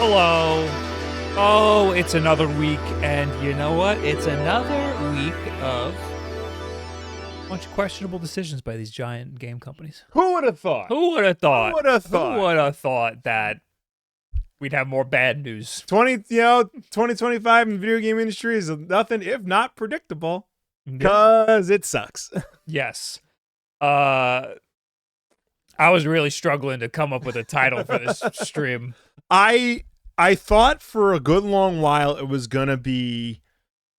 Hello. Oh, it's another week, and you know what? It's another week of a bunch of questionable decisions by these giant game companies. Who would have thought? Who would have thought? Who would have thought? Who would have thought that we'd have more bad news? 2025 in the video game industry is nothing if not predictable, because it sucks. Yes. I was really struggling to come up with a title for this stream. I thought for a good long while it was gonna be,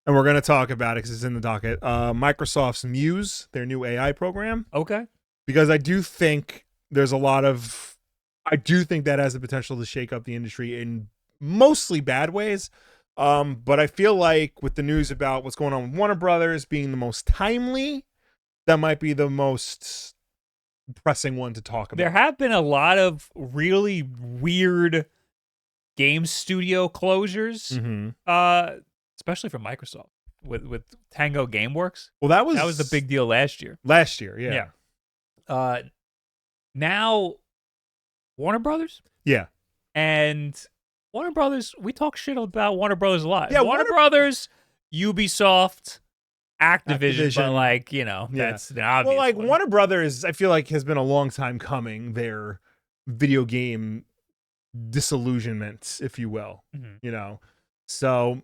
and we're gonna talk about it because it's in the docket. Microsoft's Muse, their new AI program. Okay. Because I do think there's a lot of, I do think that has the potential to shake up the industry in mostly bad ways. But I feel like with the news about what's going on with Warner Brothers being the most timely, that might be the most pressing one to talk about. There have been a lot of really weird game studio closures, especially from Microsoft with Tango Gameworks. Well, that was the big deal last year. Yeah. Now Warner Brothers. Yeah. And Warner Brothers, we talk shit about Warner Brothers a lot. Yeah, Warner Brothers, Ubisoft, Activision, but like, that's the obvious. Well, like one. Warner Brothers, I feel like has been a long time coming. Their video game disillusionment, if you will, So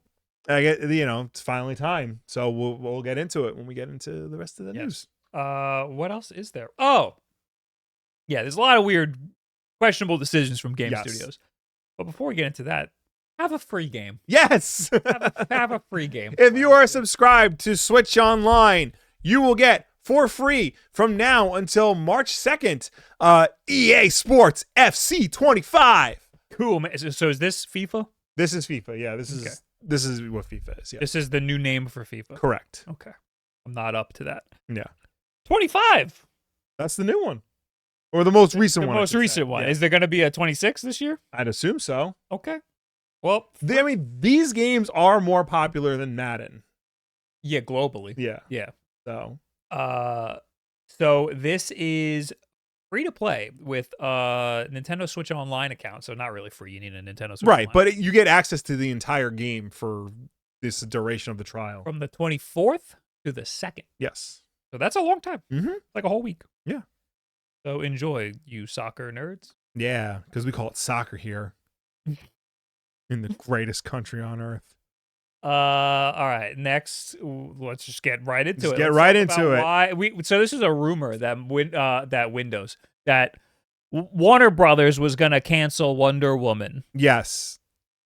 I get, it's finally time. So we'll get into it when we get into the rest of the news. What else is there? Oh, yeah, there's a lot of weird, questionable decisions from game studios. But before we get into that, have a free game. Yes. have a free game. If you are subscribed to Switch Online, you will get for free from now until March 2nd, EA Sports FC 25. Cool, man. So is this FIFA? This is FIFA. Yeah, this is what FIFA is. Yeah. This is the new name for FIFA. Correct. Okay. I'm not up to that. Yeah. 25. That's the new one. Or the most recent one. The most recent one. Yeah. Is there going to be a 26 this year? I'd assume so. Okay. Well, these games are more popular than Madden. Yeah, globally. Yeah. Yeah. So this is free to play with a Nintendo Switch Online account. So not really free. You need a Nintendo Switch Right, Online. but you get access to the entire game for this duration of the trial. From the 24th to the 2nd. Yes. So that's a long time. Mm-hmm. Like a whole week. Yeah. So enjoy, you soccer nerds. Yeah, because we call it soccer here. In the greatest country on earth. All right. Next, let's just get right into it. Get right into it. So this is a rumor that Warner Brothers was gonna cancel Wonder Woman. Yes.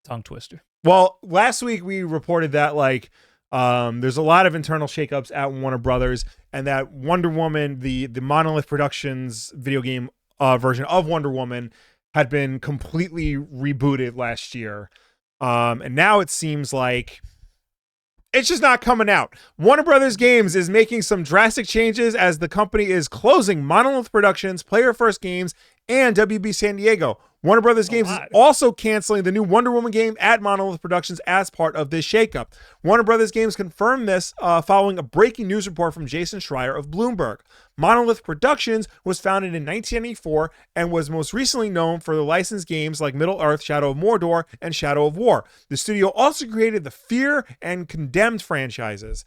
Tongue twister. Well, last week we reported that there's a lot of internal shakeups at Warner Brothers, and that Wonder Woman, the Monolith Productions video game version of Wonder Woman, had been completely rebooted last year. And now it seems like it's just not coming out. Warner Brothers Games is making some drastic changes as the company is closing Monolith Productions, Player First Games, and WB San Diego. Warner Brothers Games is also canceling the new Wonder Woman game at Monolith Productions as part of this shakeup. Warner Brothers Games confirmed this following a breaking news report from Jason Schreier of Bloomberg. Monolith Productions was founded in 1994 and was most recently known for the licensed games like Middle-earth, Shadow of Mordor, and Shadow of War. The studio also created the Fear and Condemned franchises.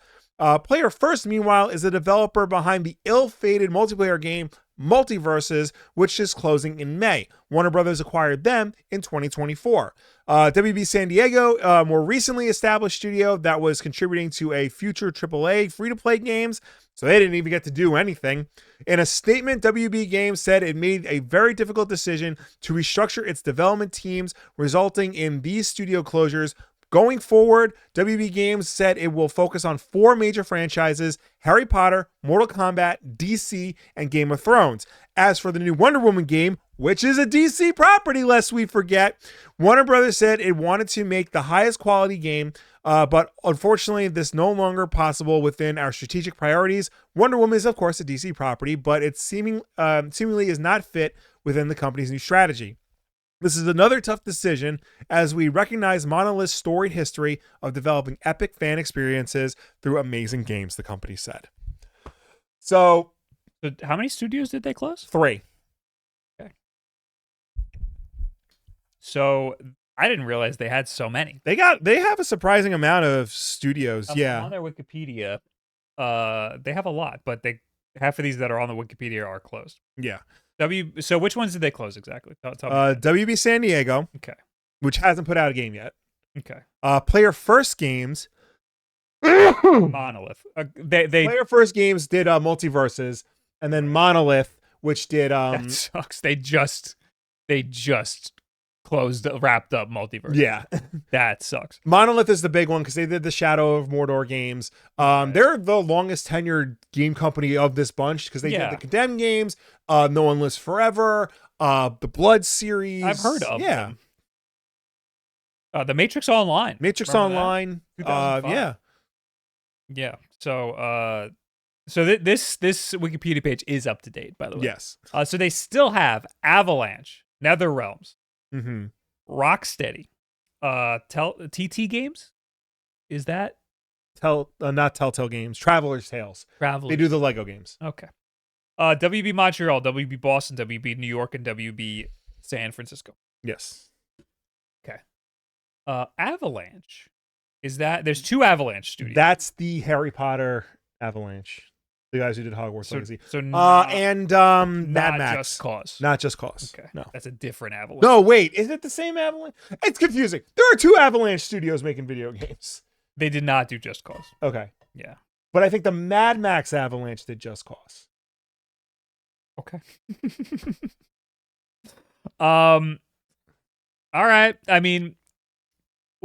Player First, meanwhile, is the developer behind the ill-fated multiplayer game Multiverses, which is closing in May. Warner Brothers acquired them in 2024. WB San Diego, more recently established studio that was contributing to a future AAA free-to-play games, so they didn't even get to do anything. In a statement, WB Games said it made a very difficult decision to restructure its development teams, resulting in these studio closures. Going forward, WB Games said it will focus on 4 major franchises: Harry Potter, Mortal Kombat, DC, and Game of Thrones. As for the new Wonder Woman game, which is a DC property, lest we forget, Warner Brothers said it wanted to make the highest quality game, but unfortunately, this no longer possible within our strategic priorities. Wonder Woman is, of course, a DC property, but it seemingly is not fit within the company's new strategy. This is another tough decision as we recognize Monolith's storied history of developing epic fan experiences through amazing games, the company said. So how many studios did they close? 3. Okay. So I didn't realize they had so many. They have a surprising amount of studios. On their Wikipedia, they have a lot, but half of these that are on the Wikipedia are closed. Yeah. So which ones did they close exactly? Tell me. WB San Diego. Okay. Which hasn't put out a game yet. Okay. Player First Games. Monolith. They Player First Games did Multiverses, and then Monolith, which did that sucks. They just wrapped up Multiverse. Yeah. That sucks. Monolith is the big one because they did the Shadow of Mordor games. They're the longest tenured game company of this bunch because they did the Condemned games, No One Lives Forever, the Blood series. I've heard of them. The Matrix Online. Matrix Online. Yeah. Yeah. So this Wikipedia page is up to date, by the way. Yes. So they still have Avalanche, NetherRealms, Rocksteady, TT Games. Is that not Telltale Games? Traveler's Tales. They do the Lego games. Okay. WB Montreal, WB Boston, WB New York, and WB San Francisco. Yes. Okay. Avalanche. Is that there's two Avalanche studios? That's the Harry Potter Avalanche. The guys who did Hogwarts Legacy. So Mad Max. Not Just Cause. Not Just Cause. Okay. No. That's a different Avalanche. No, wait. Is it the same Avalanche? It's confusing. There are two Avalanche studios making video games. They did not do Just Cause. Okay. Yeah. But I think the Mad Max Avalanche did Just Cause. Okay. All right. I mean,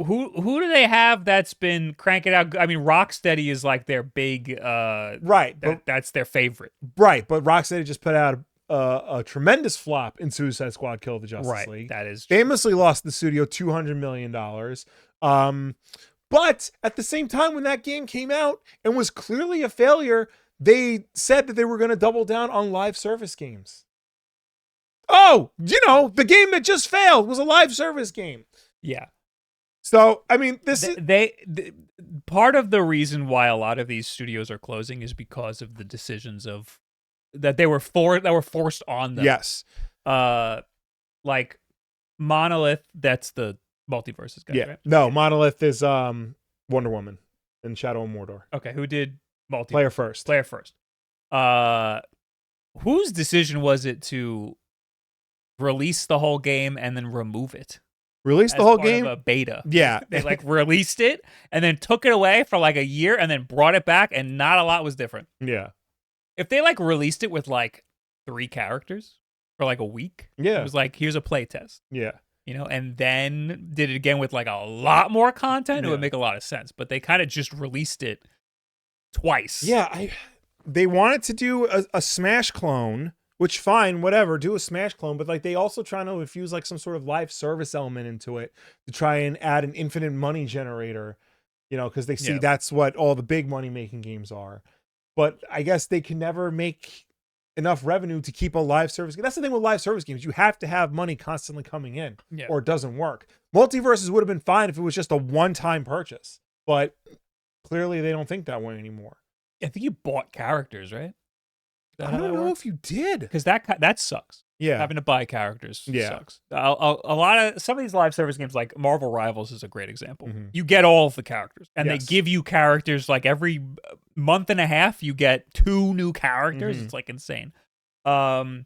who do they have that's been cranking out? I mean, Rocksteady is like their big right. That's their favorite. Right, but Rocksteady just put out a tremendous flop in Suicide Squad: Kill the Justice League. That is true. Famously lost the studio $200 million. But at the same time, when that game came out and was clearly a failure, they said that they were going to double down on live service games. Oh, the game that just failed was a live service game. Yeah. So, I mean, part of the reason why a lot of these studios are closing is because of the decisions that were forced on them. Yes. Like Monolith, that's the Multiverses guy, right? No, Monolith is Wonder Woman and Shadow of Mordor. Okay, who did Multiverse? Player First. Whose decision was it to release the whole game and then remove it? Released the whole game? Of a beta. Yeah. They released it and then took it away for like a year and then brought it back and not a lot was different. Yeah. If they released it with 3 characters for a week, it was here's a play test. Yeah. And then did it again with a lot more content, it would make a lot of sense. But they kind of just released it twice. Yeah, they wanted to do a Smash clone, which fine, whatever, do a Smash clone, but they also trying to infuse some sort of live service element into it to try and add an infinite money generator, because they see that's what all the big money making games are. But I guess they can never make enough revenue to keep a live service game. That's the thing with live service games. You have to have money constantly coming in or it doesn't work. Multiverses would have been fine if it was just a one-time purchase, but clearly they don't think that way anymore. I think you bought characters, right? I don't know if you did. Because that sucks. Yeah. Having to buy characters sucks. A lot of some of these live service games, like Marvel Rivals is a great example. Mm-hmm. You get all of the characters and they give you characters every month and a half, you get 2 new characters. Mm-hmm. It's insane. I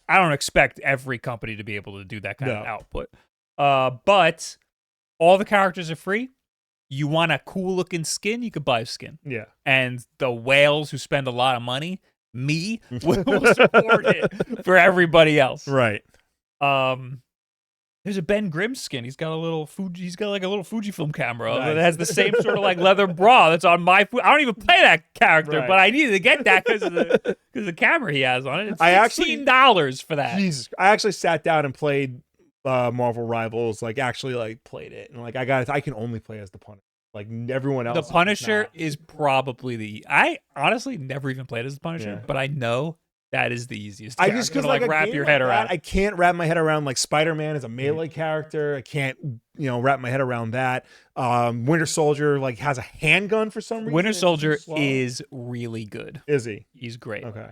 don't expect every company to be able to do that kind of output. But all the characters are free. You want a cool looking skin, you could buy a skin. Yeah. And the whales who spend a lot of money, will support it for everybody else. Right. There's a Ben Grimm skin. He's got a little Fujifilm camera that has the same sort of leather bra that's on my I don't even play that character, but I needed to get that because of the camera he has on it. It's $16 for that. Jesus. I actually sat down and played Marvel Rivals, actually played it. And I can only play as the Punisher. Everyone else. The Punisher is probably I honestly never even played as the Punisher, but I know that is the easiest. I just because wrap your head around. I can't wrap my head around Spider-Man is a melee character. I can't wrap my head around that. Winter Soldier has a handgun for some reason. Winter Soldier is really good. Is he? He's great. Okay.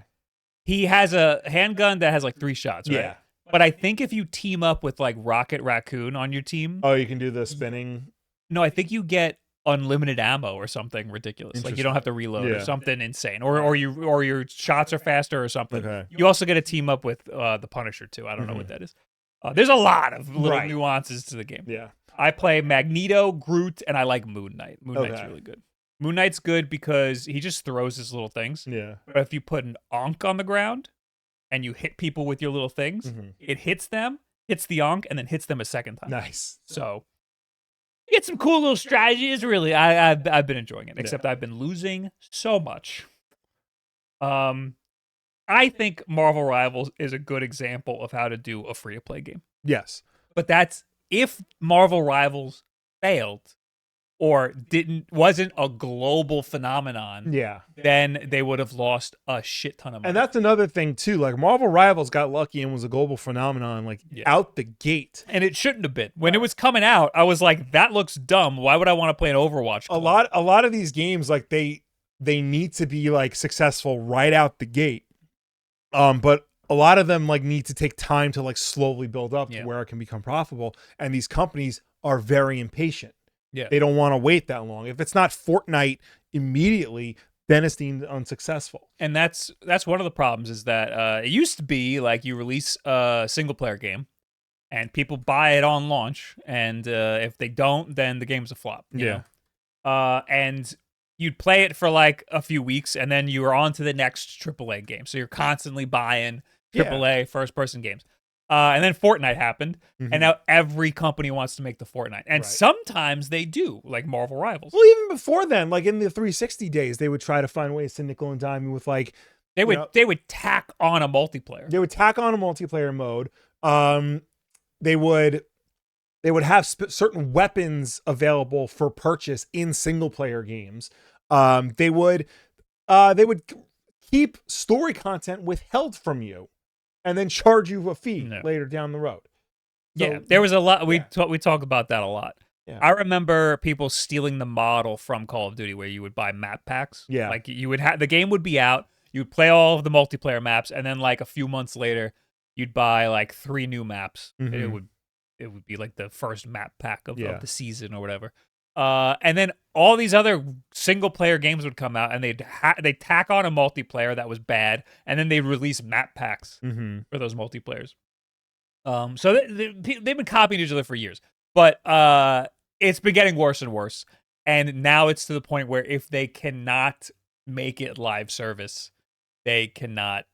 He has a handgun that has 3 shots, right? Yeah. But I think if you team up with like Rocket Raccoon on your team, Oh, you can do the spinning. no, I think you get unlimited ammo or something ridiculous. Like you don't have to reload or something insane, or your shots are faster or something. Okay. You also get to team up with the Punisher too. I don't know what that is. There's a lot of little nuances to the game. Yeah. I play Magneto, Groot, and I like Moon Knight. Moon Knight's really good. Moon Knight's good because he just throws his little things. Yeah. But if you put an Ankh on the ground and you hit people with your little things, it hits them, hits the Ankh, and then hits them a second time. Nice. So you get some cool little strategies. Really, I've been enjoying it. Except I've been losing so much. I think Marvel Rivals is a good example of how to do a free-to-play game. Yes. But that's if Marvel Rivals failed or wasn't a global phenomenon, then they would have lost a shit ton of money. And that's another thing too. Like Marvel Rivals got lucky and was a global phenomenon, like out the gate. And it shouldn't have been. When it was coming out, I was like, that looks dumb. Why would I want to play an Overwatch clone? A lot of these games, like they need to be like successful right out the gate. But a lot of them like need to take time to like slowly build up to where it can become profitable. And these companies are very impatient. Yeah. They don't want to wait that long. If it's not Fortnite immediately, then it's deemed unsuccessful. And that's one of the problems is that it used to be like you release a single player game and people buy it on launch. And if they don't, then the game's a flop. You know? And you'd play it for like a few weeks and then you were on to the next AAA game. So you're constantly buying AAA first person games. And then Fortnite happened, and now every company wants to make the Fortnite. And sometimes they do, like Marvel Rivals. Well, even before then, like in the 360 days, they would try to find ways to nickel and dime you with like they would tack on a multiplayer. They would tack on a multiplayer mode. They would have certain weapons available for purchase in single player games. They would keep story content withheld from you and then charge you a fee later down the road. So, there was a lot. We talk about that a lot. Yeah. I remember people stealing the model from Call of Duty where you would buy map packs. Yeah. Like you would have the game would be out. You would play all of the multiplayer maps. And then like a few months later, you'd buy like 3 new maps. And it would be like the first map pack of the season or whatever. And then all these other single player games would come out and they'd tack on a multiplayer that was bad. And then they'd release map packs for those multiplayers. So they've been copying each other for years, but it's been getting worse and worse. And now it's to the point where if they cannot make it live service, they cannot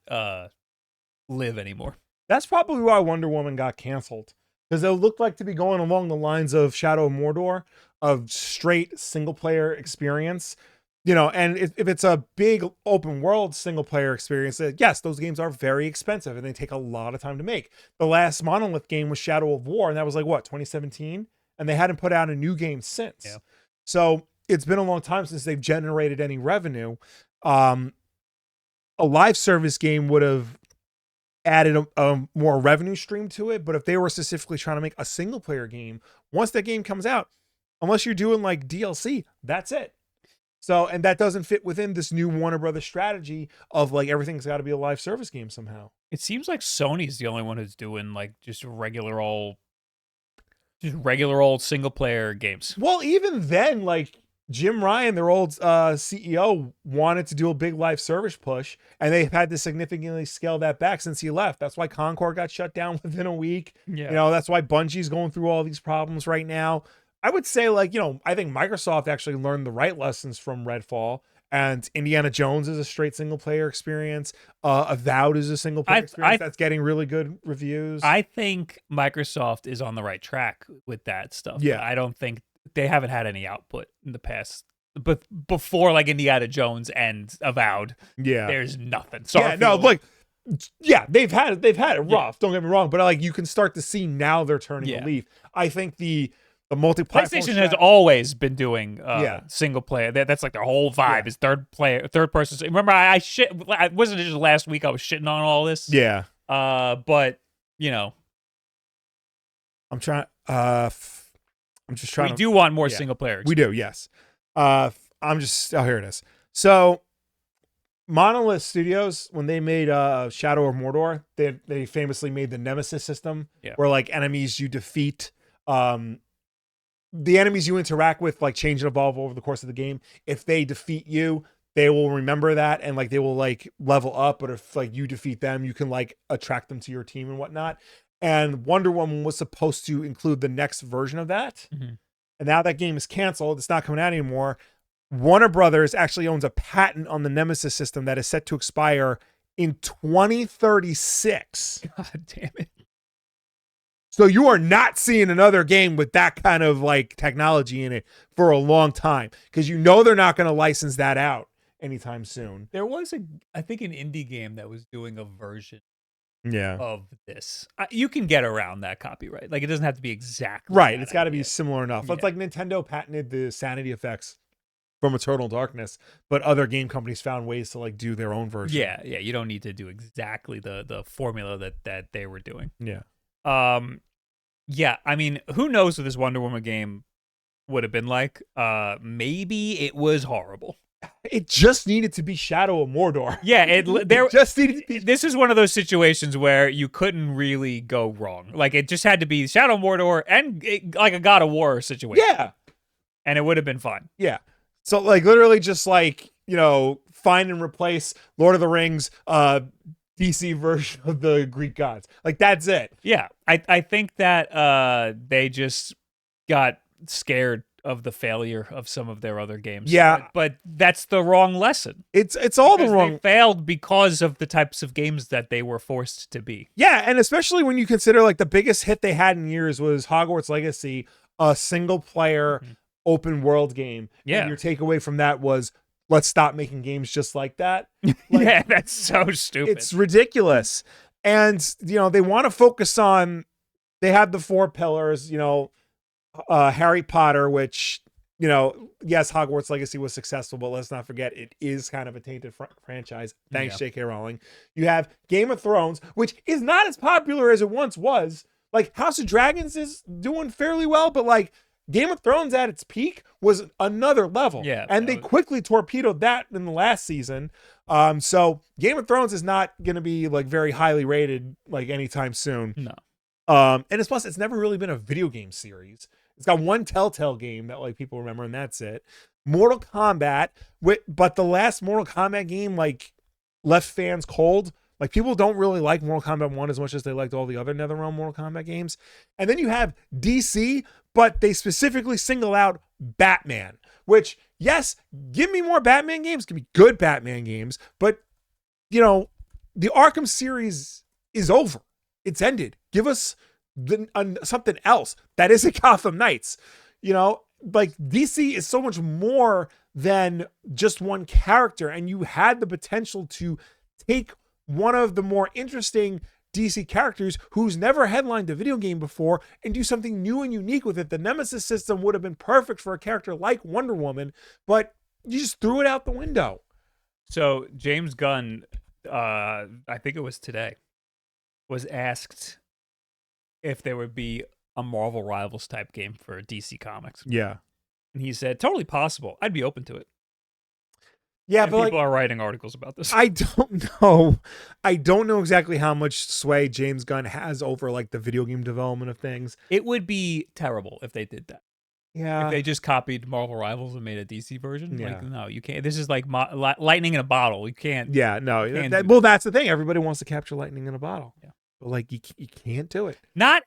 live anymore. That's probably why Wonder Woman got canceled, because it looked like to be going along the lines of Shadow of Mordor, of straight single player experience. You know, and if it's a big open world single player experience, yes, those games are very expensive and they take a lot of time to make. The last Monolith game was Shadow of War, and that was like, what, 2017? And they hadn't put out a new game since. Yeah. So it's been a long time since they've generated any revenue. A live service game would have added a more revenue stream to it, but if they were specifically trying to make a single player game, once that game comes out, unless you're doing like DLC, that's it. So, and that doesn't fit within this new Warner Brothers strategy of like everything's got to be a live service game somehow. It seems like Sony's the only one who's doing like just regular old single player games. Well, even then, like Jim Ryan, their old CEO, wanted to do a big live service push, and they've had to significantly scale that back since he left. That's why Concord got shut down within a week. Yeah. You know, that's why Bungie's going through all these problems right now. I would say, like, you know, I think Microsoft actually learned the right lessons from Redfall, and Indiana Jones is a straight single player experience. Avowed is a single player experience that's getting really good reviews. I think Microsoft is on the right track with that stuff. Yeah. I don't think they haven't had any output in the past, but before like Indiana Jones and Avowed, there's nothing. They've had it rough. Don't get me wrong, but like you can start to see now they're turning a leaf. I think the multi-platform PlayStation has always been doing single player. That's like their whole vibe is third person. Remember, I wasn't just last week I was shitting on all this. Yeah. But you know, I'm just trying. We do want more single player. We do, yes. Here it is. So Monolith Studios, when they made Shadow of Mordor, they famously made the Nemesis system, where like enemies you defeat, the enemies you interact with like change and evolve over the course of the game. If they defeat you, they will remember that and like they will like level up. But if like you defeat them, you can like attract them to your team and whatnot. And Wonder Woman was supposed to include the next version of that. And now that game is canceled. It's not coming out anymore. Warner Brothers actually owns a patent on the Nemesis system that is set to expire in 2036. God damn it. So you are not seeing another game with that kind of like technology in it for a long time, because you know they're not going to license that out anytime soon. There was I think an indie game that was doing a version of this. You can get around that copyright. Like it doesn't have to be exactly right. It's got to be similar enough. It's like Nintendo patented the sanity effects from Eternal Darkness, but other game companies found ways to like do their own version. Yeah. You don't need to do exactly the formula that they were doing. Yeah. Yeah. I mean, who knows what this Wonder Woman game would have been like? Maybe it was horrible. It just needed to be Shadow of Mordor. Yeah, it just needed to be. This is one of those situations where you couldn't really go wrong. Like it just had to be Shadow of Mordor and like a God of War situation. Yeah, and it would have been fine. Yeah, so like literally just like find and replace Lord of the Rings, DC version of the Greek gods. Like that's it. Yeah, I think that they just got scared of the failure of some of their other games. Yeah, but that's the wrong lesson. It's all the wrong. They failed because of the types of games that they were forced to be. Yeah, and especially when you consider like the biggest hit they had in years was Hogwarts Legacy, a single player open world game. Yeah, and your takeaway from that was let's stop making games just like that. Like, yeah, that's so stupid. It's ridiculous. And they want to focus on. They have the 4 pillars. Harry Potter, which, yes, Hogwarts Legacy was successful, but let's not forget it is kind of a tainted franchise. Thanks, J.K. Rowling. You have Game of Thrones, which is not as popular as it once was. Like House of Dragons is doing fairly well, but like Game of Thrones at its peak was another level. Yeah, and they quickly torpedoed that in the last season. So Game of Thrones is not going to be like very highly rated like anytime soon. No. And it's never really been a video game series. It's got one Telltale game that like people remember, and that's it. Mortal Kombat, but the last Mortal Kombat game like left fans cold. Like people don't really like Mortal Kombat 1 as much as they liked all the other NetherRealm Mortal Kombat games. And then you have DC, but they specifically single out Batman, which yes, give me more Batman games, give me good Batman games, but the Arkham series is over. It's ended. Give us something else that isn't Gotham Knights. Like DC is so much more than just one character, and you had the potential to take one of the more interesting DC characters who's never headlined a video game before and do something new and unique with it. The Nemesis system would have been perfect for a character like Wonder Woman, but you just threw it out the window. So James Gunn, I think it was today, was asked if there would be a Marvel Rivals type game for DC Comics. Yeah. And he said, totally possible. I'd be open to it. Yeah, and but people are writing articles about this. I don't know. I don't know exactly how much sway James Gunn has over like the video game development of things. It would be terrible if they did that. Yeah. If they just copied Marvel Rivals and made a DC version. Yeah. Like, no, you can't. This is like lightning in a bottle. You can't. Yeah, no. That's the thing. Everybody wants to capture lightning in a bottle. Yeah. But like you can't do it. Not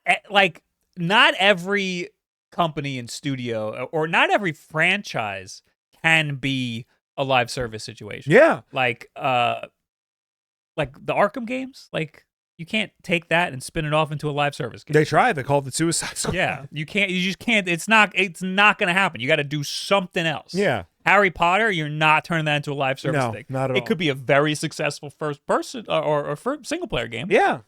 every company and studio or not every franchise can be a live service situation. Yeah. Like the Arkham games, like you can't take that and spin it off into a live service game. They tried. They called it Suicide Squad. Yeah. You just can't. It's not going to happen. You got to do something else. Yeah. Harry Potter, you're not turning that into a live service thing. Not at all. It could be a very successful first person or single player game. Yeah.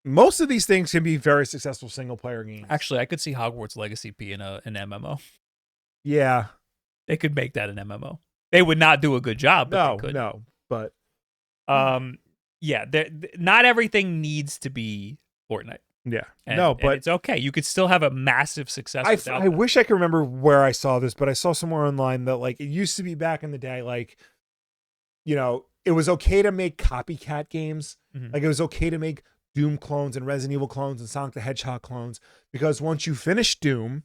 Most of these things can be very successful single player games. Actually, I could see Hogwarts Legacy being an MMO. Yeah. They could make that an MMO. They would not do a good job, but they could. No, but yeah, not everything needs to be Fortnite. Yeah. And it's okay. You could still have a massive success. I wish I could remember where I saw this, but I saw somewhere online that like it used to be back in the day, like, it was okay to make copycat games. Like it was okay to make Doom clones and Resident Evil clones and Sonic the Hedgehog clones, because once you finish Doom,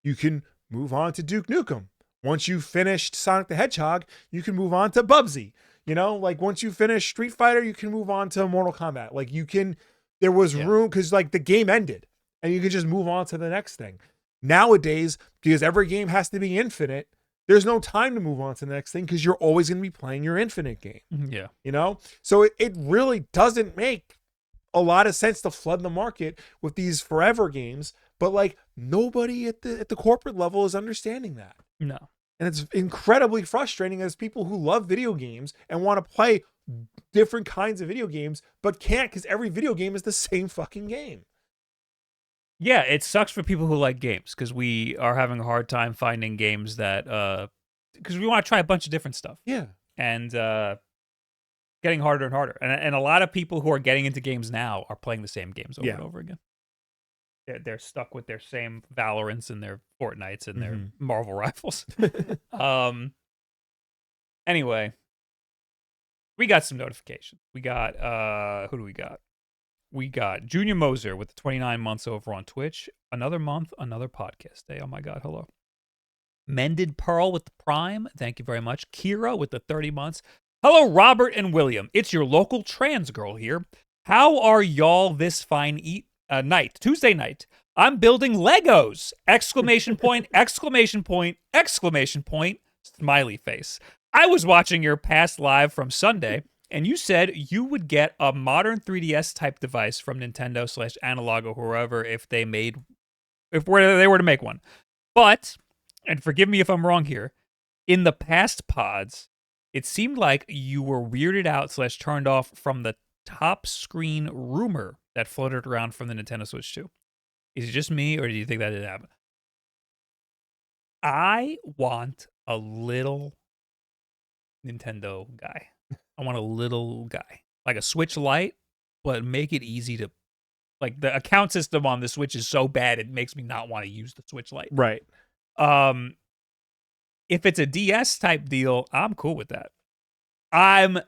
you can move on to Duke Nukem. Once you finished Sonic the Hedgehog, you can move on to Bubsy. You know, like once you finish Street Fighter, you can move on to Mortal Kombat. Like you can, there was room because like the game ended and you can just move on to the next thing. Nowadays, because every game has to be infinite, there's no time to move on to the next thing because you're always going to be playing your infinite game. Yeah. You know? So it really doesn't make a lot of sense to flood the market with these forever games, but like nobody at the corporate level is understanding that. No. And it's incredibly frustrating as people who love video games and want to play different kinds of video games, but can't because every video game is the same fucking game. Yeah, it sucks for people who like games because we are having a hard time finding games that, because we want to try a bunch of different stuff. Yeah. And getting harder and harder. And a lot of people who are getting into games now are playing the same games over and over again. They're stuck with their same Valorants and their Fortnites and their Marvel rifles. Anyway, we got some notifications. We got, who do we got? We got Junior Moser with the 29 months over on Twitch. Another month, another podcast day. Oh my God, hello. Mended Pearl with the Prime. Thank you very much. Kira with the 30 months. Hello, Robert and William. It's your local trans girl here. How are y'all this fine night, Tuesday night? I'm building Legos! Exclamation point, exclamation point, exclamation point, smiley face. I was watching your past live from Sunday, and you said you would get a modern 3DS type device from Nintendo / Analog or whoever if they were to make one. But, and forgive me if I'm wrong here, in the past pods, it seemed like you were weirded out / turned off from the top screen rumor that floated around from the Nintendo Switch 2. Is it just me, or do you think that did happen? I want a little Nintendo guy. I want a little guy. Like a Switch Lite, but make it easy to... Like, the account system on the Switch is so bad, it makes me not want to use the Switch Lite. Right. If it's a DS type deal, I'm cool with that. I'm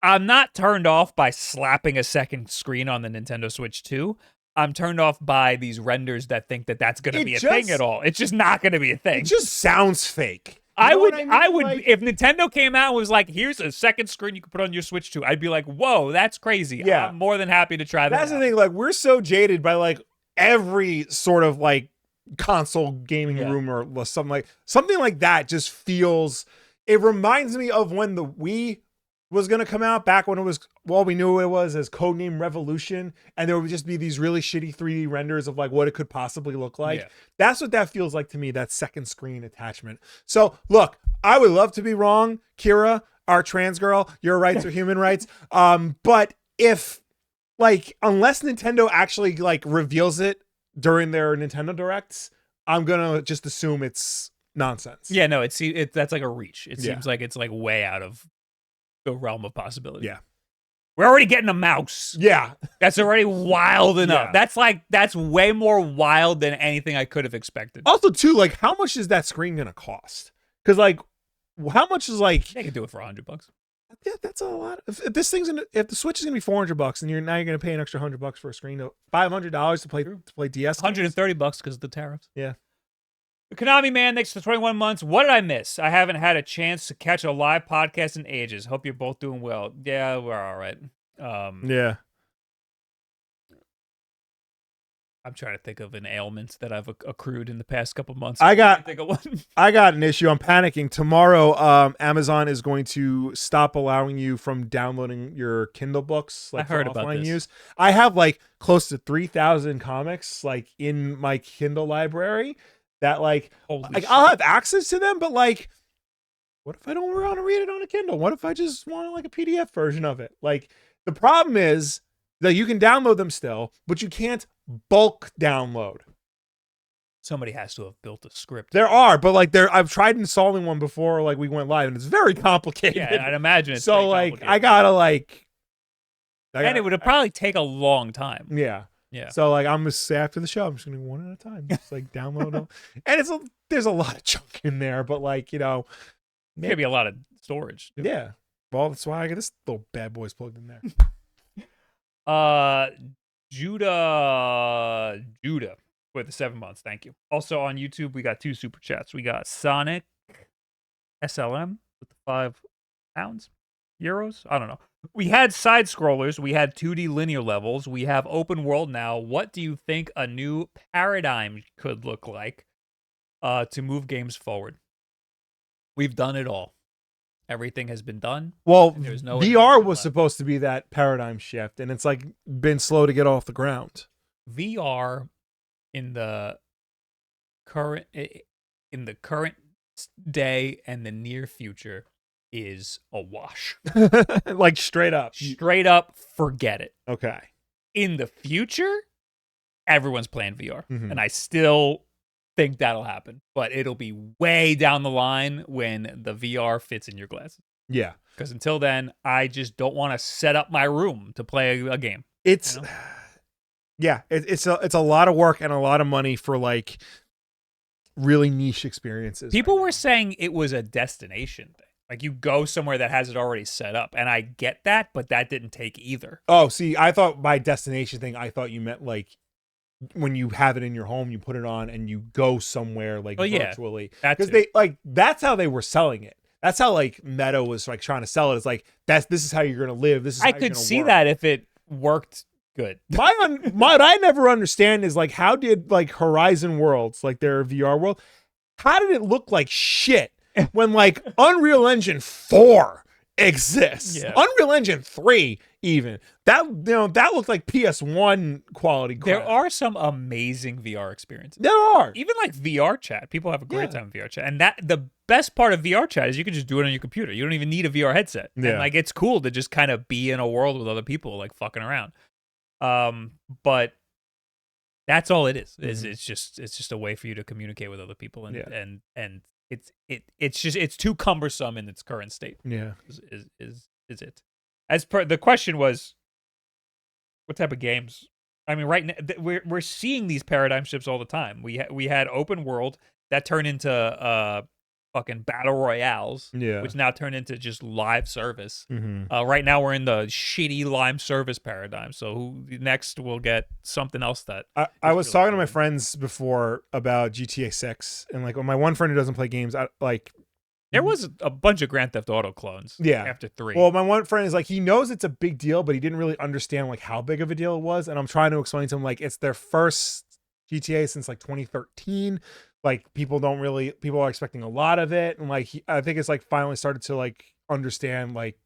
not turned off by slapping a second screen on the Nintendo Switch 2. I'm turned off by these renders that think that that's going to be a thing at all. It's just not going to be a thing. It just sounds fake. I would, like, if Nintendo came out and was like, here's a second screen you can put on your Switch 2, I'd be like, whoa, that's crazy. Yeah. I'm more than happy to try that. That's the thing. Like, we're so jaded by like every sort of like console gaming room or something like that just feels, it reminds me of when the Wii was going to come out back when it was, well, we knew it was as Codename Revolution, and there would just be these really shitty 3D renders of like what it could possibly look like. Yeah. That's what that feels like to me, that second screen attachment. So look, I would love to be wrong, Kira, our trans girl, your rights are human rights. But if like, unless Nintendo actually like reveals it during their Nintendo Directs, I'm going to just assume it's nonsense. Yeah, no, that's like a reach. It seems like it's like way out of the realm of possibility. Yeah. We're already getting a mouse. Yeah. That's already wild enough. Yeah. That's way more wild than anything I could have expected. Also, too, like, how much is that screen going to cost? Because, like, how much is, like... They can do it for $100. Yeah, that's a lot. If the Switch is going to be $400 and you're going to pay an extra $100 for a screen, $500 to play DS. $130 because of the tariffs. Yeah. The Konami man, thanks for 21 months. What did I miss? I haven't had a chance to catch a live podcast in ages. Hope you're both doing well. Yeah, we're all right. Yeah. I'm trying to think of an ailment that I've accrued in the past couple months. I got an issue. I'm panicking. Tomorrow, Amazon is going to stop allowing you from downloading your Kindle books. Like, I heard about this. Use. I have like close to 3,000 comics like in my Kindle library. That like I'll have access to them, but like, what if I don't want to read it on a Kindle? What if I just want like a PDF version of it? Like, the problem is that you can download them still, but you can't bulk download. Somebody has to have built a script. There are, but like I've tried installing one before, like we went live, and it's very complicated. Yeah, I'd imagine it's so like I gotta like, and it would probably take a long time. Yeah. Yeah. So like I'm gonna say after the show, I'm just gonna go one at a time, just like download them. And there's a lot of junk in there, but like, you know, maybe a lot of storage. Yeah. Well, that's why I got this little bad boy's plugged in there. Judah with the 7 months. Thank you. Also on YouTube, we got 2 super chats. We got Sonic SLM with the £5. Euros? I don't know. We had side scrollers. We had 2D linear levels. We have open world now. What do you think a new paradigm could look like to move games forward? We've done it all. Everything has been done. Well, there's no VR was supposed to be that paradigm shift, and it's like been slow to get off the ground. VR in the current day and the near future is a wash. Like straight up. Straight up, forget it. Okay. In the future, everyone's playing VR. And I still think that'll happen. But it'll be way down the line when the VR fits in your glasses. Yeah. Because until then, I just don't want to set up my room to play a game. It's yeah, it's a lot of work and a lot of money for like really niche experiences. People were saying it was a destination thing. Like you go somewhere that has it already set up. And I get that, but that didn't take either. Oh, see, I thought by destination thing, I thought you meant like when you have it in your home, you put it on and you go somewhere like virtually. Because that's how they were selling it. That's how like Meta was like trying to sell it. It's like this is how you're gonna live. This is how I could see that if it worked good. What I never understand is like how did like Horizon Worlds, like their VR world, how did it look like shit when like Unreal Engine 4 exists? Yeah. Unreal Engine 3 even. That looked like PS1 quality crap. There are some amazing VR experiences. There are. Even like VR chat. People have a great time in VR chat. And the best part of VR chat is you can just do it on your computer. You don't even need a VR headset. Yeah. And like it's cool to just kind of be in a world with other people like fucking around. But that's all it is. It's just a way for you to communicate with other people and it's too cumbersome in its current state. Yeah. Is it? As per the question was, what type of games? I mean, right now we're seeing these paradigm shifts all the time. We had open world that turned into fucking battle royales, which now turned into just live service. Right now we're in the shitty live service paradigm. So who next will get something else that I was talking to my friends before about GTA 6, and like when my one friend who doesn't play games, there was a bunch of Grand Theft Auto clones. After 3. Well, my one friend is like, he knows it's a big deal, but he didn't really understand like how big of a deal it was. And I'm trying to explain to him like it's their first GTA since like 2013. Like people are expecting a lot of it, and like I think it's like finally started to like understand like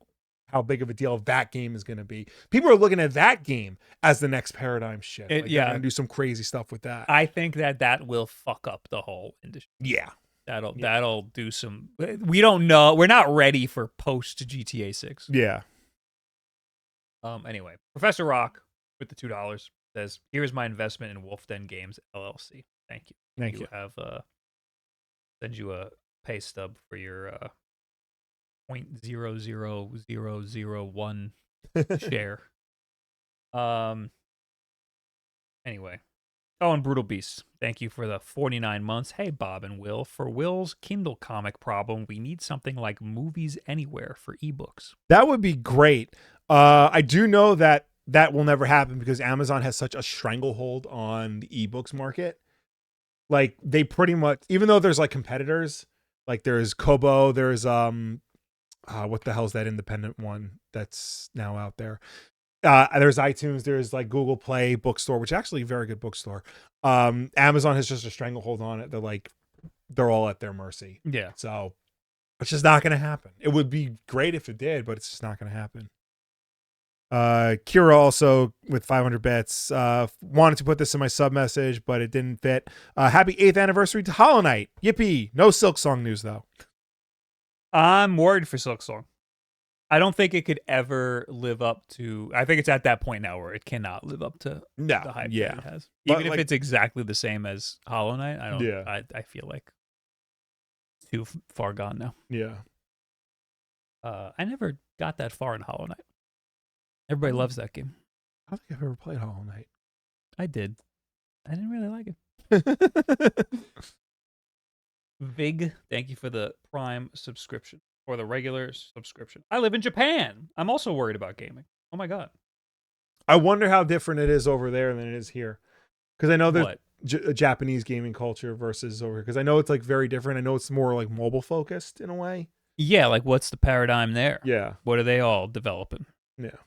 how big of a deal that game is going to be. People are looking at that game as the next paradigm shift. They're going to do some crazy stuff with that. I think that will fuck up the whole industry. Yeah. That'll do some. We don't know. We're not ready for post GTA 6. Yeah. Anyway, Professor Rock with the $2 says, "Here's my investment in WULFF Den Games LLC. Thank you. Thank you. Have send you a pay stub for your 0.00001 share. Anyway." Oh, and Brutal Beast, thank you for the 49 months. Hey, Bob and Will. For Will's Kindle comic problem, we need something like Movies Anywhere for ebooks. That would be great. I do know that will never happen because Amazon has such a stranglehold on the ebooks market. Like they pretty much, even though there's like competitors, like there's Kobo, there's what the hell's that independent one that's now out there? There's iTunes, there's like Google Play bookstore, which is actually a very good bookstore. Amazon has just a stranglehold on it. They're all at their mercy. Yeah. So it's just not going to happen. It would be great if it did, but it's just not going to happen. Kira also with 500 bits wanted to put this in my sub message, but it didn't fit. Happy 8th anniversary to Hollow Knight. Yippee. No Silksong news though. I'm worried for Silksong. I don't think it could ever live up to. I think it's at that point now where it cannot live up to the hype that it has. Even if it's exactly the same as Hollow Knight, I don't. Yeah. I feel like it's too far gone now. Yeah. I never got that far in Hollow Knight. Everybody loves that game. I don't think I've ever played Hollow Knight. I did. I didn't really like it. Vig, thank you for the Prime subscription. or the regular subscription? I live in Japan. I'm also worried about gaming. Oh my god. I wonder how different it is over there than it is here. Because I know there's a Japanese gaming culture versus over here. Because I know it's like very different. I know it's more like mobile focused in a way. Yeah, like what's the paradigm there? Yeah. What are they all developing? Yeah.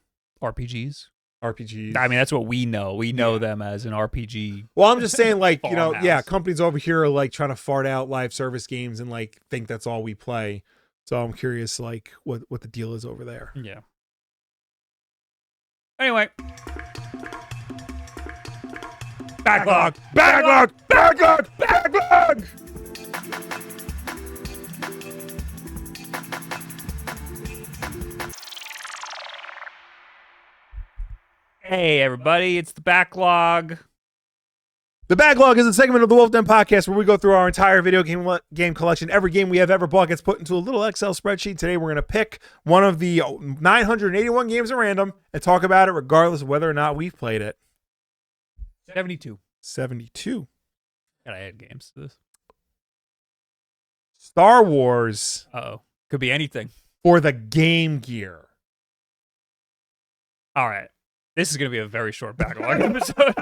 RPGs? RPGs. I mean, that's what we know. We know them as an RPG. Well, I'm just saying, like, you know, farmhouse. companies over here are like trying to fart out live service games and like think that's all we play. So I'm curious, like, what the deal is over there. Yeah. Anyway. Backlog! Backlog! Backlog! Backlog! Hey, everybody, it's the Backlog. The Backlog is a segment of the WULFF DEN Podcast where we go through our entire video game collection. Every game we have ever bought gets put into a little Excel spreadsheet. Today, we're going to pick one of the 981 games at random and talk about it regardless of whether or not we've played it. 72. 72. Gotta add games to this. Star Wars. Uh-oh. Could be anything. For the Game Gear. All right. This is going to be a very short Backlog episode.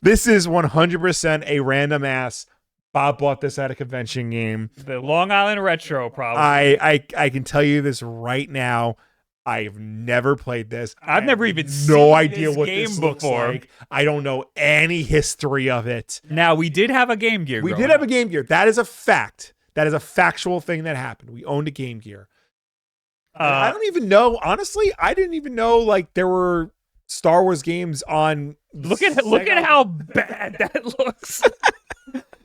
This is 100% a random ass. Bob bought this at a convention game. The Long Island Retro, probably. I can tell you this right now. I've never played this. I've never even no seen idea this what game this looks before. like. I don't know any history of it. Now, we did have a Game Gear. We did have a Game Gear. That is a fact. That is a factual thing that happened. We owned a Game Gear. I don't even know. Honestly, I didn't even know like there were Star Wars games on. Look at how bad that looks.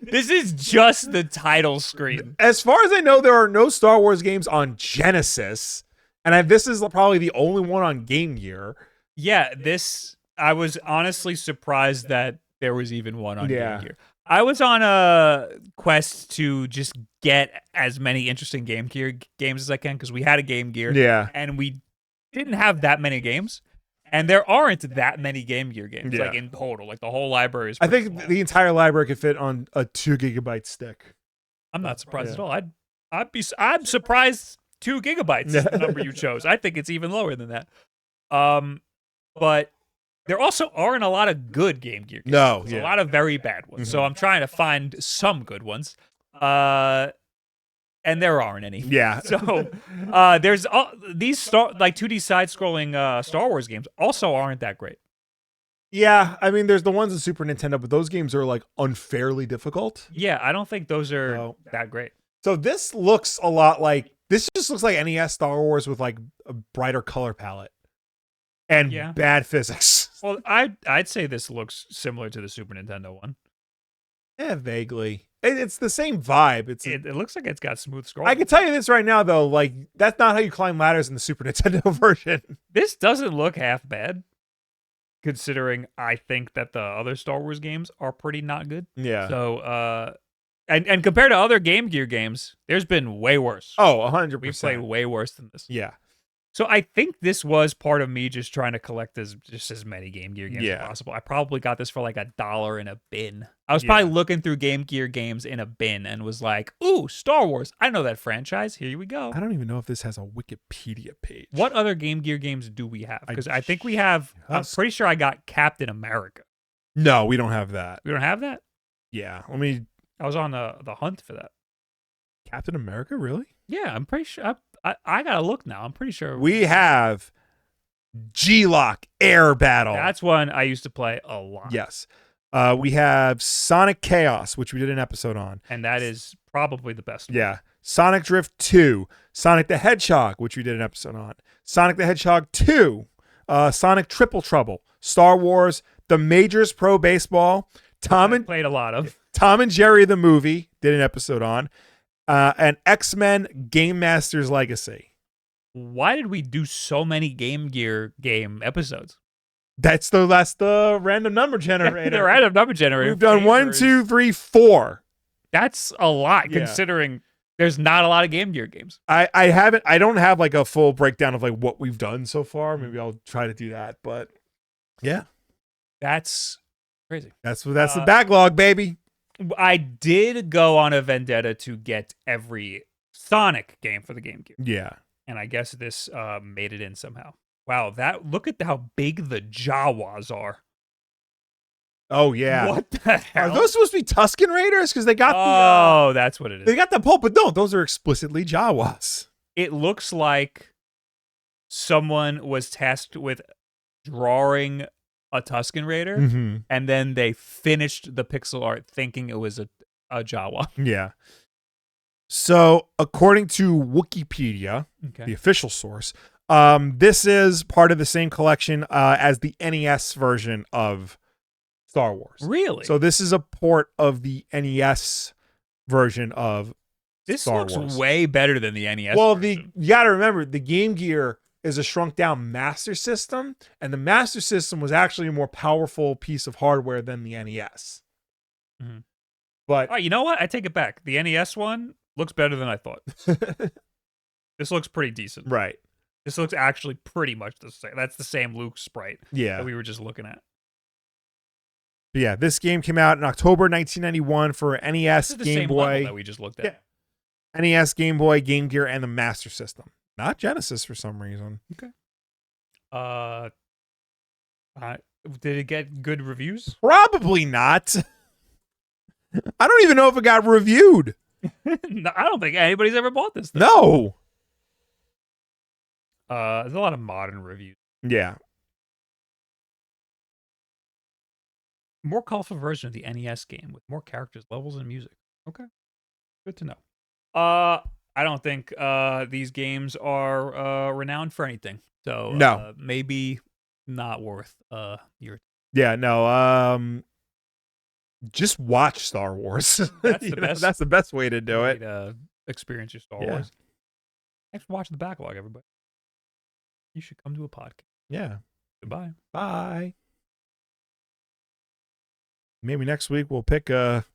This is just the title screen. As far as I know, there are no Star Wars games on Genesis, and this is probably the only one on Game Gear. Yeah, I was honestly surprised that there was even one on Game Gear. I was on a quest to just get as many interesting Game Gear games as I can because we had a Game Gear. Yeah. And we didn't have that many games. And there aren't that many Game Gear games, like in total. Like the whole library is I think small. the entire library could fit on a 2 gigabyte stick. I'm not surprised at all. I'm surprised 2 gigabytes is the number you chose. I think it's even lower than that. But there also aren't a lot of good Game Gear games. No, There's a lot of very bad ones. So I'm trying to find some good ones. And there aren't any. Yeah. So there's these 2D side-scrolling Star Wars games also aren't that great. Yeah, I mean, there's the ones on Super Nintendo, but those games are like unfairly difficult. Yeah, I don't think those are that great. So this looks a lot like just looks like NES Star Wars with like a brighter color palette and bad physics. Well, I'd say this looks similar to the Super Nintendo one. Yeah, vaguely. It's the same vibe. It looks like it's got smooth scrolling. I can tell you this right now, though. Like, that's not how you climb ladders in the Super Nintendo version. This doesn't look half bad, considering I think that the other Star Wars games are pretty not good. Yeah. So, and compared to other Game Gear games, there's been way worse. Oh, 100%. We've played way worse than this. Yeah. So I think this was part of me just trying to collect as many Game Gear games as possible. I probably got this for like $1 in a bin. I was probably looking through Game Gear games in a bin and was like, ooh, Star Wars. I know that franchise. Here we go. I don't even know if this has a Wikipedia page. What other Game Gear games do we have? Because I think we have, I'm pretty sure I got Captain America. No, we don't have that. We don't have that? Yeah. I was on the hunt for that. Captain America, really? Yeah, I'm pretty sure. I gotta look now. I'm pretty sure we have G-Lock Air Battle. That's one I used to play a lot. Yes. We have Sonic Chaos, which we did an episode on. And that is probably the best one. Yeah. Sonic Drift 2. Sonic the Hedgehog, which we did an episode on. Sonic the Hedgehog 2. Sonic Triple Trouble. Star Wars. The Majors Pro Baseball. Played a lot of. Tom and Jerry the movie. Did an episode on. And X-Men Game Master's Legacy. Why did we do so many Game Gear game episodes? That's the random number generator. The random number generator. We've done 1, 2, 3, 4. That's a lot considering there's not a lot of Game Gear games. I don't have like a full breakdown of like what we've done so far. Maybe I'll try to do that, but yeah. That's crazy. That's the backlog, baby. I did go on a vendetta to get every Sonic game for the Game Gear. Yeah. And I guess this made it in somehow. Wow, look at how big the Jawas are. Oh yeah. What the hell? Are those supposed to be Tusken Raiders? Because they got that's what it is. They got the pulp, but no, those are explicitly Jawas. It looks like someone was tasked with drawing a Tusken Raider, and then they finished the pixel art thinking it was a Jawa. Yeah. So, according to Wikipedia, the official source, this is part of the same collection as the NES version of Star Wars. Really? So this is a port of the NES version of Star Wars. This looks way better than the NES version. You got to remember, the Game Gear is a shrunk down Master System, and the Master System was actually a more powerful piece of hardware than the NES. But you know what? I take it back. The NES one looks better than I thought. This looks pretty decent. Right. This looks actually pretty much the same. That's the same Luke sprite that we were just looking at. Yeah, this game came out in October 1991 for NES, Game Boy. That we just looked at. Yeah. NES, Game Boy, Game Gear, and the Master System. Not Genesis for some reason. Okay. Did it get good reviews? Probably not. I don't even know if it got reviewed. No, I don't think anybody's ever bought this thing. No. There's a lot of modern reviews. Yeah. More colorful version of the NES game with more characters, levels, and music. Okay. Good to know. I don't think these games are renowned for anything. So no. Maybe not worth your Yeah, no. Just watch Star Wars. That's the best. That's the best way to do it. Experience your Star Wars. Thanks for watching the Backlog, everybody. You should come to a podcast. Yeah. Goodbye. Bye. Maybe next week we'll pick a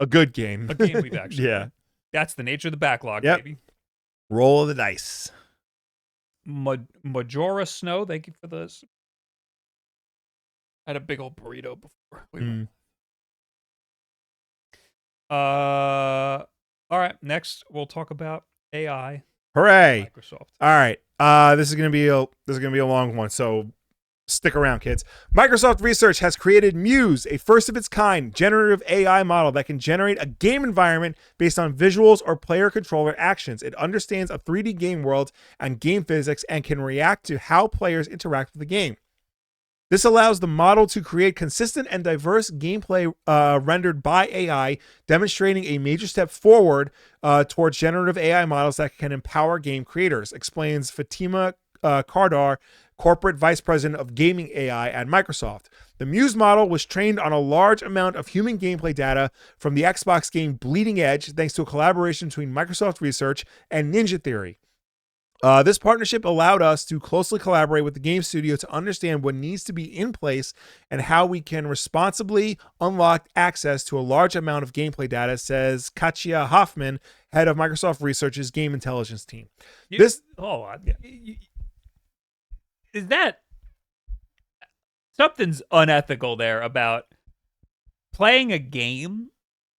good game. A game we've actually played. That's the nature of the Backlog, baby. Roll the dice. Majora Snow, thank you for this. I had a big old burrito before. All right, next we'll talk about AI. Hooray! Microsoft. All right. This is gonna be a long one, so stick around, kids. Microsoft Research has created Muse, a first of its kind generative AI model that can generate a game environment based on visuals or player controller actions. It understands a 3D game world and game physics and can react to how players interact with the game. This allows the model to create consistent and diverse gameplay rendered by AI, demonstrating a major step forward towards generative AI models that can empower game creators, explains Fatima Kardar, Corporate Vice President of Gaming AI at Microsoft. The Muse model was trained on a large amount of human gameplay data from the Xbox game Bleeding Edge, thanks to a collaboration between Microsoft Research and Ninja Theory. This partnership allowed us to closely collaborate with the game studio to understand what needs to be in place and how we can responsibly unlock access to a large amount of gameplay data, says Katja Hoffman, head of Microsoft Research's game intelligence team. Is that something's unethical there about playing a game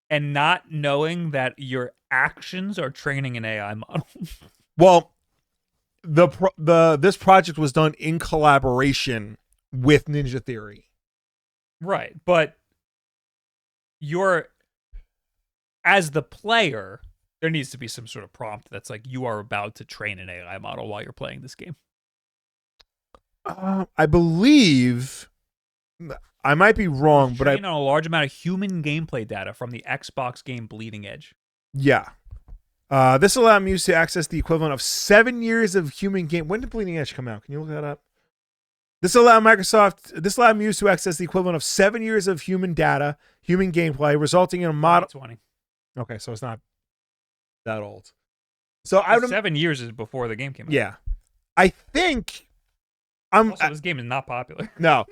and not knowing that your actions are training an AI model? Well, this project was done in collaboration with Ninja Theory. Right, but as the player, there needs to be some sort of prompt that's like, you are about to train an AI model while you're playing this game. I believe, I might be wrong, but on a large amount of human gameplay data from the Xbox game Bleeding Edge. Yeah. This allowed Muse to access the equivalent of 7 years of human game. When did Bleeding Edge come out? Can you look that up? This allowed Muse to access the equivalent of 7 years of human data, human gameplay, resulting in a model. 20. Okay, so it's not that old. So 7 years is before the game came out. Yeah, I think. This game is not popular. No,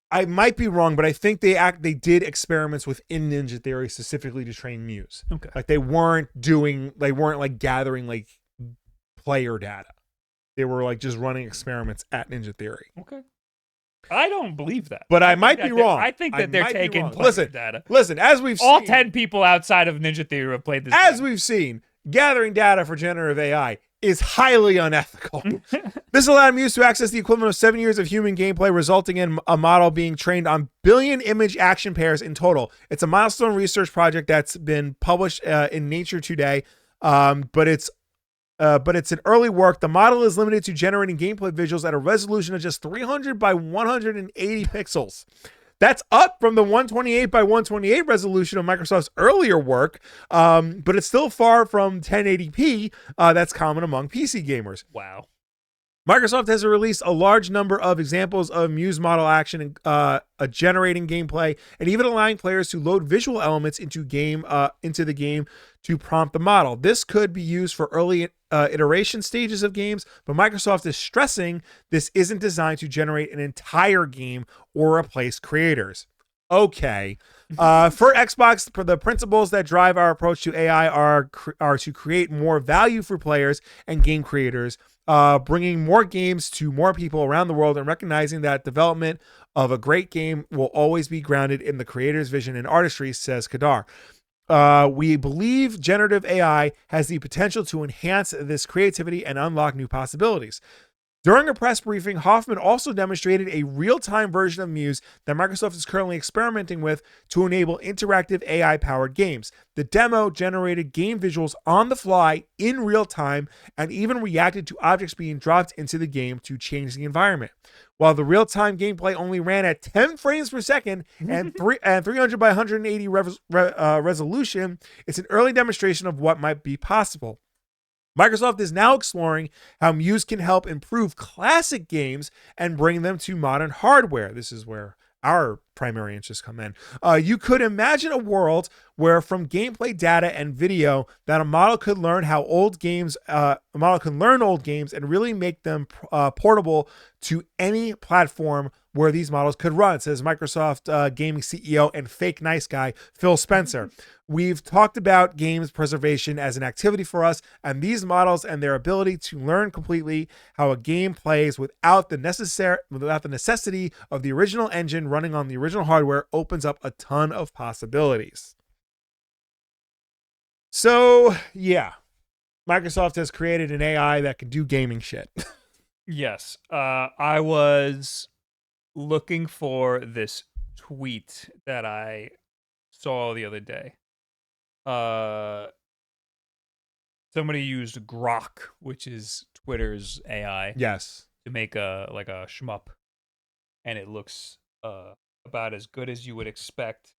I might be wrong, but I think they did experiments within Ninja Theory specifically to train Muse. Okay, like they weren't like gathering like player data. They were like just running experiments at Ninja Theory. Okay, I don't believe that, but I might be wrong. I think that they're taking player data. Listen, as we've all seen, 10 people outside of Ninja Theory have played this. As we've seen, gathering data for generative AI is highly unethical. This allowed Muse to access the equivalent of 7 years of human gameplay, resulting in a model being trained on billion image action pairs in total. It's a milestone research project that's been published in Nature today, but it's an early work. The model is limited to generating gameplay visuals at a resolution of just 300 by 180 pixels. That's up from the 128 by 128 resolution of Microsoft's earlier work, but it's still far from 1080p that's common among PC gamers. Wow. Microsoft has released a large number of examples of Muse model action, generating gameplay, and even allowing players to load visual elements into the game to prompt the model. This could be used for early iteration stages of games, but Microsoft is stressing this isn't designed to generate an entire game or replace creators. Okay. For Xbox, the principles that drive our approach to AI are to create more value for players and game creators, bringing more games to more people around the world, and recognizing that development of a great game will always be grounded in the creator's vision and artistry, says Kadar. We believe generative AI has the potential to enhance this creativity and unlock new possibilities. During a press briefing, Hoffman also demonstrated a real-time version of Muse that Microsoft is currently experimenting with to enable interactive AI-powered games. The demo generated game visuals on the fly in real time and even reacted to objects being dropped into the game to change the environment. While the real-time gameplay only ran at 10 frames per second and 300 by 180 resolution, it's an early demonstration of what might be possible. Microsoft is now exploring how Muse can help improve classic games and bring them to modern hardware. This is where our primary interests come in. You could imagine a world where, from gameplay data and video, that a model could learn old games and really make them portable to any platform where these models could run, says Microsoft gaming CEO and fake nice guy Phil Spencer. We've talked about games preservation as an activity for us, and these models and their ability to learn completely how a game plays without the necessity of the original engine running on the original hardware opens up a ton of possibilities. So, yeah, Microsoft has created an AI that can do gaming shit. Yes. I was looking for this tweet that I saw the other day. Somebody used Grok, which is Twitter's AI, Yes. to make a shmup, and it looks about as good as you would expect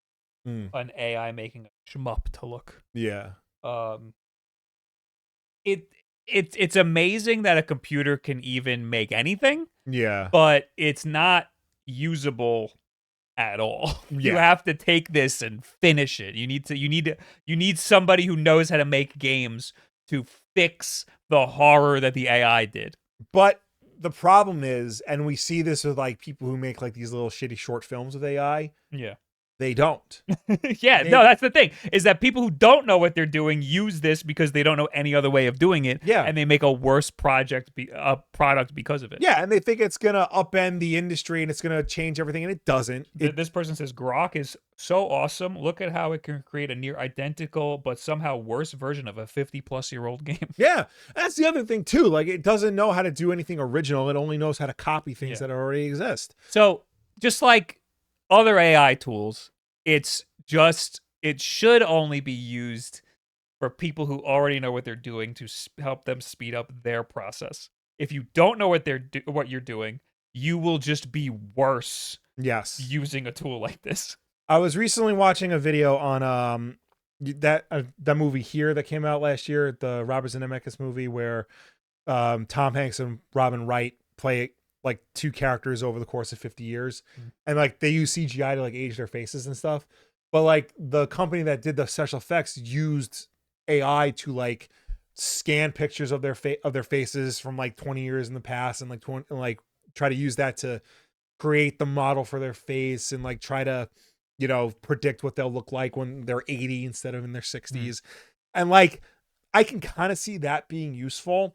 an AI making a shmup to look. Yeah. It's amazing that a computer can even make anything. Yeah. But it's not usable at all. Yeah. You have to take this and finish it. You need somebody who knows how to make games to fix the horror that the AI did. But the problem is, and we see this with like people who make like these little shitty short films with AI. Yeah. They don't. No, that's the thing, is that people who don't know what they're doing use this because they don't know any other way of doing it. Yeah. And they make a worse product because of it. Yeah, and they think it's going to upend the industry and it's going to change everything, and it doesn't. This person says, Grok is so awesome. Look at how it can create a near identical but somehow worse version of a 50-plus-year-old game. Yeah, that's the other thing, too. Like, it doesn't know how to do anything original. It only knows how to copy things that already exist. So, just like other AI tools, it should only be used for people who already know what they're doing to help them speed up their process. If you don't know what you're doing, you will just be worse. Yes, using a tool like this. I was recently watching a video on that movie Here that came out last year, the Robert Zemeckis movie where Tom Hanks and Robin Wright play like two characters over the course of 50 years. And like they use CGI to like age their faces and stuff. But like the company that did the special effects used AI to like scan pictures of their faces from like 20 years in the past and like try to use that to create the model for their face and like try to, you know, predict what they'll look like when they're 80 instead of in their 60s. And like I can kind of see that being useful,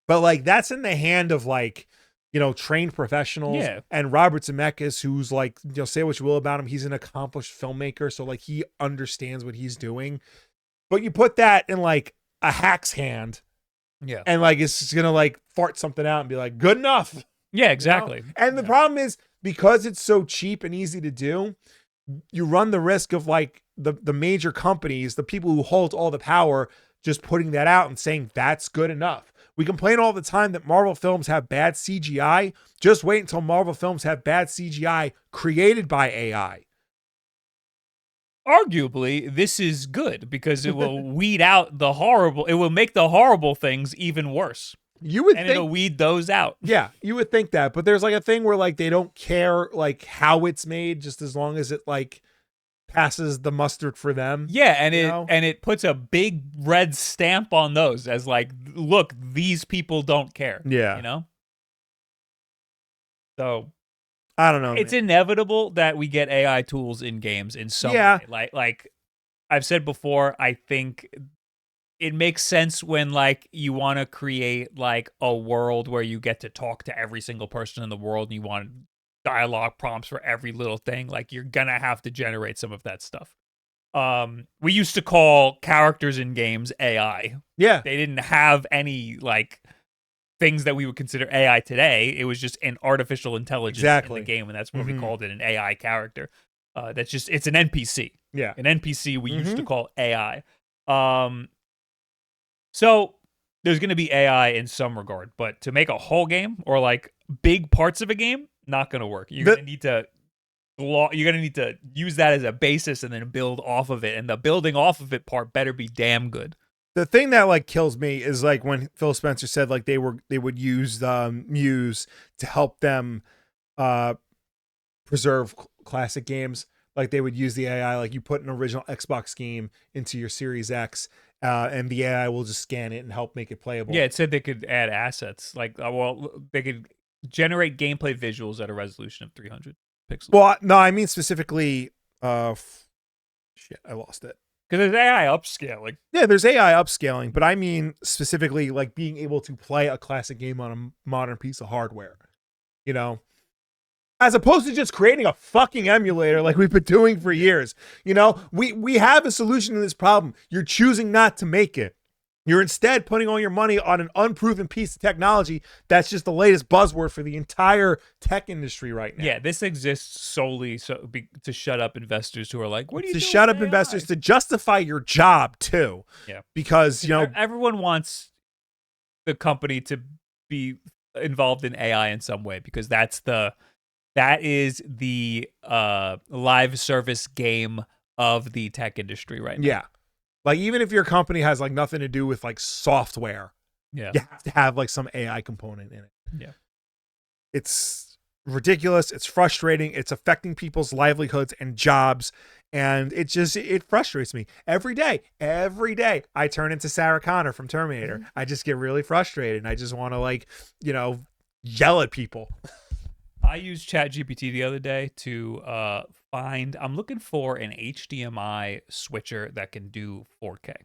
but like that's in the hand of like, you know, trained professionals. And Robert Zemeckis, who's like, you know, say what you will about him, he's an accomplished filmmaker, so like he understands what he's doing. But you put that in like a hack's hand. Yeah. And like it's just gonna like fart something out and be like, good enough. Yeah, exactly. You know? And the problem is, because it's so cheap and easy to do, you run the risk of like the major companies, the people who hold all the power, just putting that out and saying that's good enough. We complain all the time that Marvel films have bad CGI. Just wait until Marvel films have bad CGI created by AI. Arguably, this is good because it will weed out the horrible. It will make the horrible things even worse. You would think it'll weed those out. Yeah, you would think that, but there's like a thing where like they don't care like how it's made, just as long as it like passes the mustard for them. Yeah, and it puts a big red stamp on those as like, look, these people don't care. Yeah, you know. So I don't know. It's inevitable that we get AI tools in games in some way. Like I've said before, I think it makes sense when like you want to create like a world where you get to talk to every single person in the world and you want dialogue prompts for every little thing. Like you're gonna have to generate some of that stuff. We used to call characters in games AI. Yeah. They didn't have any like things that we would consider AI today. It was just an artificial intelligence in the game, and that's what we called it, an AI character. That's just, it's an NPC. Yeah. An NPC we used to call AI. So there's going to be AI in some regard, but to make a whole game or like big parts of a game, not going to work. You're going to need to use that as a basis and then build off of it. And the building off of it part better be damn good. The thing that like kills me is like when Phil Spencer said like they would use Muse to help them preserve classic games. Like they would use the AI, like you put an original Xbox game into your Series X, and the AI will just scan it and help make it playable. Yeah, it said they could add assets. Like, they could generate gameplay visuals at a resolution of 300 pixels. Well, no, I mean specifically, shit, I lost it. Because there's AI upscaling. Yeah, there's AI upscaling, but I mean specifically like being able to play a classic game on a modern piece of hardware, you know, as opposed to just creating a fucking emulator like we've been doing for years. You know, we have a solution to this problem. You're choosing not to make it. You're instead putting all your money on an unproven piece of technology that's just the latest buzzword for the entire tech industry right now. Yeah, this exists solely to shut up investors who are like, what are you doing? To shut up investors, to justify your job too. Yeah. Because, you know, everyone wants the company to be involved in AI in some way because that is the live service game of the tech industry right now. Yeah. Like, even if your company has like nothing to do with like software, you have to have like some AI component in it. Yeah. It's ridiculous. It's frustrating. It's affecting people's livelihoods and jobs. And it frustrates me every day. Every day I turn into Sarah Connor from Terminator. I just get really frustrated. And I just want to like, you know, yell at people. I used ChatGPT the other day to I'm looking for an HDMI switcher that can do 4K.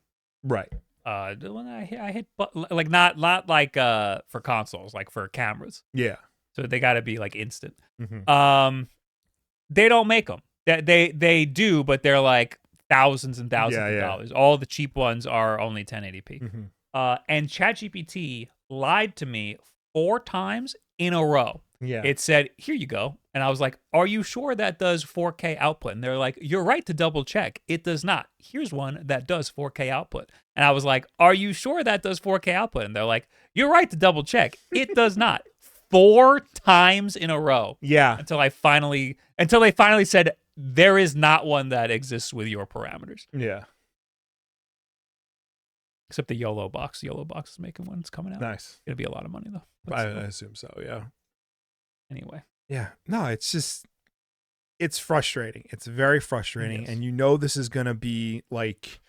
Right. The one I hit, like not like for consoles, like for cameras. Yeah. So they got to be like instant. They don't make them. They do, but they're like thousands and thousands of dollars. All the cheap ones are only 1080p. And ChatGPT lied to me 4 times in a row. Yeah. It said, here you go. And I was like, are you sure that does 4K output? And they're like, you're right to double check. It does not. Here's one that does 4K output. And I was like, are you sure that does 4K output? And they're like, you're right to double check. It does not. 4 times in a row. Yeah. Until they finally said, there is not one that exists with your parameters. Yeah. Except the YOLO box. YOLO box is making one. It's coming out. Nice. It'll be a lot of money though. I assume so. Yeah. Anyway. Yeah. No, it's frustrating. It's very frustrating. And you know this is going to be like,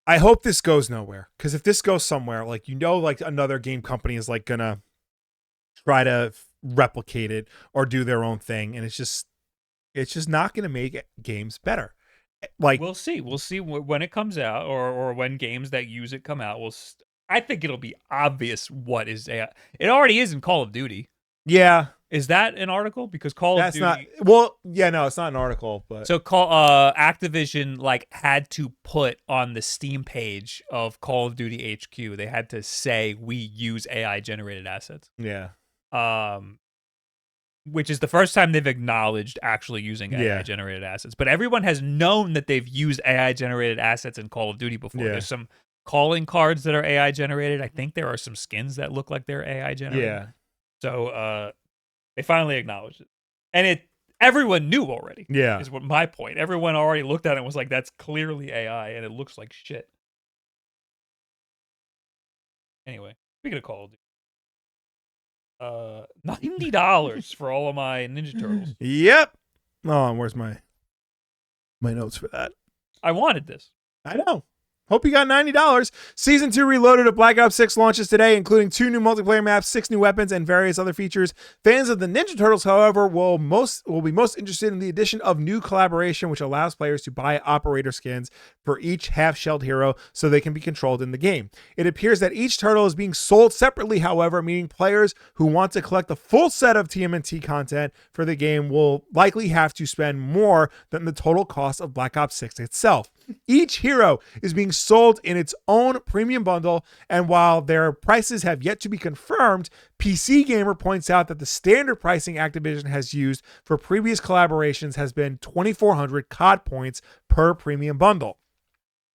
I hope this goes nowhere. Because if this goes somewhere, like, you know, like another game company is like going to try to replicate it or do their own thing. And it's just not going to make games better. Like, we'll see when it comes out or when games that use it come out. I think it'll be obvious what is AI. It already is in Call of Duty. Yeah. Is that an article? Because Call of Duty. That's not. Well, yeah, no, it's not an article, but So Activision like had to put on the Steam page of Call of Duty HQ. They had to say we use AI generated assets. yeah. Which is the first time they've acknowledged actually using AI generated assets. But everyone has known that they've used AI generated assets in Call of Duty before. Yeah. There's some calling cards that are AI generated. I think there are some skins that look like they're AI generated. Yeah. So they finally acknowledged it. And everyone knew already. Yeah. Is what my point. Everyone already looked at it and was like, that's clearly AI and it looks like shit. Anyway, speaking of Call of Duty. $90 for all of my Ninja Turtles. Yep. Oh, where's my notes for that? I wanted this. I know. Hope you got $90. Season 2 Reloaded of Black Ops 6 launches today, including 2 new multiplayer maps, 6 new weapons, and various other features. Fans of the Ninja Turtles, however, will be most interested in the addition of new collaboration, which allows players to buy operator skins for each half-shelled hero so they can be controlled in the game. It appears that each turtle is being sold separately, however, meaning players who want to collect the full set of TMNT content for the game will likely have to spend more than the total cost of Black Ops 6 itself. Each hero is being sold in its own premium bundle, and while their prices have yet to be confirmed, PC Gamer points out that the standard pricing Activision has used for previous collaborations has been 2,400 COD points per premium bundle.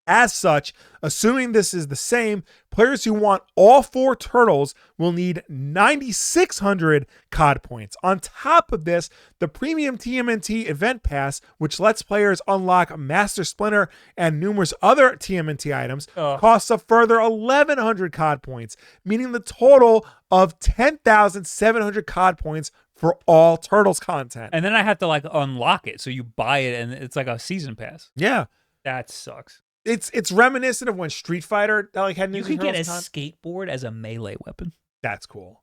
As such, assuming this is the same, players who want all 4 turtles will need 9,600 COD points. On top of this, the premium TMNT event pass, which lets players unlock Master Splinter and numerous other TMNT items, costs a further 1,100 COD points, meaning the total of 10,700 COD points for all Turtles content. And then I have to like unlock it, so you buy it and it's like a season pass. Yeah. That sucks. It's reminiscent of when Street Fighter like had Ninja You could get a Turtles skateboard as a melee weapon. That's cool.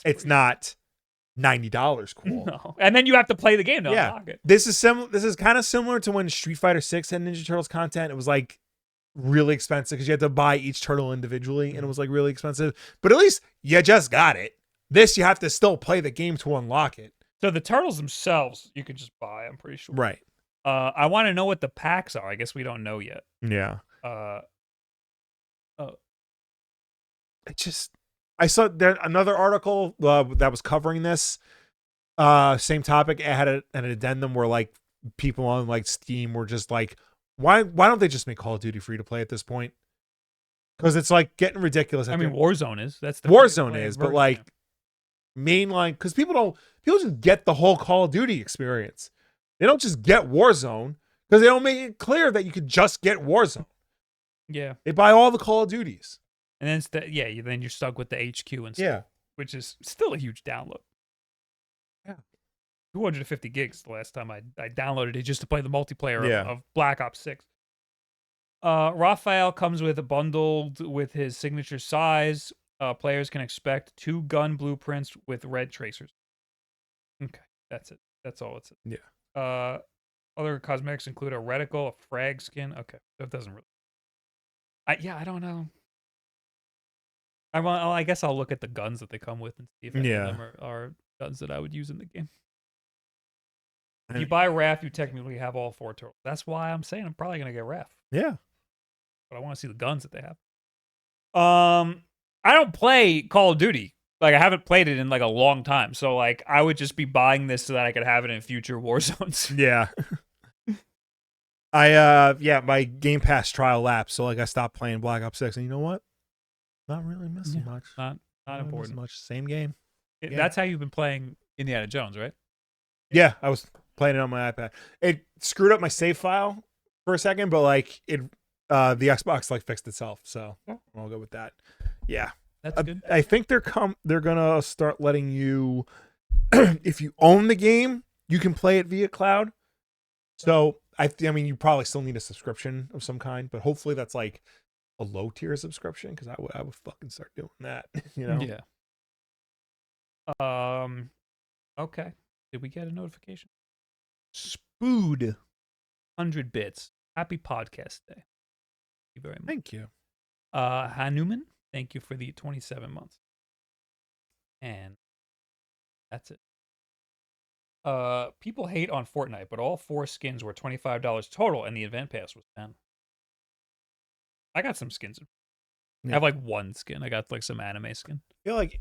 It's not $90 cool. No. And then you have to play the game to unlock it. This is kind of similar to when Street Fighter 6 had Ninja Turtles content. It was like really expensive because you had to buy each turtle individually, and it was like really expensive. But at least you just got it. This you have to still play the game to unlock it. So the turtles themselves you could just buy, I'm pretty sure. Right. I want to know what the packs are. I guess we don't know yet. Yeah. Oh. I saw there another article that was covering this same topic. It had an addendum where like people on like Steam were just like, why don't they just make Call of Duty free to play at this point? Because it's like getting ridiculous. I mean, Warzone is. That's the Warzone is, but like mainline, because people just get the whole Call of Duty experience. They don't just get Warzone because they don't make it clear that you could just get Warzone. Yeah. They buy all the Call of Duties. And then then you're stuck with the HQ and stuff. Yeah. Which is still a huge download. Yeah. 250 gigs the last time I downloaded it just to play the multiplayer of Black Ops 6. Raphael comes with a bundled with his signature size. Players can expect 2 gun blueprints with red tracers. Okay. That's it. That's all it says. Yeah. Other cosmetics include a reticle, a frag skin. Okay, that doesn't really. I don't know. I guess I'll look at the guns that they come with and see if any of them are guns that I would use in the game. If you buy Raph, you technically have all 4 turtles. That's why I'm saying I'm probably gonna get Raph. Yeah, but I want to see the guns that they have. I don't play Call of Duty. Like, I haven't played it in like a long time. So like I would just be buying this so that I could have it in future Warzones. Yeah. My Game Pass trial lapsed, so like I stopped playing Black Ops 6, and you know what? Not really missing much. Not important. Much. Same game. That's how you've been playing Indiana Jones, right? Yeah, I was playing it on my iPad. It screwed up my save file for a second, but like the Xbox like fixed itself, so I'll go with that. Yeah. That's good. I think they're gonna start letting you, if you own the game, you can play it via cloud. So I mean, you probably still need a subscription of some kind, but hopefully that's like a low tier subscription, because I would fucking start doing that. You know? Yeah. Okay. Did we get a notification? Spood, 100 bits. Happy podcast day. Thank you very much. Thank you. Hanuman. Thank you for the 27 months. And That's it. People hate on Fortnite, but all 4 skins were $25 total, and the event pass was 10. I got some skins. I have like 1 skin. I got like some anime skin. I feel like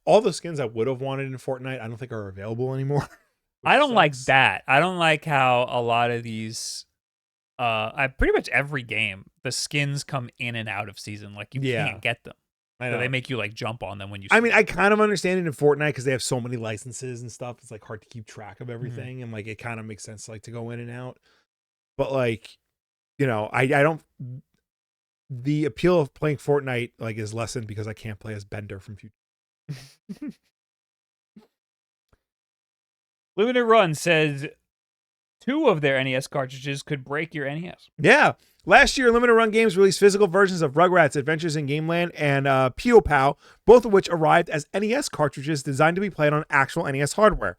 all the skins I would have wanted in Fortnite, I don't think are available anymore. I don't like that. I don't like how a lot of these, I pretty much every game, the skins come in and out of season. Like you can't get them. I know. So they make you like jump on them when you. I mean, I kind of understand it in Fortnite because they have so many licenses and stuff. It's like hard to keep track of everything, and like it kind of makes sense like to go in and out. But like, you know, I don't. The appeal of playing Fortnite like is lessened because I can't play as Bender from Future. Limited Run says 2 of their NES cartridges could break your NES. Yeah. Last year, Limited Run Games released physical versions of Rugrats Adventures in Gameland and Pio Pow, both of which arrived as NES cartridges designed to be played on actual NES hardware.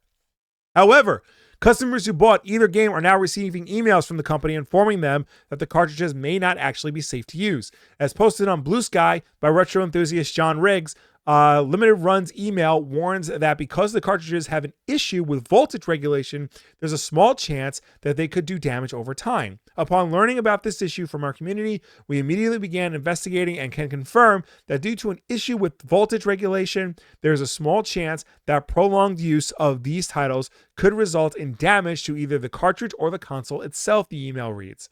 However, customers who bought either game are now receiving emails from the company informing them that the cartridges may not actually be safe to use. As posted on Blue Sky by retro enthusiast John Riggs, Limited Run's email warns that because the cartridges have an issue with voltage regulation, there's a small chance that they could do damage over time. Upon learning about this issue from our community, we immediately began investigating and can confirm that due to an issue with voltage regulation, there's a small chance that prolonged use of these titles could result in damage to either the cartridge or the console itself, the email reads.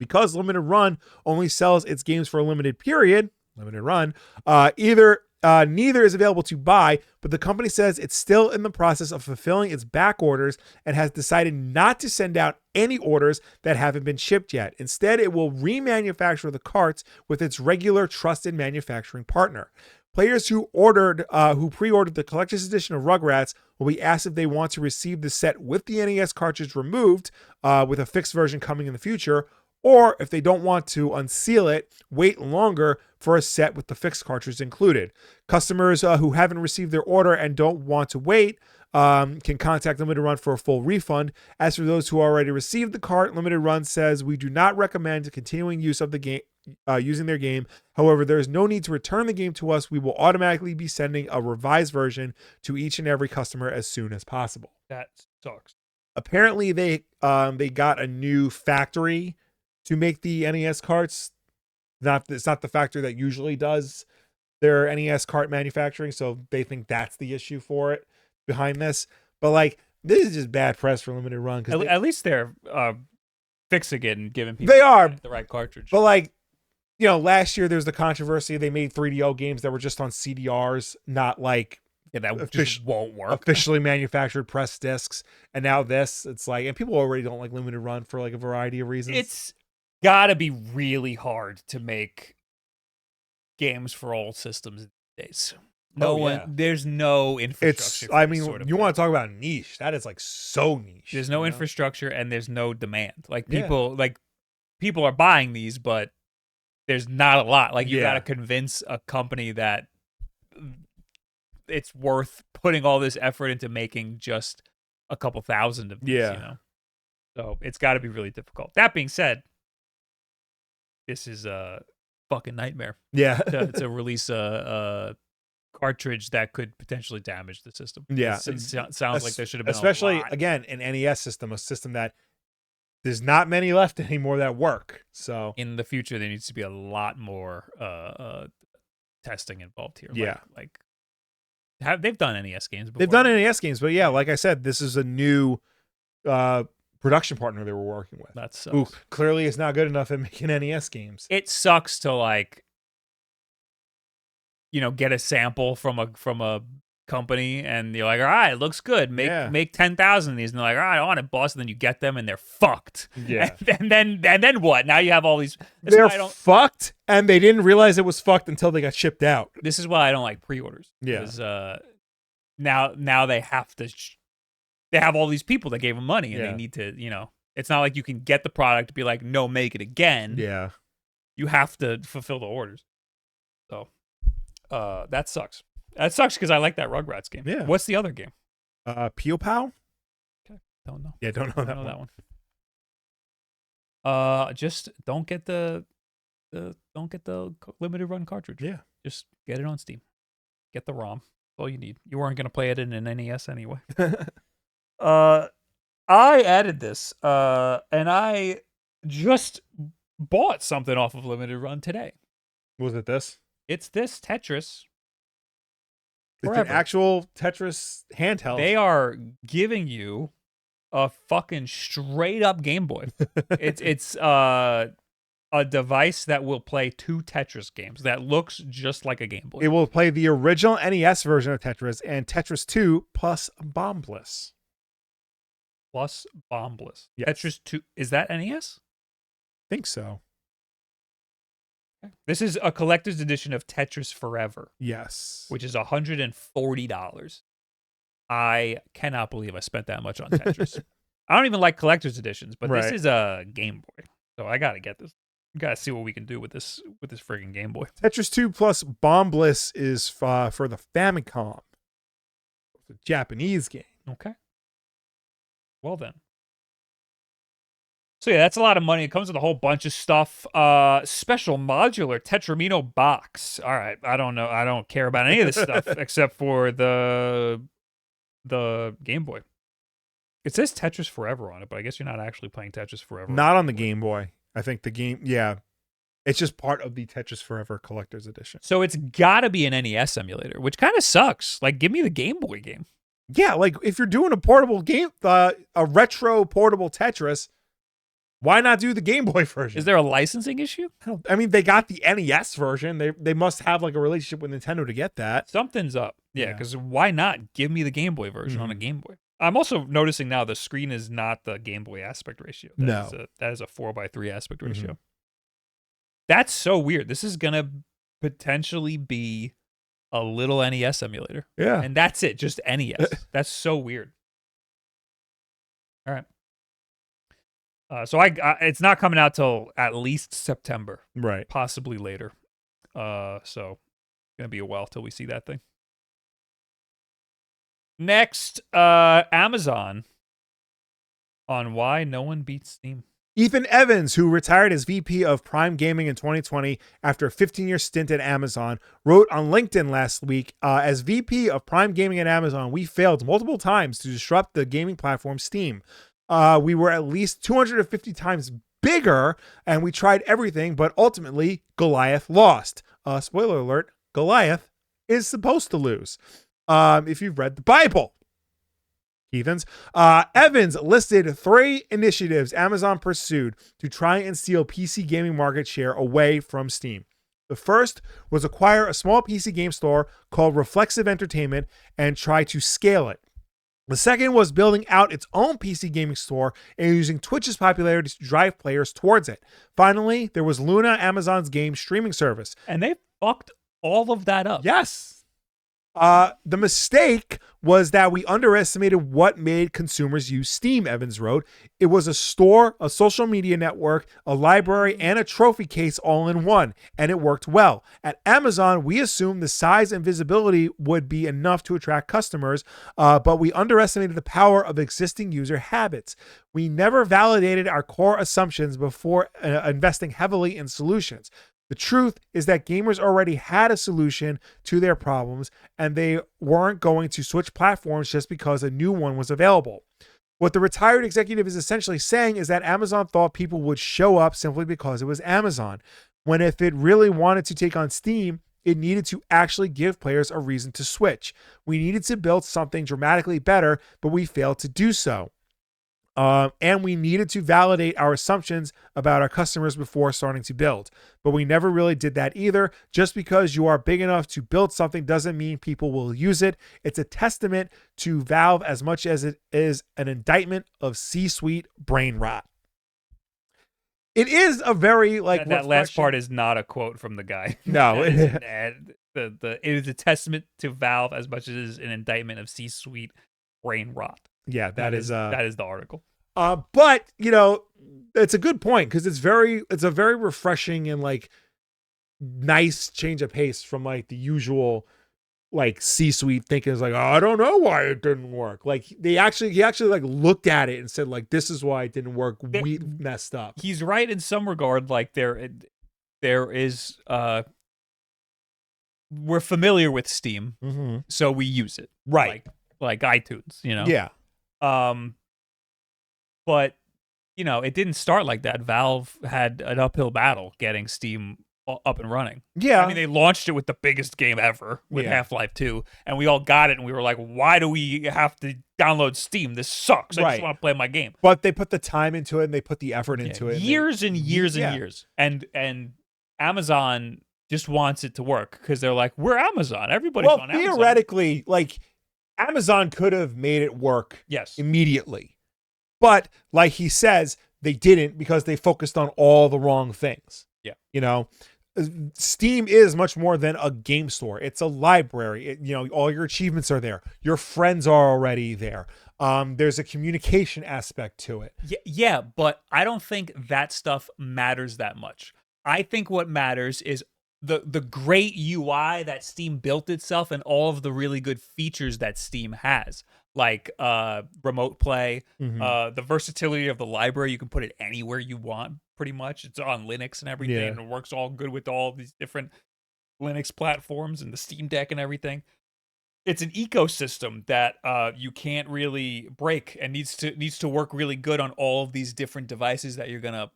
Because Limited Run only sells its games for a limited period, Limited Run, neither is available to buy, but the company says it's still in the process of fulfilling its back orders and has decided not to send out any orders that haven't been shipped yet. Instead, it will remanufacture the carts with its regular trusted manufacturing partner. Players who pre-ordered the collector's edition of Rugrats will be asked if they want to receive the set with the NES cartridge removed, with a fixed version coming in the future, or if they don't want to unseal it, wait longer for a set with the fixed cartridge included. Customers who haven't received their order and don't want to wait can contact Limited Run for a full refund. As for those who already received the cart, Limited Run says we do not recommend continuing use of the game, using their game. However, there is no need to return the game to us. We will automatically be sending a revised version to each and every customer as soon as possible. That sucks. Apparently, they got a new factory to make the NES carts. It's not the factory that usually does their NES cart manufacturing, so they think that's the issue for it behind this. But like, this is just bad press for Limited Run because at least they're fixing it and giving people the right cartridge. But like, you know, last year there's the controversy they made 3DO games that were just on CDRs, not like that just won't work. Officially manufactured press discs, and now this, it's like, and people already don't like Limited Run for like a variety of reasons. It's gotta be really hard to make games for old systems these days. There's no infrastructure. You want to talk about niche? That is like so niche. There's no infrastructure and there's no demand. Like people are buying these, but there's not a lot. Like you gotta convince a company that it's worth putting all this effort into making just a couple thousand of these, you know? So it's got to be really difficult. That being said, this is a fucking nightmare. Yeah. to release a cartridge that could potentially damage the system. Yeah. It sounds like there should have been especially, again, an NES system, a system that there's not many left anymore that work. So in the future, there needs to be a lot more testing involved here. Yeah. They've done NES games before. They've done NES games, but yeah, like I said, this is a new production partner they were working with. That sucks. Who clearly is not good enough at making NES games. It sucks to get a sample from a company and you're like, all right, it looks good. Make 10,000 of these, and they're like, all right, I want it, boss. And then you get them and they're fucked. Yeah. And then what? Now you have all these. They're fucked, and they didn't realize it was fucked until they got shipped out. This is why I don't like pre-orders. Yeah. Because now they have to. They have all these people that gave them money, and they need to. It's not like you can get the product, be like, no, make it again. Yeah. You have to fulfill the orders. So, that sucks. That sucks because I like that Rugrats game. Yeah. What's the other game? Pio Pow? Okay. Don't know. Yeah, don't know that one. Just don't get the limited run cartridge. Yeah. Just get it on Steam. Get the ROM. all you need. You weren't gonna play it in an NES anyway. I added this, and I just bought something off of Limited Run today. Was it this? It's this Tetris. It's Forever. an actual Tetris handheld. They are giving you a fucking straight up Game Boy. it's a device that will play 2 Tetris games that looks just like a Game Boy. It will play the original NES version of Tetris and Tetris 2 plus Bombless. Plus Bombless. Yes. Tetris 2. Is that NES? I think so. This is a collector's edition of Tetris Forever. Yes. Which is $140. I cannot believe I spent that much on Tetris. I don't even like collector's editions, but this is a Game Boy. So I got to get this. Got to see what we can do with this friggin' Game Boy. Tetris 2 plus Bombless is for the Famicom. It's a Japanese game. Okay. Well then. So yeah, that's a lot of money. It comes with a whole bunch of stuff. Special modular Tetramino box. All right, I don't know. I don't care about any of this stuff except for the Game Boy. It says Tetris Forever on it, but I guess you're not actually playing Tetris Forever. Not on the Game Boy. I think the game, yeah. It's just part of the Tetris Forever Collector's Edition. So it's got to be an NES emulator, which kind of sucks. Like, give me the Game Boy game. Yeah, like if you're doing a portable game, a retro portable Tetris, why not do the Game Boy version? Is there a licensing issue? I mean, they got the NES version. They must have like a relationship with Nintendo to get that. Something's up. Yeah, because why not give me the Game Boy version on a Game Boy? I'm also noticing now the screen is not the Game Boy aspect ratio. That is a 4:3 aspect ratio. That's so weird. This is gonna potentially be a little NES emulator. Yeah. And that's it, just NES. That's so weird. All right. So it's not coming out till at least September. Right. Possibly later. So gonna be a while till we see that thing. Next, Amazon on why no one beats Steam. Ethan Evans, who retired as VP of Prime Gaming in 2020 after a 15-year stint at Amazon, wrote on LinkedIn last week, as VP of Prime Gaming at Amazon, we failed multiple times to disrupt the gaming platform Steam. We were at least 250 times bigger, and we tried everything, but ultimately, Goliath lost. Spoiler alert, Goliath is supposed to lose. If you've read the Bible. Heathens. Evans listed 3 initiatives Amazon pursued to try and steal PC gaming market share away from Steam. The first was acquire a small PC game store called Reflexive Entertainment and try to scale it. The second was building out its own PC gaming store and using Twitch's popularity to drive players towards it. Finally, there was Luna, Amazon's game streaming service. And they fucked all of that up. Yes. The mistake was that we underestimated what made consumers use Steam, Evans wrote. It was a store, a social media network, a library, and a trophy case all in one, and it worked well. At Amazon, we assumed the size and visibility would be enough to attract customers, but we underestimated the power of existing user habits. We never validated our core assumptions before investing heavily in solutions. The truth is that gamers already had a solution to their problems, and they weren't going to switch platforms just because a new one was available. What the retired executive is essentially saying is that Amazon thought people would show up simply because it was Amazon, when if it really wanted to take on Steam, it needed to actually give players a reason to switch. We needed to build something dramatically better, but we failed to do so. And we needed to validate our assumptions about our customers before starting to build. But we never really did that either. Just because you are big enough to build something doesn't mean people will use it. It's a testament to Valve as much as it is an indictment of C-suite brain rot. It is a very that last part is not a quote from the guy. No, it is a testament to Valve as much as it is an indictment of C-suite brain rot. Yeah, that is the article. But you know, it's a good point because it's a very refreshing and like nice change of pace from like the usual like C-suite thinking is like, oh, I don't know why it didn't work. Like he actually like looked at it and said like, this is why it didn't work. We messed up. He's right in some regard. Like there is we're familiar with Steam, so we use it. Right. Like iTunes, you know? Yeah. But, you know, it didn't start like that. Valve had an uphill battle getting Steam up and running. Yeah. I mean, they launched it with the biggest game ever with Half-Life 2, and we all got it, and we were like, why do we have to download Steam? This sucks. I just want to play my game. But they put the time into it, and they put the effort into it. Years and years and years. And Amazon just wants it to work because they're like, we're Amazon. Everybody's on Amazon. Well, theoretically, like, Amazon could have made it work immediately. But like he says, they didn't because they focused on all the wrong things. Yeah. You know, Steam is much more than a game store. It's a library. You know, all your achievements are there. Your friends are already there. There's a communication aspect to it. Yeah, but I don't think that stuff matters that much. I think what matters is the great UI that Steam built itself and all of the really good features that Steam has, like remote play, the versatility of the library. You can put it anywhere you want, pretty much. It's on Linux and everything, and it works all good with all these different Linux platforms and the Steam Deck and everything. It's an ecosystem that you can't really break and needs to work really good on all of these different devices that you're gonna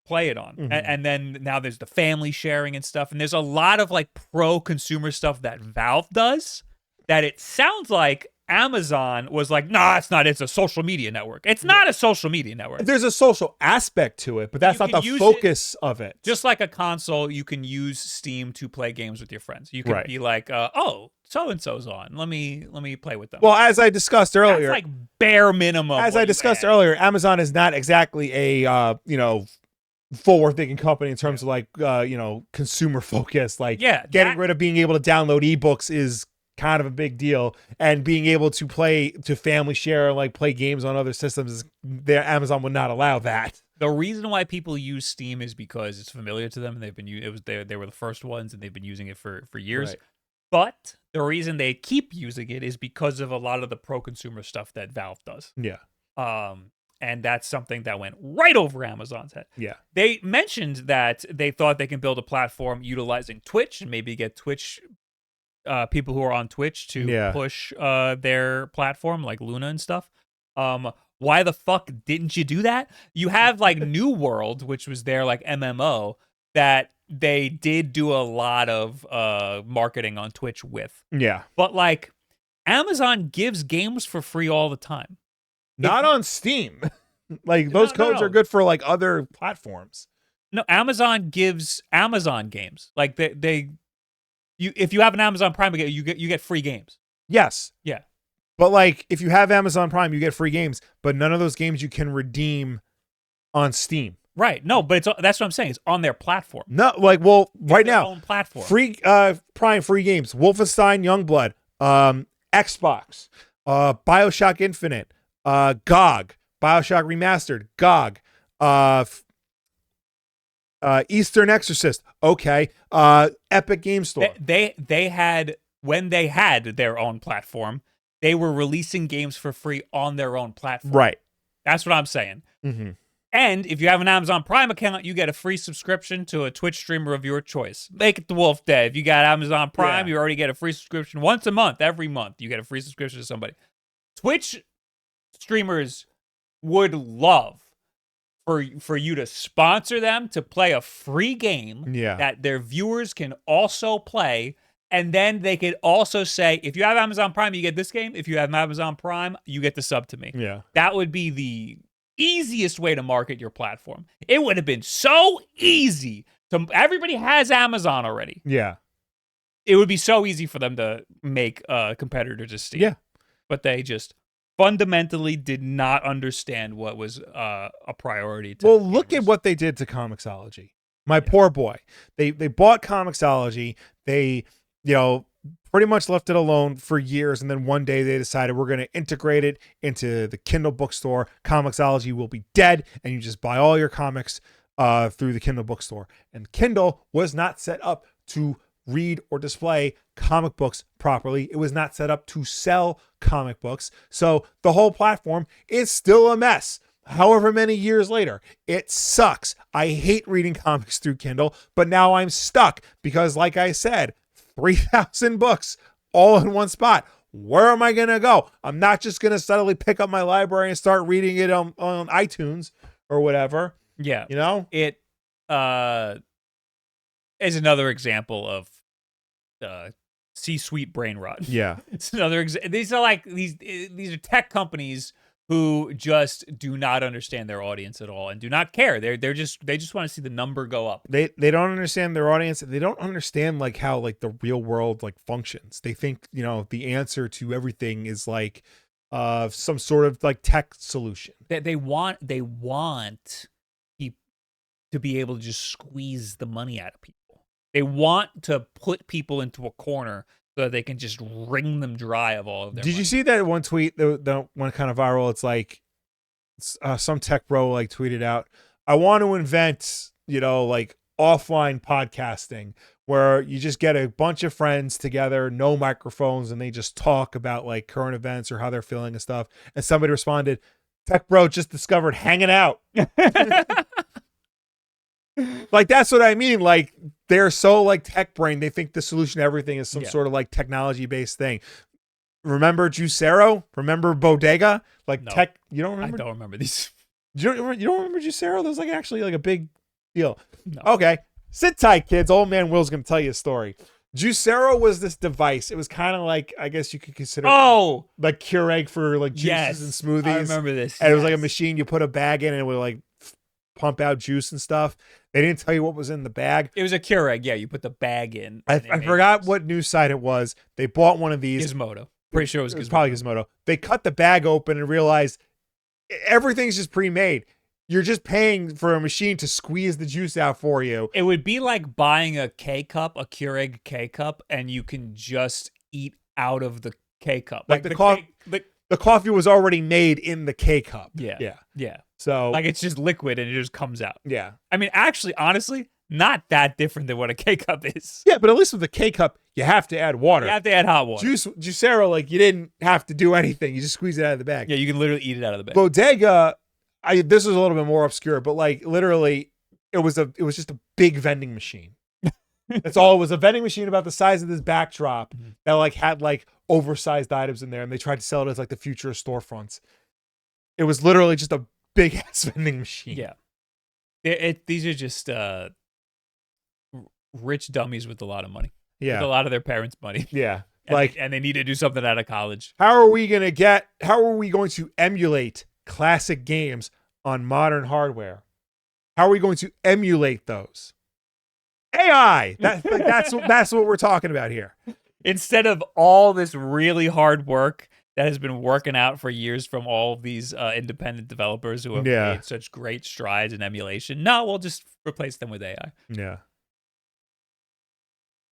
play it on. And then now there's the family sharing and stuff, and there's a lot of like pro consumer stuff that Valve does that it sounds like Amazon was like, nah, it's not. It's a social media network. It's not a social media network. There's a social aspect to it, but that's not the focus of it. Just like a console, you can use Steam to play games with your friends. You can be like, oh, so-and-so's on. Let me play with them. Well, as I discussed earlier. That's like bare minimum. As I discussed earlier, Amazon is not exactly a, forward-thinking company in terms of like, consumer focus. Like getting rid of being able to download ebooks is kind of a big deal, and being able to family share and like play games on other systems, Amazon would not allow that. The reason why people use Steam is because it's familiar to them, and they've been they were the first ones, and they've been using it for years. Right. But the reason they keep using it is because of a lot of the pro consumer stuff that Valve does. Yeah. And that's something that went right over Amazon's head. Yeah. They mentioned that they thought they can build a platform utilizing Twitch and maybe get Twitch people who are on Twitch to push their platform, like Luna and stuff. Why the fuck didn't you do that? You have like New World, which was their like MMO that they did do a lot of marketing on Twitch with. Yeah. But like Amazon gives games for free all the time. Not on Steam. Like those codes are good for like other platforms. No, Amazon gives Amazon games. Like if you have an Amazon Prime, you get free games. Yes. Yeah. But like if you have Amazon Prime, you get free games, but none of those games you can redeem on Steam. Right. No, but that's what I'm saying. It's on their platform. No, like right now, own platform. Free Prime free games. Wolfenstein Youngblood, Xbox, BioShock Infinite, GOG, BioShock Remastered, GOG, Eastern Exorcist. Okay. Epic Game Store. They had, when they had their own platform, they were releasing games for free on their own platform. Right. That's what I'm saying. And if you have an Amazon Prime account, you get a free subscription to a Twitch streamer of your choice. Make it the WULFF Den. If you got Amazon Prime, you already get a free subscription once a month. Every month, you get a free subscription to somebody. Twitch streamers would love for you to sponsor them to play a free game that their viewers can also play, and then they could also say, if you have Amazon Prime, you get this game. If you have Amazon Prime, you get the sub to me. Yeah. That would be the easiest way to market your platform. It would have been so easy. Everybody has Amazon already. Yeah. It would be so easy for them to make a competitor to Steam. Yeah. But they just fundamentally did not understand what was a priority. Well, look at what they did to Comixology. My poor boy. They bought Comixology. They, pretty much left it alone for years, and then one day they decided we're going to integrate it into the Kindle bookstore. Comixology will be dead, and you just buy all your comics through the Kindle bookstore. And Kindle was not set up to read or display comic books properly. It was not set up to sell comic books. So the whole platform is still a mess. However many years later, it sucks. I hate reading comics through Kindle, but now I'm stuck because, like I said, 3,000 books all in one spot. Where am I going to go? I'm not just going to suddenly pick up my library and start reading it on iTunes or whatever. Yeah. You know? It is another example of C-suite brain rot. Yeah. It's another these are like these are tech companies who just do not understand their audience at all and do not care. They just want to see the number go up. They don't understand their audience. They don't understand like how like the real world like functions. They think, you know, the answer to everything is like some sort of like tech solution. They want people to be able to just squeeze the money out of people. They want to put people into a corner so that they can just wring them dry of all of their money. You see that one tweet, the one kind of viral? It's like some tech bro like tweeted out, I want to invent, you know, like offline podcasting where you just get a bunch of friends together, no microphones, and they just talk about like current events or how they're feeling and stuff. And somebody responded, tech bro just discovered hanging out. Like, that's what I mean. Like, they're so like tech brain. They think the solution to everything is some sort of like technology based thing. Remember Juicero? Remember Bodega? Like no, tech. You don't remember? I don't remember these. You don't remember Juicero? That was like actually like a big deal. No. Okay. Sit tight, kids. Old man Will's going to tell you a story. Juicero was this device. It was kind of like, I guess you could consider like Keurig for like juices and smoothies. I remember this. And it was like a machine. You put a bag in and it would like pump out juice and stuff. They didn't tell you what was in the bag. It was a Keurig. Yeah, you put the bag in. I forgot what news site it was. They bought one of these. Gizmodo. Pretty sure it was Gizmodo. Probably Gizmodo. They cut the bag open and realized everything's just pre-made. You're just paying for a machine to squeeze the juice out for you. It would be like buying a K-cup, a Keurig K-cup, and you can just eat out of the K-cup. Like the coffee was already made in the K-cup. Yeah. So like it's just liquid and it just comes out. Yeah. I mean, actually, honestly, not that different than what a K-cup is. Yeah, but at least with the K-cup, you have to add water. You have to add hot water. Juicero, like you didn't have to do anything. You just squeeze it out of the bag. Yeah, you can literally eat it out of the bag. Bodega, this is a little bit more obscure, but like literally it was just a big vending machine. That's all. It was a vending machine about the size of this backdrop that like had like oversized items in there, and they tried to sell it as like the future of storefronts. It was literally just a big ass vending machine. Yeah. These are just rich dummies with a lot of money. Yeah. With a lot of their parents' money. Yeah. And they need to do something out of college. How are we going to emulate classic games on modern hardware? How are we going to emulate those? AI. That's what we're talking about here. Instead of all this really hard work that has been working out for years from all of these independent developers who have made such great strides in emulation, no, we'll just replace them with AI. Yeah.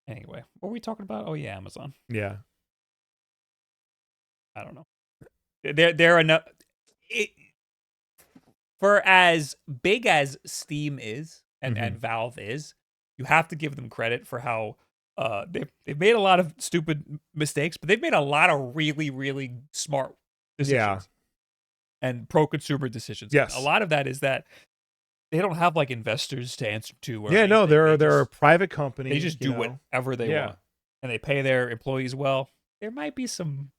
Anyway, what were we talking about? Oh yeah, Amazon. Yeah. I don't know. They're enough. For as big as Steam is and Valve is, you have to give them credit for how they've made a lot of stupid mistakes, but they've made a lot of really, really smart decisions. And pro-consumer decisions. Yes. A lot of that is that they don't have like investors to answer to. They're a private company. They just do whatever they want, and they pay their employees well. There might be some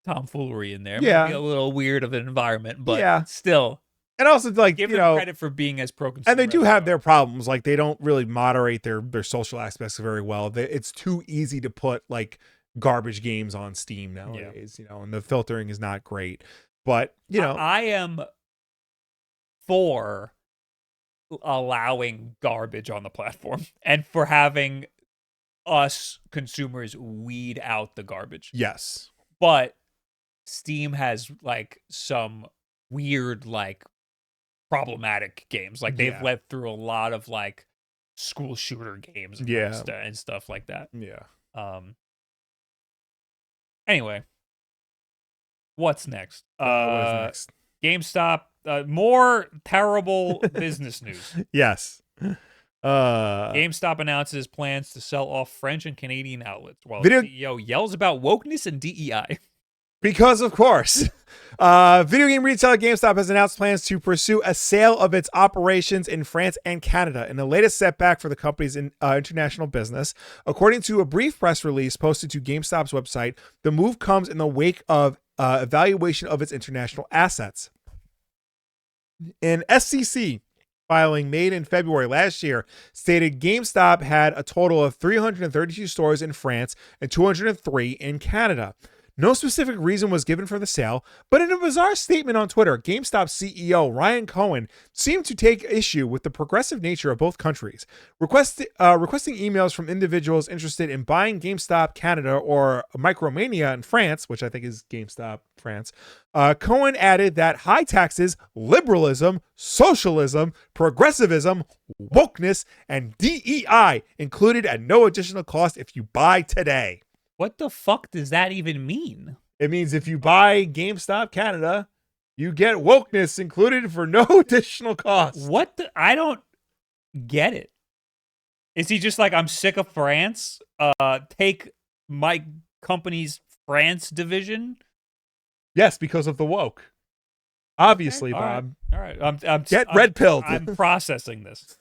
tomfoolery in there. It might be a little weird of an environment, but still. And also, like, give them credit for being as pro-consumer. And they do have their problems. Like, they don't really moderate their social aspects very well. It's too easy to put like garbage games on Steam nowadays, and the filtering is not great. But I am for allowing garbage on the platform and for having us consumers weed out the garbage. Yes. But Steam has like some weird, like problematic games. Like they've let through a lot of like school shooter games and stuff like that. Yeah. Anyway, what's next? What is next? GameStop. More terrible business news. Yes. GameStop announces plans to sell off French and Canadian outlets while the CEO yells about wokeness and DEI. Because, of course. Video game retailer GameStop has announced plans to pursue a sale of its operations in France and Canada in the latest setback for the company's international business. According to a brief press release posted to GameStop's website, the move comes in the wake of evaluation of its international assets. An SEC filing made in February last year stated GameStop had a total of 332 stores in France and 203 in Canada. No specific reason was given for the sale, but in a bizarre statement on Twitter, GameStop CEO Ryan Cohen seemed to take issue with the progressive nature of both countries. Requesting emails from individuals interested in buying GameStop Canada or Micromania in France, which I think is GameStop France, Cohen added that high taxes, liberalism, socialism, progressivism, wokeness, and DEI included at no additional cost if you buy today. What the fuck does that even mean? It means if you buy GameStop Canada, you get wokeness included for no additional cost. I don't get it. Is he just like, I'm sick of France? Take my company's France division? Yes, because of the woke. Obviously, okay, Bob. All right. I'm red-pilled. I'm processing this.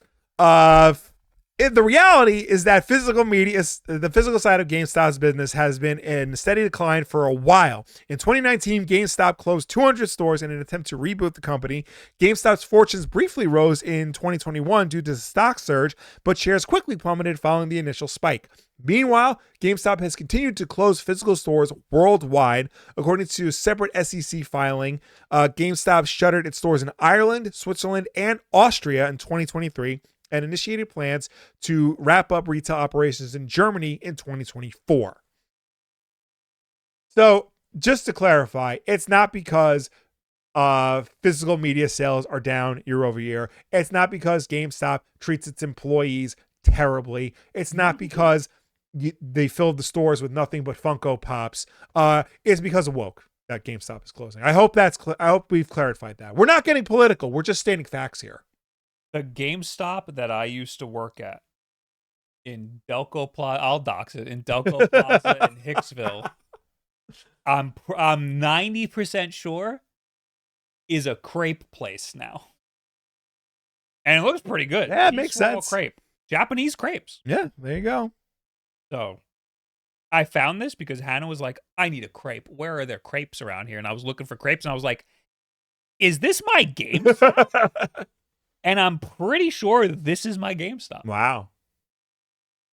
The reality is that the physical side of GameStop's business has been in steady decline for a while. In 2019, GameStop closed 200 stores in an attempt to reboot the company. GameStop's fortunes briefly rose in 2021 due to the stock surge, but shares quickly plummeted following the initial spike. Meanwhile, GameStop has continued to close physical stores worldwide. According to a separate SEC filing, GameStop shuttered its stores in Ireland, Switzerland, and Austria in 2023. And initiated plans to wrap up retail operations in Germany in 2024. So, just to clarify, it's not because physical media sales are down year over year. It's not because GameStop treats its employees terribly. It's not because they filled the stores with nothing but Funko Pops. It's because of woke that GameStop is closing. I hope I hope we've clarified that. We're not getting political. We're just stating facts here. The GameStop that I used to work at in Delco Plaza, I'll dox it, in Delco Plaza in Hicksville, I'm 90% sure is a crepe place now. And it looks pretty good. Yeah, it makes sense. Crepe. Japanese crepes. Yeah, there you go. So I found this because Hannah was like, I need a crepe. Where are there crepes around here? And I was looking for crepes and I was like, is this my GameStop? And I'm pretty sure this is my GameStop. Wow.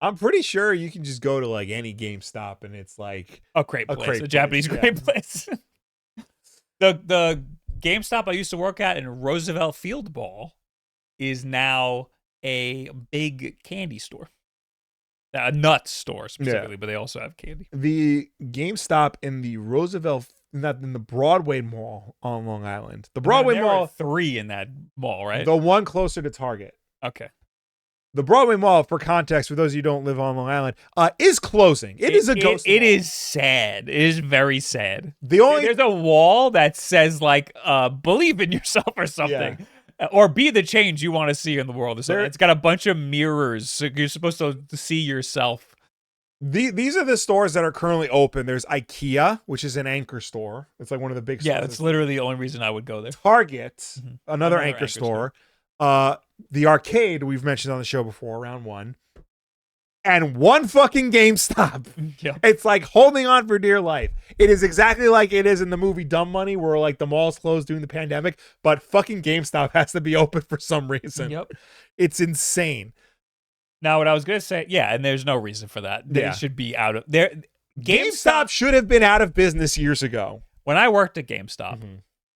I'm pretty sure you can just go to like any GameStop and it's like a crepe place, a Japanese crepe place. The GameStop I used to work at in Roosevelt Field Mall is now a big candy store. A nut store specifically, but they also have candy. The GameStop in the Broadway Mall on Long Island. The Broadway there Mall, are 3 in that mall, right? The one closer to Target. Okay. The Broadway Mall, for context, for those of you who don't live on Long Island, is closing. It is a ghost mall. It is sad. It is very sad. There's a wall that says like believe in yourself or something. Yeah. Or be the change you want to see in the world. It's got a bunch of mirrors. So you're supposed to see yourself. These are the stores that are currently open. There's IKEA, which is an anchor store. It's like one of the big stores. Yeah, that's literally the only reason I would go there. Target, another anchor store. The arcade we've mentioned on the show before, round 1. And one fucking GameStop. Yeah. It's like holding on for dear life. It is exactly like it is in the movie Dumb Money, where like the malls closed during the pandemic, but fucking GameStop has to be open for some reason. Yep. It's insane. Now, what I was going to say, yeah, and there's no reason for that. They should be out of there. GameStop should have been out of business years ago. When I worked at GameStop,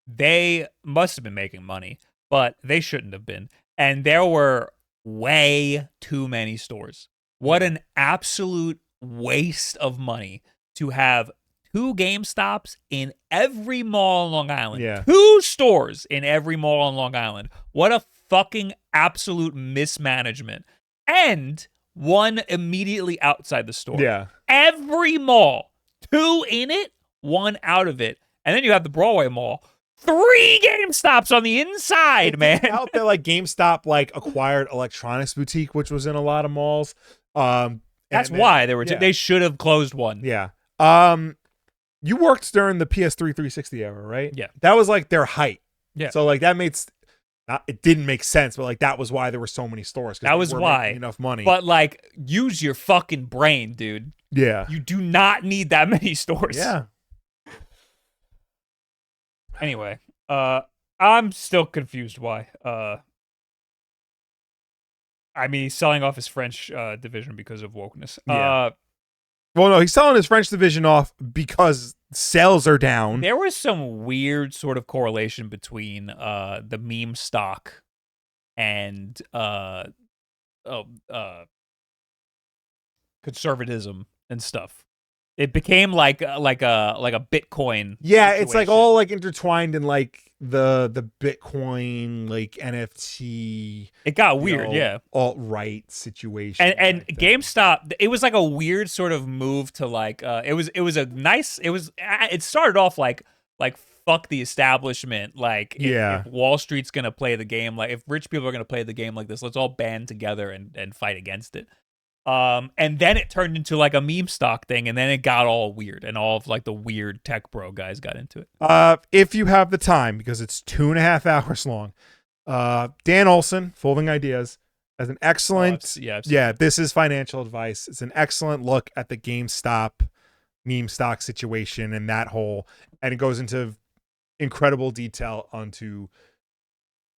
they must have been making money, but they shouldn't have been. And there were way too many stores. What an absolute waste of money to have 2 GameStops in every mall on Long Island. Yeah. 2 stores in every mall on Long Island. What a fucking absolute mismanagement. And 1 immediately outside the store. Yeah. Every mall, 2 in it, 1 out of it. And then you have the Broadway Mall. 3 GameStops on the inside, man. Out there, like GameStop, like acquired Electronics Boutique, which was in a lot of malls. That's why they were. They should have closed 1. Yeah. you worked during the PS3 360 era, right? Yeah. That was like their height. Yeah. So like that makes it didn't make sense, but like that was why there were so many stores. That was why. Enough money. But like, use your fucking brain, dude. Yeah. You do not need that many stores. Yeah. Anyway, I'm still confused why. I mean, he's selling off his French division because of wokeness. Yeah. Well, no, he's selling his French division off because sales are down. There was some weird sort of correlation between the meme stock and conservatism and stuff. It became like a Bitcoin. Yeah, situation. it's like all like intertwined in like the Bitcoin like NFT. It got weird, yeah. Alt-right situation. And GameStop, it was like a weird sort of move to like it started off like fuck the establishment, like if Wall Street's gonna play the game, like if rich people are gonna play the game like this, let's all band together and fight against it. And then it turned into like a meme stock thing, and then it got all weird, and all of like the weird tech bro guys got into it. If you have the time, because it's 2.5 hours long, Dan Olson, Folding Ideas, has an excellent this is financial advice. It's an excellent look at the GameStop meme stock situation and that whole, and it goes into incredible detail onto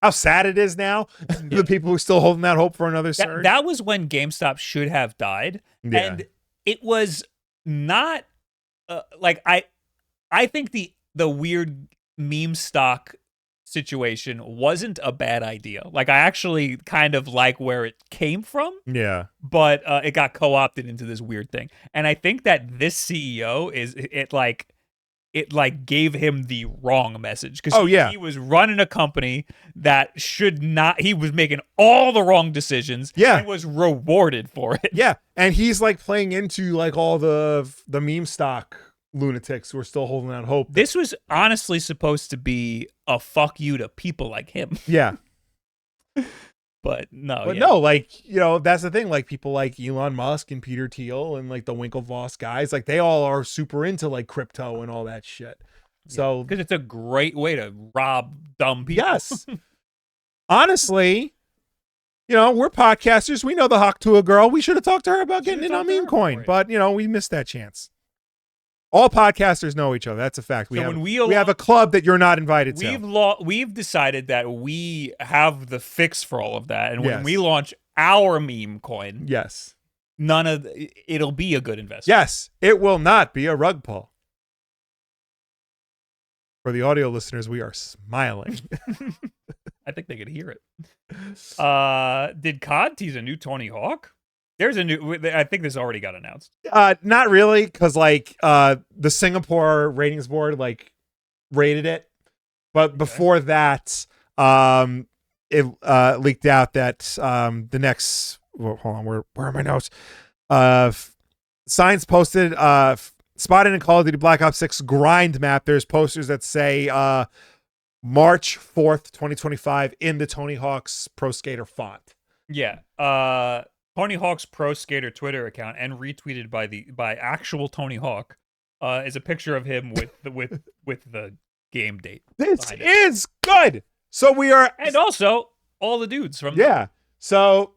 how sad it is now. The people who are still holding that hope for another surge. That was when GameStop should have died. Yeah. And it was not like I think the weird meme stock situation wasn't a bad idea. Like I actually kind of like where it came from. Yeah. But it got co-opted into this weird thing. And I think that this CEO it gave him the wrong message, because he was running a company that should not. He was making all the wrong decisions. Yeah, and was rewarded for it. Yeah, and he's like playing into like all the meme stock lunatics who are still holding out hope. This was honestly supposed to be a fuck you to people like him. Yeah. But no, no, like, that's the thing. Like people like Elon Musk and Peter Thiel and like the Winklevoss guys, like they all are super into like crypto and all that shit. So because it's a great way to rob dumb people. Yes. Honestly, we're podcasters. We know the Haktua girl. We should have talked to her about getting in on meme coin, but we missed that chance. All podcasters know each other. That's a fact. We have a club that you're not invited to. We've decided that we have the fix for all of that, and when we launch our meme coin, it'll be a good investment. Yes, it will not be a rug pull. For the audio listeners, we are smiling. I think they could hear it. Did COD tease a new Tony Hawk? There's a new. I think this already got announced. Not really, because like the Singapore ratings board like rated it, but before that, it leaked out that the next. Well, hold on, where are my notes? Science posted spotted in Call of Duty Black Ops 6 grind map. There's posters that say March 4th, 2025 in the Tony Hawk's Pro Skater font. Yeah. Tony Hawk's Pro Skater Twitter account, and retweeted by actual Tony Hawk, is a picture of him with the game date. This is good. So we are, and also all the dudes from So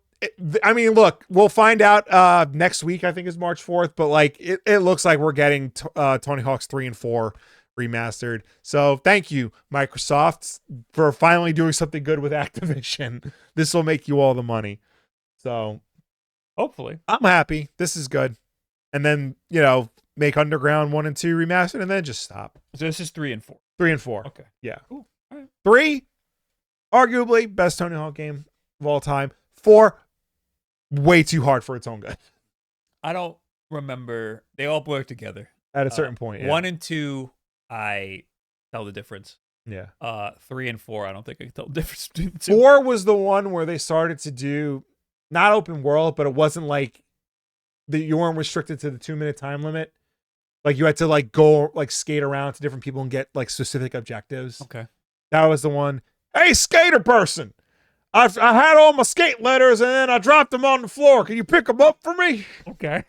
I mean, look, we'll find out next week. I think is March 4th, but like it looks like we're getting Tony Hawk's 3 and 4 remastered. So thank you, Microsoft, for finally doing something good with Activision. This will make you all the money. So. Hopefully. I'm happy. This is good. And then, make Underground 1 and 2 remastered and then just stop. So this is 3 and 4. 3 and 4. Okay. Yeah. Cool. All right. 3, arguably best Tony Hawk game of all time. 4, way too hard for its own good. I don't remember. They all blur together. At a certain point, 1 and 2, I tell the difference. Yeah. 3 and 4, I don't think I can tell the difference between the two. 4 was the one where they started to do not open world, but it wasn't like you weren't restricted to the 2-minute time limit. Like you had to like go like skate around to different people and get like specific objectives. Okay. That was the one. Hey, skater person, I had all my skate letters and then I dropped them on the floor. Can you pick them up for me? Okay.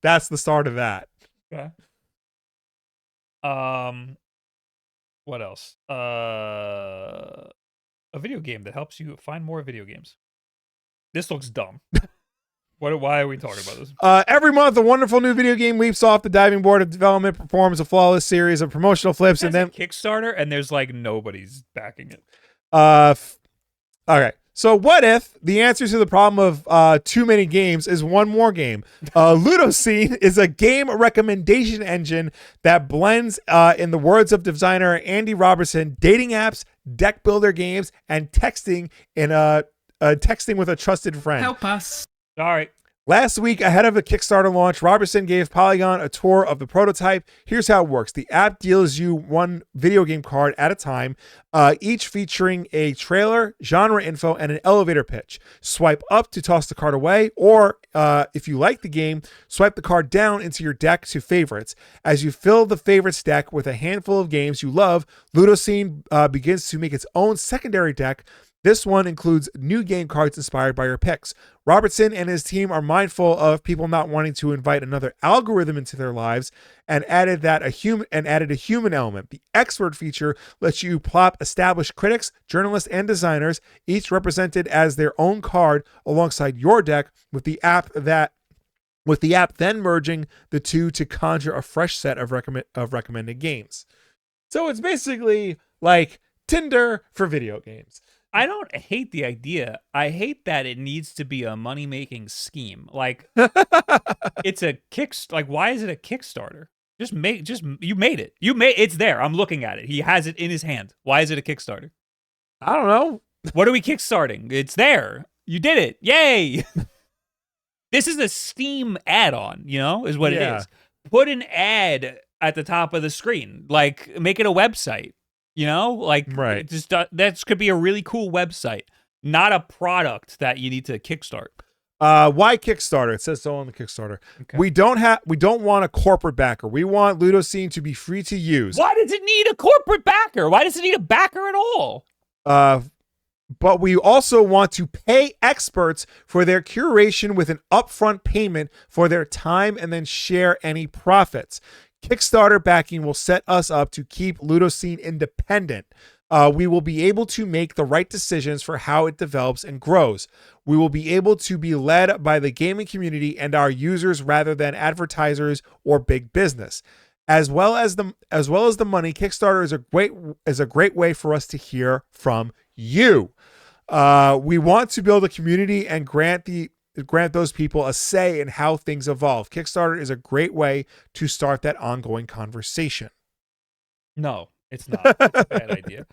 That's the start of that. Okay. What else? A video game that helps you find more video games. This looks dumb. Why are we talking about this? Every month, a wonderful new video game leaps off the diving board of development, performs a flawless series of promotional flips, and then Kickstarter, and there's like nobody's backing it. Okay. So what if the answer to the problem of too many games is one more game? Ludoscene is a game recommendation engine that blends, in the words of designer Andy Robertson, dating apps, deck builder games, and texting texting with a trusted friend. Help us. All right. Last week, ahead of the Kickstarter launch, Robertson gave Polygon a tour of the prototype. Here's how it works. The app deals you one video game card at a time, each featuring a trailer, genre info, and an elevator pitch. Swipe up to toss the card away, or if you like the game, swipe the card down into your deck to favorites. As you fill the favorites deck with a handful of games you love, Ludoscene begins to make its own secondary deck. This one includes new game cards inspired by your picks. Robertson and his team are mindful of people not wanting to invite another algorithm into their lives and added a human element. The expert feature lets you plop established critics, journalists, and designers, each represented as their own card alongside your deck, with the app then merging the two to conjure a fresh set of recommended games. So it's basically like Tinder for video games. I don't hate the idea. I hate that it needs to be a money-making scheme. Like, it's a like, why is it a Kickstarter? You made it. It's there. I'm looking at it. He has it in his hand. Why is it a Kickstarter? I don't know. What are we kickstarting? It's there. You did it. Yay. This is a Steam add-on, is what it is. Put an ad at the top of the screen. Like, make it a website. Right. Just that could be a really cool website, not a product that you need to kickstart. Why Kickstarter? It says so on the Kickstarter. Okay. We don't want a corporate backer. We want Ludoscene to be free to use. Why does it need a corporate backer? Why does it need a backer at all? But we also want to pay experts for their curation with an upfront payment for their time and then share any profits. Kickstarter backing will set us up to keep Ludoscene independent. We will be able to make the right decisions for how it develops and grows. We will be able to be led by the gaming community and our users rather than advertisers or big business. As well as the money, Kickstarter is a great way for us to hear from you. We want to build a community and grant those people a say in how things evolve. Kickstarter is a great way to start that ongoing conversation. No, it's not. It's a bad idea.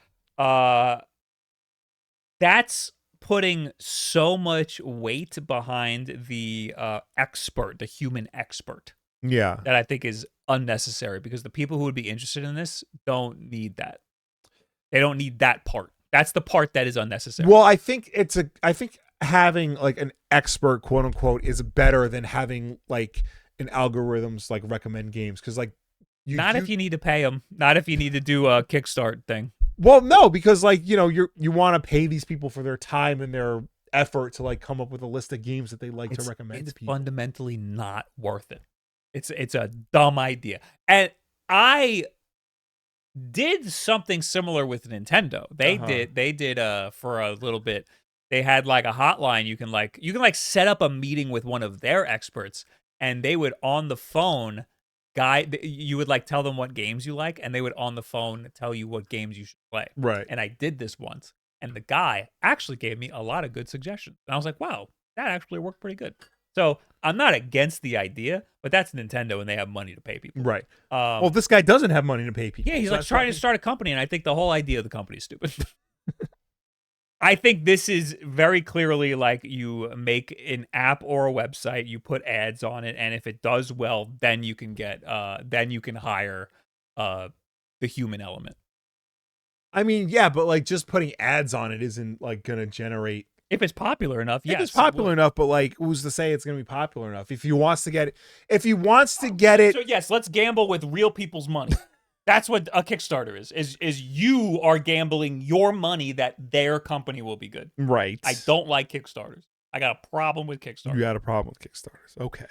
That's putting so much weight behind the expert, the human expert. Yeah. That I think is unnecessary, because the people who would be interested in this don't need that. They don't need that part. That's the part that is unnecessary. Well, I think having like an expert, quote unquote, is better than having like an algorithms like recommend games, because like if you need to pay them, not if you need to do a Kickstart thing. Well, no, because like you want to pay these people for their time and their effort to like come up with a list of games that they like to recommend to people. It's fundamentally not worth it. It's a dumb idea, and I did something similar with Nintendo. They did for a little bit. They had like a hotline. You can set up a meeting with one of their experts, and they would on the phone you would like tell them what games you like, and they would on the phone tell you what games you should play. Right. And I did this once, and the guy actually gave me a lot of good suggestions. And I was like, wow, that actually worked pretty good. So I'm not against the idea, but that's Nintendo and they have money to pay people. Right. Well, this guy doesn't have money to pay people. Yeah, he's like trying to start a company, and I think the whole idea of the company is stupid. I think this is very clearly like you make an app or a website, you put ads on it, and if it does well, then you can hire the human element. I mean, yeah, but like just putting ads on it isn't like gonna generate. If it's popular enough, yes. If it's popular enough, but like, who's to say it's going to be popular enough? If he wants to get it. So yes, let's gamble with real people's money. That's what a Kickstarter is you are gambling your money that their company will be good. Right. I don't like Kickstarters. I got a problem with Kickstarters. You got a problem with Kickstarters. Okay.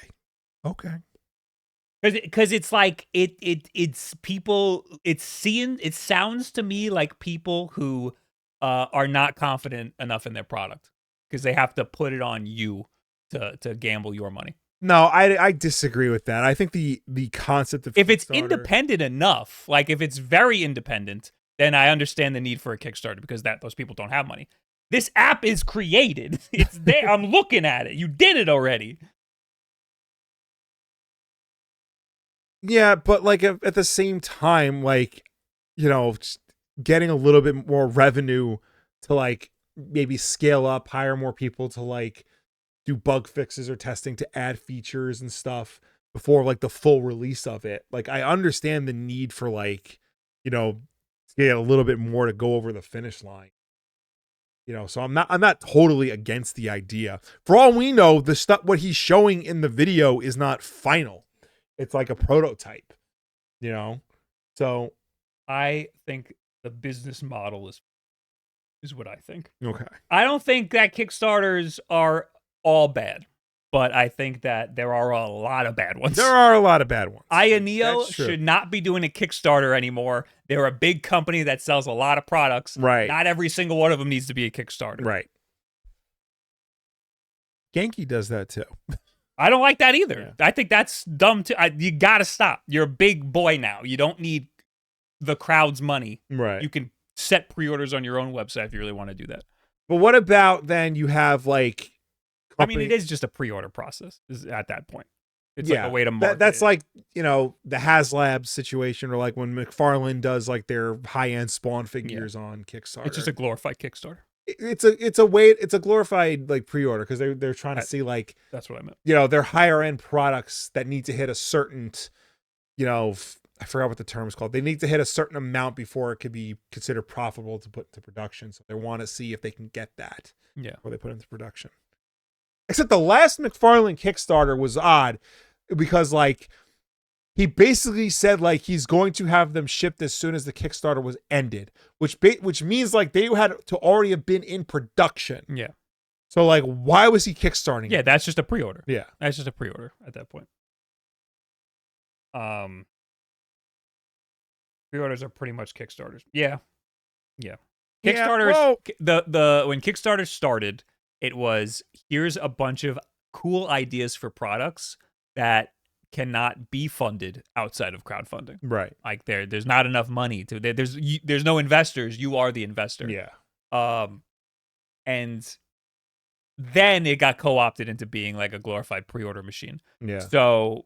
Because it's like it's people. It sounds to me like people who are not confident enough in their product because they have to put it on you to gamble your money. No, I disagree with that. I think the concept of if it's independent enough, like if it's very independent, then I understand the need for a Kickstarter because those people don't have money. This app is created. It's there. I'm looking at it. You did it already. Yeah, but like at the same time, like, you know, getting a little bit more revenue to like maybe scale up, hire more people to like do bug fixes or testing to add features and stuff before like the full release of it. Like I understand the need for like, you know, scale a little bit more to go over the finish line. You know, so I'm not totally against the idea. For all we know, the stuff what he's showing in the video is not final. It's like a prototype, you know? So I think the business model is what I think. Okay. I don't think that Kickstarters are all bad, but I think that there are a lot of bad ones. There are a lot of bad ones. Ioneo should not be doing a Kickstarter anymore. They're a big company that sells a lot of products. Right. Not every single one of them needs to be a Kickstarter. Right. Genki does that too. I don't like that either. Yeah. I think that's dumb too. You gotta stop. You're a big boy now. You don't need the crowd's money. Right. You can set pre-orders on your own website if you really want to do that. But what about then you have like I mean, it is just a pre-order process at that point. It's like a way to market. That's like, you know, the HasLab situation, or like when McFarlane does like their high-end Spawn figures on Kickstarter. It's just a glorified Kickstarter. It's a glorified like pre-order because they're trying to see like, that's what I meant. You know, they're higher end products that need to hit a certain, you know, I forgot what the term is called. They need to hit a certain amount before it could be considered profitable to put into production. So they want to see if they can get that. Yeah. Before they put it into production. Except the last McFarlane Kickstarter was odd because like he basically said like he's going to have them shipped as soon as the Kickstarter was ended, which means like they had to already have been in production. Yeah. So like, why was he kickstarting? Yeah, that's just a pre-order. Yeah, that's just a pre-order at that point. Pre-orders are pretty much Kickstarters. Yeah. Kickstarters. The when Kickstarter started, it was here's a bunch of cool ideas for products that cannot be funded outside of crowdfunding. Right. Like there's not enough money to there's no investors. You are the investor. Yeah. And then it got co-opted into being like a glorified pre-order machine. Yeah. So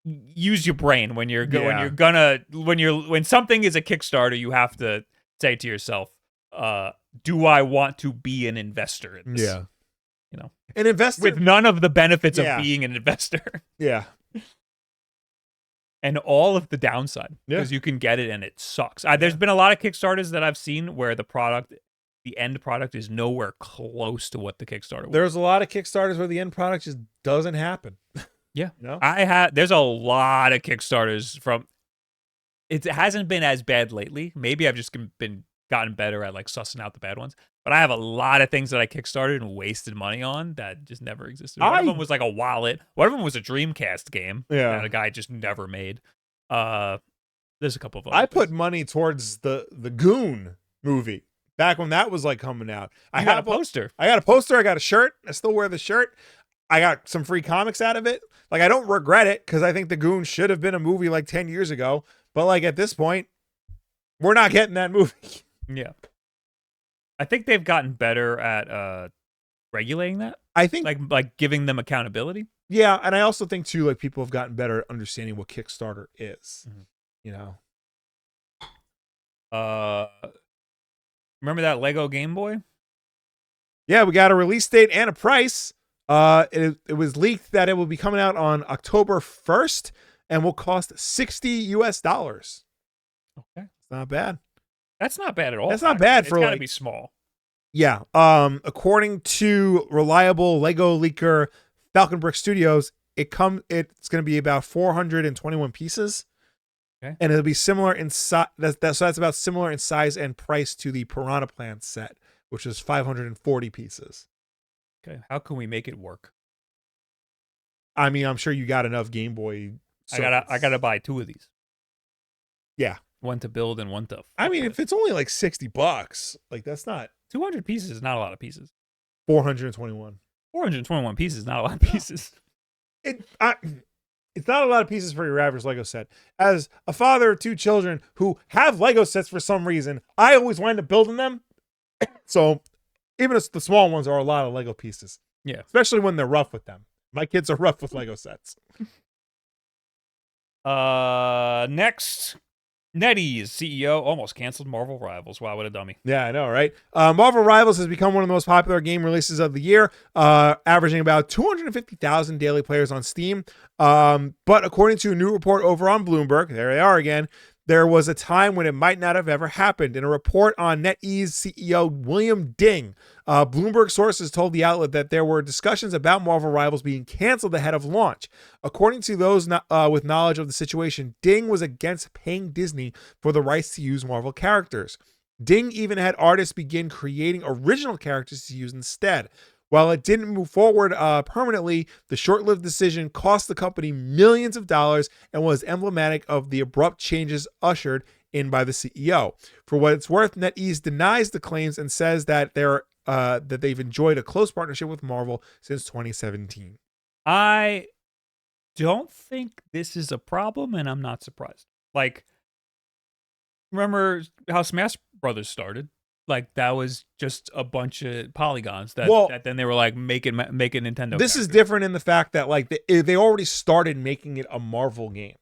use your brain when when something is a Kickstarter, you have to say to yourself, do I want to be an investor in this? Yeah. You know, an investor with none of the benefits of being an investor. Yeah. And all of the downside, because you can get it and it sucks. There's been a lot of Kickstarters that I've seen where the end product is nowhere close to what the Kickstarter was. There's a lot of Kickstarters where the end product just doesn't happen. Yeah. You know? There's a lot of Kickstarters from, it hasn't been as bad lately. Maybe I've just gotten better at like sussing out the bad ones. But I have a lot of things that I Kickstarted and wasted money on that just never existed. One of them was like a wallet. One of them was a Dreamcast game that a guy just never made. There's a couple of I put money towards the Goon movie back when that was like coming out. I got a poster. I got a poster. I got a shirt. I still wear the shirt. I got some free comics out of it. Like I don't regret it because I think the Goon should have been a movie like 10 years ago. But like at this point, we're not getting that movie. Yeah. I think they've gotten better at regulating that. I think like giving them accountability. Yeah, and I also think too, like people have gotten better at understanding what Kickstarter is. Mm-hmm. You know. Remember that Lego Game Boy? Yeah, we got a release date and a price. It was leaked that it will be coming out on October 1st and will cost $60. Okay, it's not bad. That's not bad at all. That's not bad for it's gotta like, be small. Yeah. According to reliable Lego leaker Falcon Brick Studios, it's going to be about 421 pieces. Okay. And it'll be similar in size. So that's about similar in size and price to the Piranha Plant set, which is 540 pieces. Okay. How can we make it work? I mean, I'm sure you got enough Game Boy. I gotta buy 2 of these. Yeah. One to build and one to. I mean, if it's only like $60, like that's not 200 pieces is not a lot of pieces. 421. 421 pieces is not a lot of pieces. It's not a lot of pieces for your average Lego set. As a father of 2 children who have Lego sets for some reason, I always wind up building them. So even if the small ones are a lot of Lego pieces. Yeah. Especially when they're rough with them. My kids are rough with Lego sets. Next, NetEase CEO almost canceled Marvel Rivals. Wow, what a dummy. Yeah, I know, right? Marvel Rivals has become one of the most popular game releases of the year, averaging about 250,000 daily players on Steam. But according to a new report over on Bloomberg, there they are again, there was a time when it might not have ever happened. In a report on NetEase CEO William Ding, Bloomberg sources told the outlet that there were discussions about Marvel Rivals being canceled ahead of launch. According to those with knowledge of the situation, Ding was against paying Disney for the rights to use Marvel characters. Ding even had artists begin creating original characters to use instead. While it didn't move forward permanently, the short-lived decision cost the company millions of dollars and was emblematic of the abrupt changes ushered in by the CEO. For what it's worth, NetEase denies the claims and says that they've enjoyed a close partnership with Marvel since 2017. I don't think this is a problem, and I'm not surprised. Like, remember how Smash Brothers started? Like, that was just a bunch of polygons that then they were like, make a Nintendo. This is different in the fact that like they already started making it a Marvel game.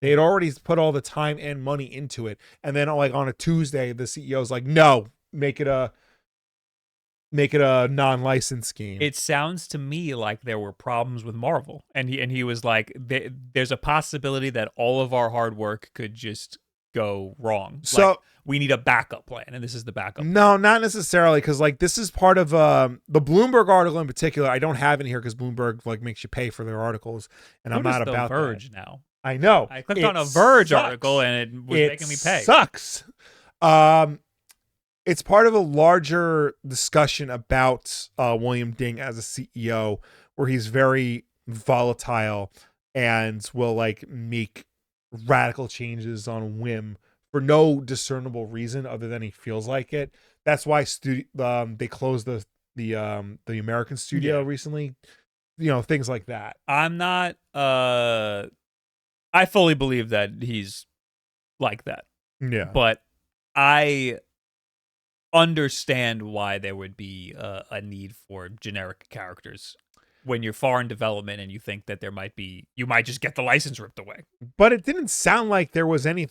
They had already put all the time and money into it. And then like on a Tuesday, the CEO's like, no, make it a non-licensed game. It sounds to me like there were problems with Marvel. And he was like, there's a possibility that all of our hard work could just go wrong. So like, we need a backup plan, and this is the backup plan. No, not necessarily, because like this is part of the Bloomberg article in particular. I don't have it here because Bloomberg like makes you pay for their articles, and I'm not about Verge that. now. I know. I clicked on a Verge article, and it was making me pay. Sucks. It's part of a larger discussion about William Ding as a CEO, where he's very volatile and will like make radical changes on a whim for no discernible reason other than he feels like it. That's why they closed the American studio recently. You know, things like that. I'm not. I fully believe that he's like that. Yeah, but I understand why there would be a need for generic characters when you're far in development and you think that you might just get the license ripped away. But it didn't sound like there was any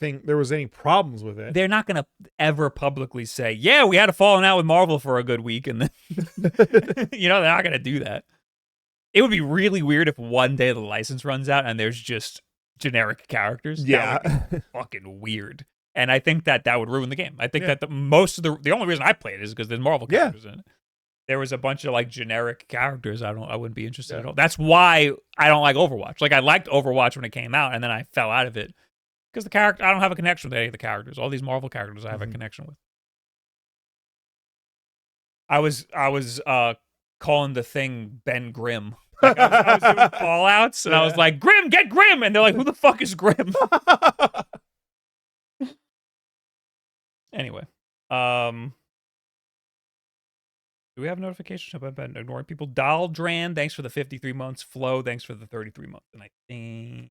problems with it. They're not going to ever publicly say, yeah, we had a falling out with Marvel for a good week. And then, they're not going to do that. It would be really weird if one day the license runs out and there's just generic characters. Yeah. That would be fucking weird. And I think that would ruin the game. I think that the only reason I played it is because there's Marvel characters in it. There was a bunch of like generic characters. I wouldn't be interested at all. That's why I don't like Overwatch. Like I liked Overwatch when it came out, and then I fell out of it because I don't have a connection with any of the characters. All these Marvel characters I have a connection with. I was calling the thing Ben Grimm. Like I was doing fallouts, and I was like, Grimm, get Grimm, and they're like, who the fuck is Grimm? Anyway, do we have notifications? I've been ignoring people. Daldran, thanks for the 53 months. Flo, thanks for the 33 months. And I think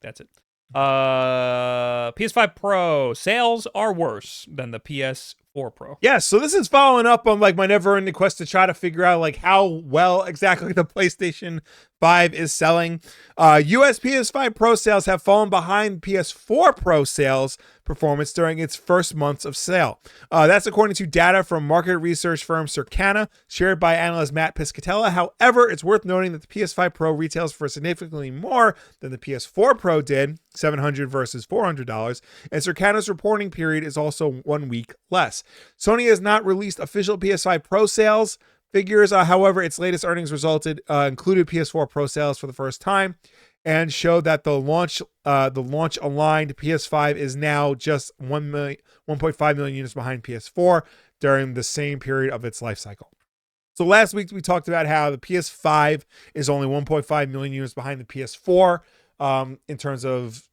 that's it. PS5 Pro sales are worse than the PS4 Pro. Yeah, so this is following up on like my never-ending quest to try to figure out like how well exactly the PlayStation 5 is selling. US PS5 Pro sales have fallen behind PS4 Pro sales performance during its first months of sale. That's according to data from market research firm Circana, shared by analyst Matt Piscatella. However, it's worth noting that the PS5 Pro retails for significantly more than the PS4 Pro did, $700 versus $400, and Circana's reporting period is also 1 week less. Sony has not released official PS5 Pro sales figures. However, its latest earnings included PS4 Pro sales for the first time and showed that the launch aligned PS5 is now just 1.5 million units behind PS4 during the same period of its life cycle. So last week we talked about how the PS5 is only 1.5 million units behind the PS4 in terms of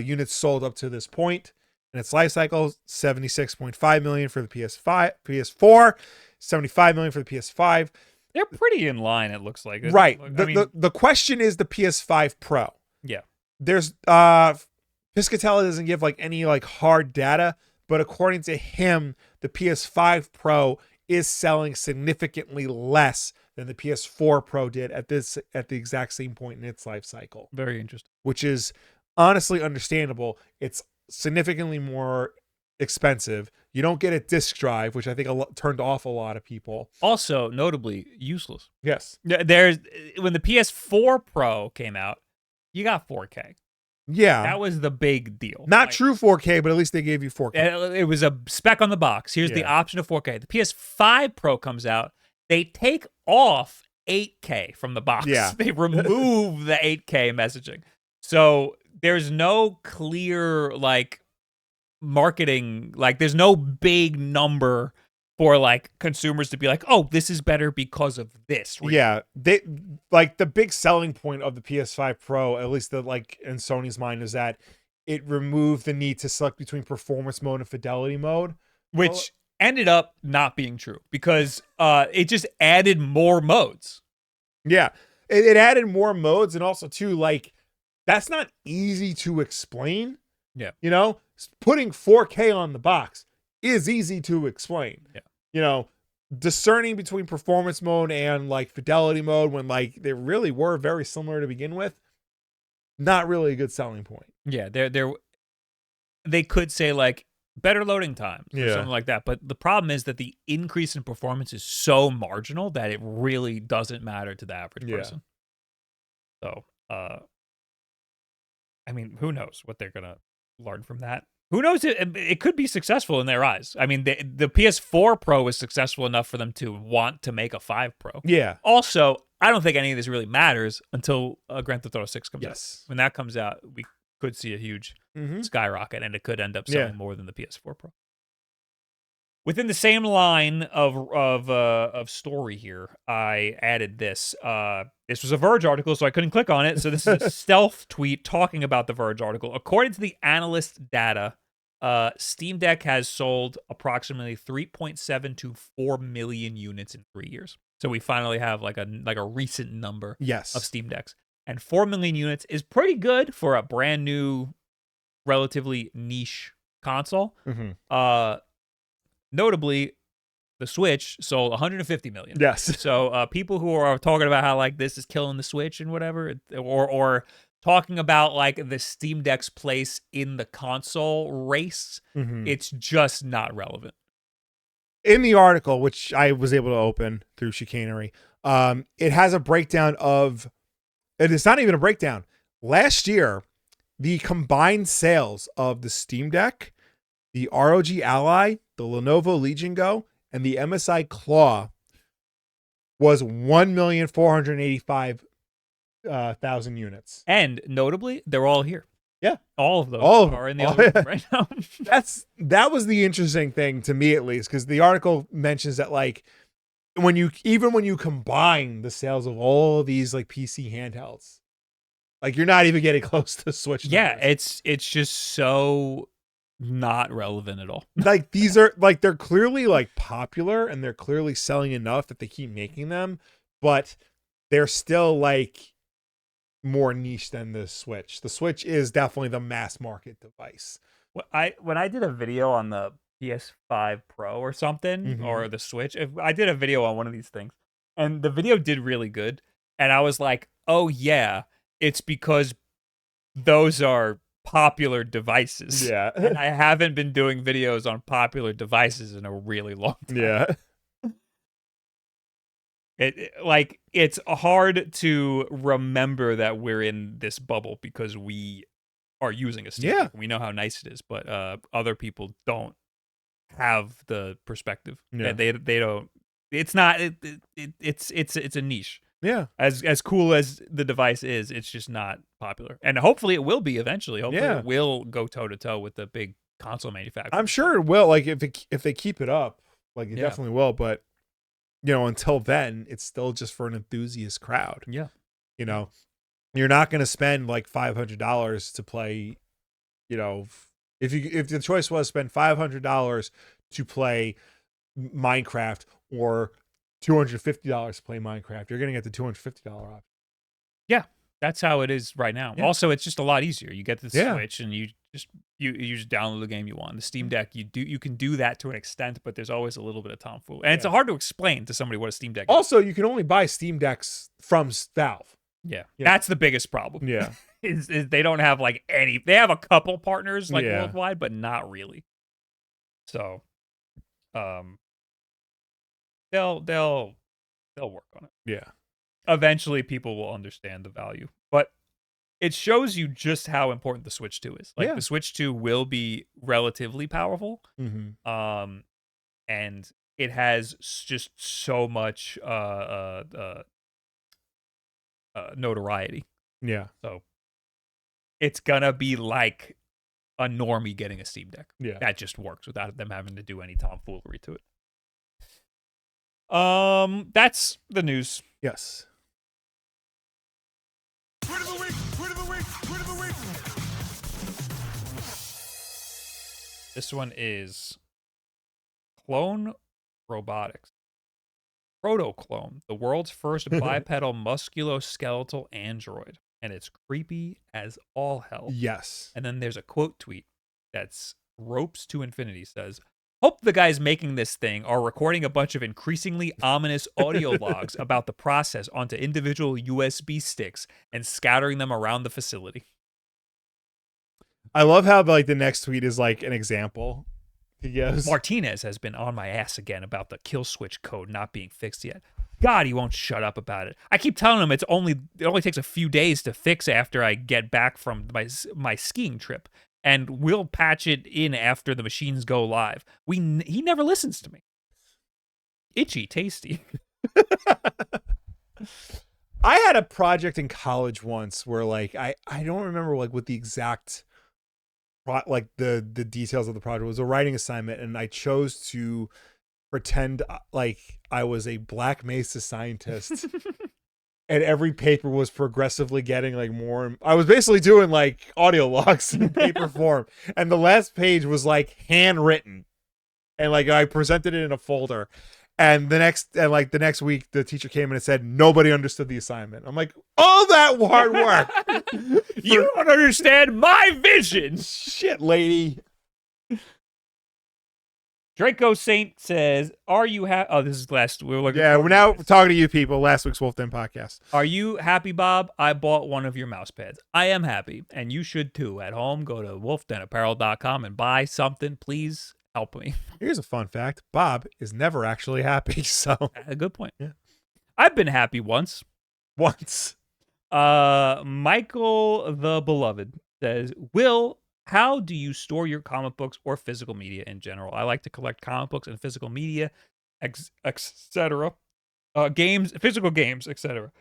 units sold up to this point in its life cycle. 76.5 million for the PS4, 75 million for the PS5. They're pretty in line, it looks like. Right. The question is the PS5 Pro. Yeah. There's Piscatella doesn't give like any like hard data, but according to him, the PS5 Pro is selling significantly less than the PS4 Pro did at the exact same point in its life cycle. Very interesting. Which is honestly understandable. It's significantly more expensive. You don't get a disc drive, which I think turned off a lot of people. Also, notably useless. Yes. There's when the PS4 Pro came out, you got 4K. Yeah. That was the big deal. Not true 4K, but at least they gave you 4K. It was a spec on the box. Here's the option of 4K. The PS5 Pro comes out. They take off 8K from the box. Yeah. They remove the 8K messaging. So there's no clear like marketing, like there's no big number for like consumers to be like, oh, this is better because of this reason. Yeah, they like the big selling point of the PS5 Pro, at least the like in Sony's mind, is that it removed the need to select between performance mode and fidelity mode, which ended up not being true because it just added more modes. Yeah, it added more modes, and also too like that's not easy to explain. Yeah, you know, putting 4K on the box is easy to explain. Yeah. You know, discerning between performance mode and like fidelity mode when like they really were very similar to begin with, not really a good selling point. Yeah, they could say like better loading times or something like that, but the problem is that the increase in performance is so marginal that it really doesn't matter to the average person. So, I mean, who knows what they're gonna learn from that? Who knows? It could be successful in their eyes. I mean, the PS4 Pro was successful enough for them to want to make a 5 Pro. Yeah. Also, I don't think any of this really matters until Grand Theft Auto 6 comes out. When that comes out, we could see a huge skyrocket, and it could end up selling more than the PS4 Pro. Within the same line of story here, I added this. This was a Verge article, so I couldn't click on it. So this is a stealth tweet talking about the Verge article. According to the analyst data, Steam Deck has sold approximately 3.7 to 4 million units in 3 years. So we finally have like a recent number of Steam Decks. And 4 million units is pretty good for a brand new, relatively niche console. Notably, the Switch sold 150 million. Yes. So people who are talking about how like this is killing the Switch and whatever, or talking about like the Steam Deck's place in the console race, it's just not relevant. In the article, which I was able to open through chicanery, it has a breakdown of, and it's not even a breakdown. Last year, the combined sales of the Steam Deck, the ROG Ally, the Lenovo Legion Go, and the MSI Claw was 1,485,000 units. And notably, they're all here. Yeah. All of those are in the article right now. That was the interesting thing to me, at least, because the article mentions that like when you combine the sales of all of these like PC handhelds, like you're not even getting close to Switch numbers. It's just so not relevant at all. Like these are like they're clearly like popular and they're clearly selling enough that they keep making them, but they're still like more niche than the Switch. The Switch is definitely the mass market device. When I did a video on the PS5 Pro or something or the Switch, I did a video on one of these things, and the video did really good, and I was like, oh yeah, it's because those are popular devices. Yeah. And I haven't been doing videos on popular devices in a really long time. Yeah. It's hard to remember that we're in this bubble because we are using a Steam Deck. We know how nice it is, but other people don't have the perspective. Yeah. They don't. It's not. It's a niche. Yeah. As cool as the device is, it's just not popular. And hopefully it will be eventually. Hopefully it will go toe to toe with the big console manufacturers. I'm sure it will. Like if they keep it up, like it definitely will. But until then, it's still just for an enthusiast crowd. Yeah. You're not going to spend like $500 to play, if the choice was spend $500 to play Minecraft or $250 to play Minecraft, you're going to get the $250 option. Yeah, that's how it is right now. Yeah. Also, it's just a lot easier. You get the Yeah. Switch and you just download the game you want. The Steam Deck, you can do that to an extent, but there's always a little bit of tomfoolery. And it's hard to explain to somebody what a Steam Deck is. Also, you can only buy Steam Decks from Valve. Yeah. That's the biggest problem. Yeah. is they don't have like any. They have a couple partners like Yeah. worldwide, but not really. So, they'll work on it. Yeah. Eventually, people will understand the value, but it shows you just how important the Switch 2 is. Like the Switch 2 will be relatively powerful, Mm-hmm. and it has just so much notoriety. Yeah. So it's gonna be like a normie getting a Steam Deck. Yeah. That just works without them having to do any tomfoolery to it. That's the news. Yes. Word of the week. This one is Clone Robotics. Protoclone, the world's first bipedal musculoskeletal android. And it's creepy as all hell. Yes. And then there's a quote tweet that's Ropes to Infinity says, hope the guys making this thing are recording a bunch of increasingly ominous audio logs about the process onto individual USB sticks and scattering them around the facility. I love how like the next tweet is like an example. Yes. Martinez has been on my ass again about the kill switch code not being fixed yet. God, he won't shut up about it. I keep telling him it only takes a few days to fix after I get back from my skiing trip, and we'll patch it in after the machines go live. He never listens to me. Itchy, tasty. I had a project in college once where like I don't remember like what the exact like the details of the project was. A writing assignment, and I chose to pretend like I was a Black Mesa scientist. And every paper was progressively getting like more. I was basically doing like audio logs in paper form, and the last page was like handwritten, and like I presented it in a folder. And the next week, the teacher came in and said nobody understood the assignment. I'm like, all that hard work. You don't understand my vision. Shit, lady. Draco Saint says, "Are you happy?" Oh, this is last. We're now talking to you people. Last week's WULFF Den Podcast. Are you happy, Bob? I bought one of your mouse pads. I am happy, and you should too. At home, go to wolfdenapparel.com and buy something. Please help me. Here's a fun fact: Bob is never actually happy. So A good point. Yeah. I've been happy once. Michael the Beloved says, Will, how do you store your comic books or physical media in general? I like to collect comic books and physical media, etc. Physical games, etc.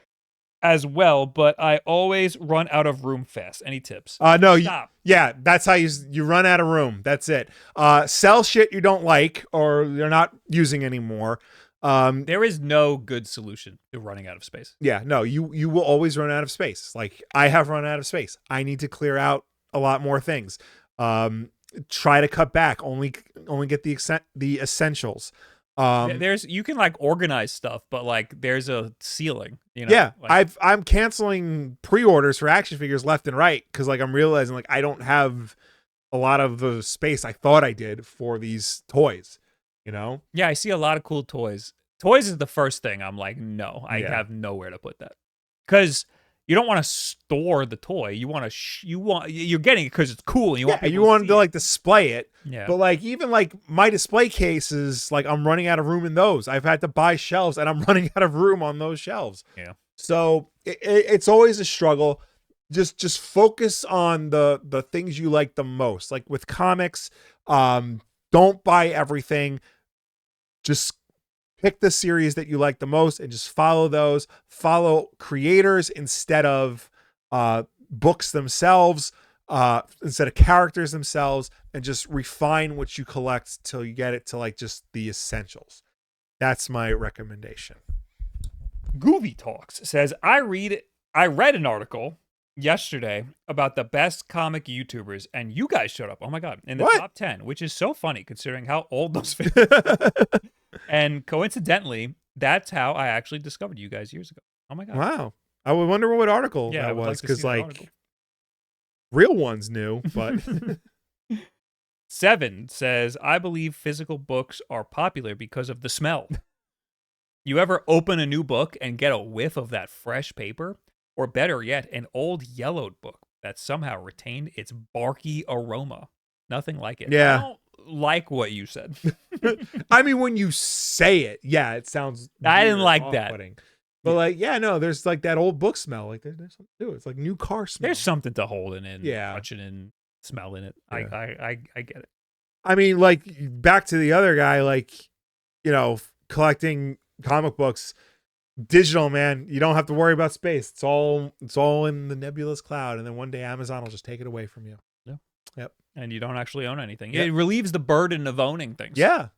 as well, but I always run out of room fast. Any tips? No, Stop. that's how you run out of room. That's it. Sell shit you don't like or you're not using anymore. There is no good solution to running out of space. Yeah, no, you will always run out of space. Like I have run out of space. I need to clear out a lot more things. Try to cut back. Only get the essentials. You can like organize stuff, but like there's a ceiling. Yeah, like, I'm canceling pre-orders for action figures left and right because like I'm realizing like I don't have a lot of the space I thought I did for these toys. Yeah, I see a lot of cool toys. Toys is the first thing I'm like, no, I have nowhere to put that because you don't want to store the toy. You want to you're getting it because it's cool. And you want to like display it. Yeah. But like even like my display cases, like I'm running out of room in those. I've had to buy shelves, and I'm running out of room on those shelves. Yeah. So it's always a struggle. Just focus on the things you like the most. Like with comics, don't buy everything. Just pick the series that you like the most and just follow those. Follow creators instead of books themselves, instead of characters themselves, and just refine what you collect till you get it to like just the essentials. That's my recommendation. Goovy Talks says, I read an article yesterday about the best comic YouTubers, and you guys showed up. Oh my god, in the top 10, which is so funny considering how old those videos are. And coincidentally, that's how I actually discovered you guys years ago. Oh my god! Wow, I would wonder what article that was, because real ones knew, but. 7 says, I believe physical books are popular because of the smell. You ever open a new book and get a whiff of that fresh paper? Or better yet, an old yellowed book that somehow retained its barky aroma. Nothing like it. Yeah. I don't like what you said. I mean, when you say it, yeah, it sounds I didn't like that. But like, yeah, no, there's like that old book smell. Like there's something to it. It's like new car smell. There's something to holding in, yeah, touching in, smelling it. Yeah. I get it. I mean, like, back to the other guy, like, you know, collecting comic books, digital, man. You don't have to worry about space. It's all in the nebulous cloud, and then one day Amazon will just take it away from you. Yeah. Yep. And you don't actually own anything. Yep. It relieves the burden of owning things. Yeah.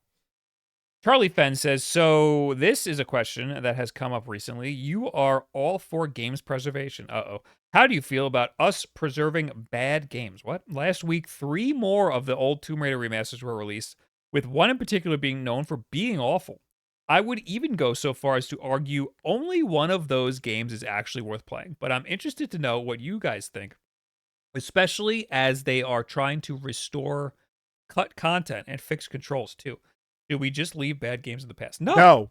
Charlie Fenn says, so this is a question that has come up recently. You are all for games preservation. Uh-oh. How do you feel about us preserving bad games? What? Last week, 3 more of the old Tomb Raider remasters were released, with one in particular being known for being awful. I would even go so far as to argue only one of those games is actually worth playing, but I'm interested to know what you guys think, especially as they are trying to restore cut content and fix controls too. Do we just leave bad games in the past? No.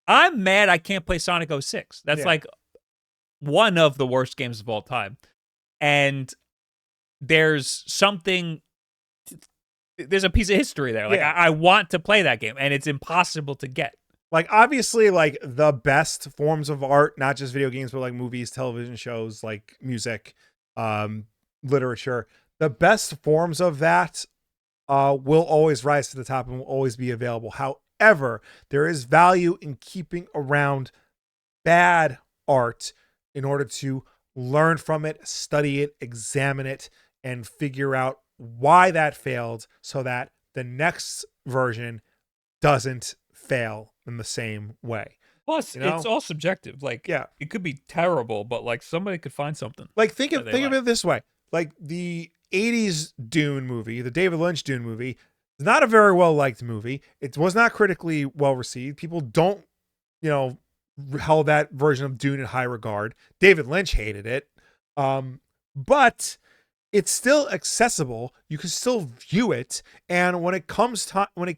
I'm mad I can't play Sonic 06. That's like one of the worst games of all time. And there's a piece of history there. Like, I want to play that game, and it's impossible to get. Like, obviously, like, the best forms of art, not just video games, but like movies, television shows, like music, literature, the best forms of that will always rise to the top and will always be available. However, there is value in keeping around bad art in order to learn from it, study it, examine it, and figure out why that failed so that the next version doesn't fail in the same way. Plus, it's all subjective. Like, it could be terrible, but like somebody could find something. Like, think of it this way. Like, the 80s Dune movie, the David Lynch Dune movie, is not a very well-liked movie. It was not critically well-received. People don't, held that version of Dune in high regard. David Lynch hated it. But it's still accessible. You can still view it. And when it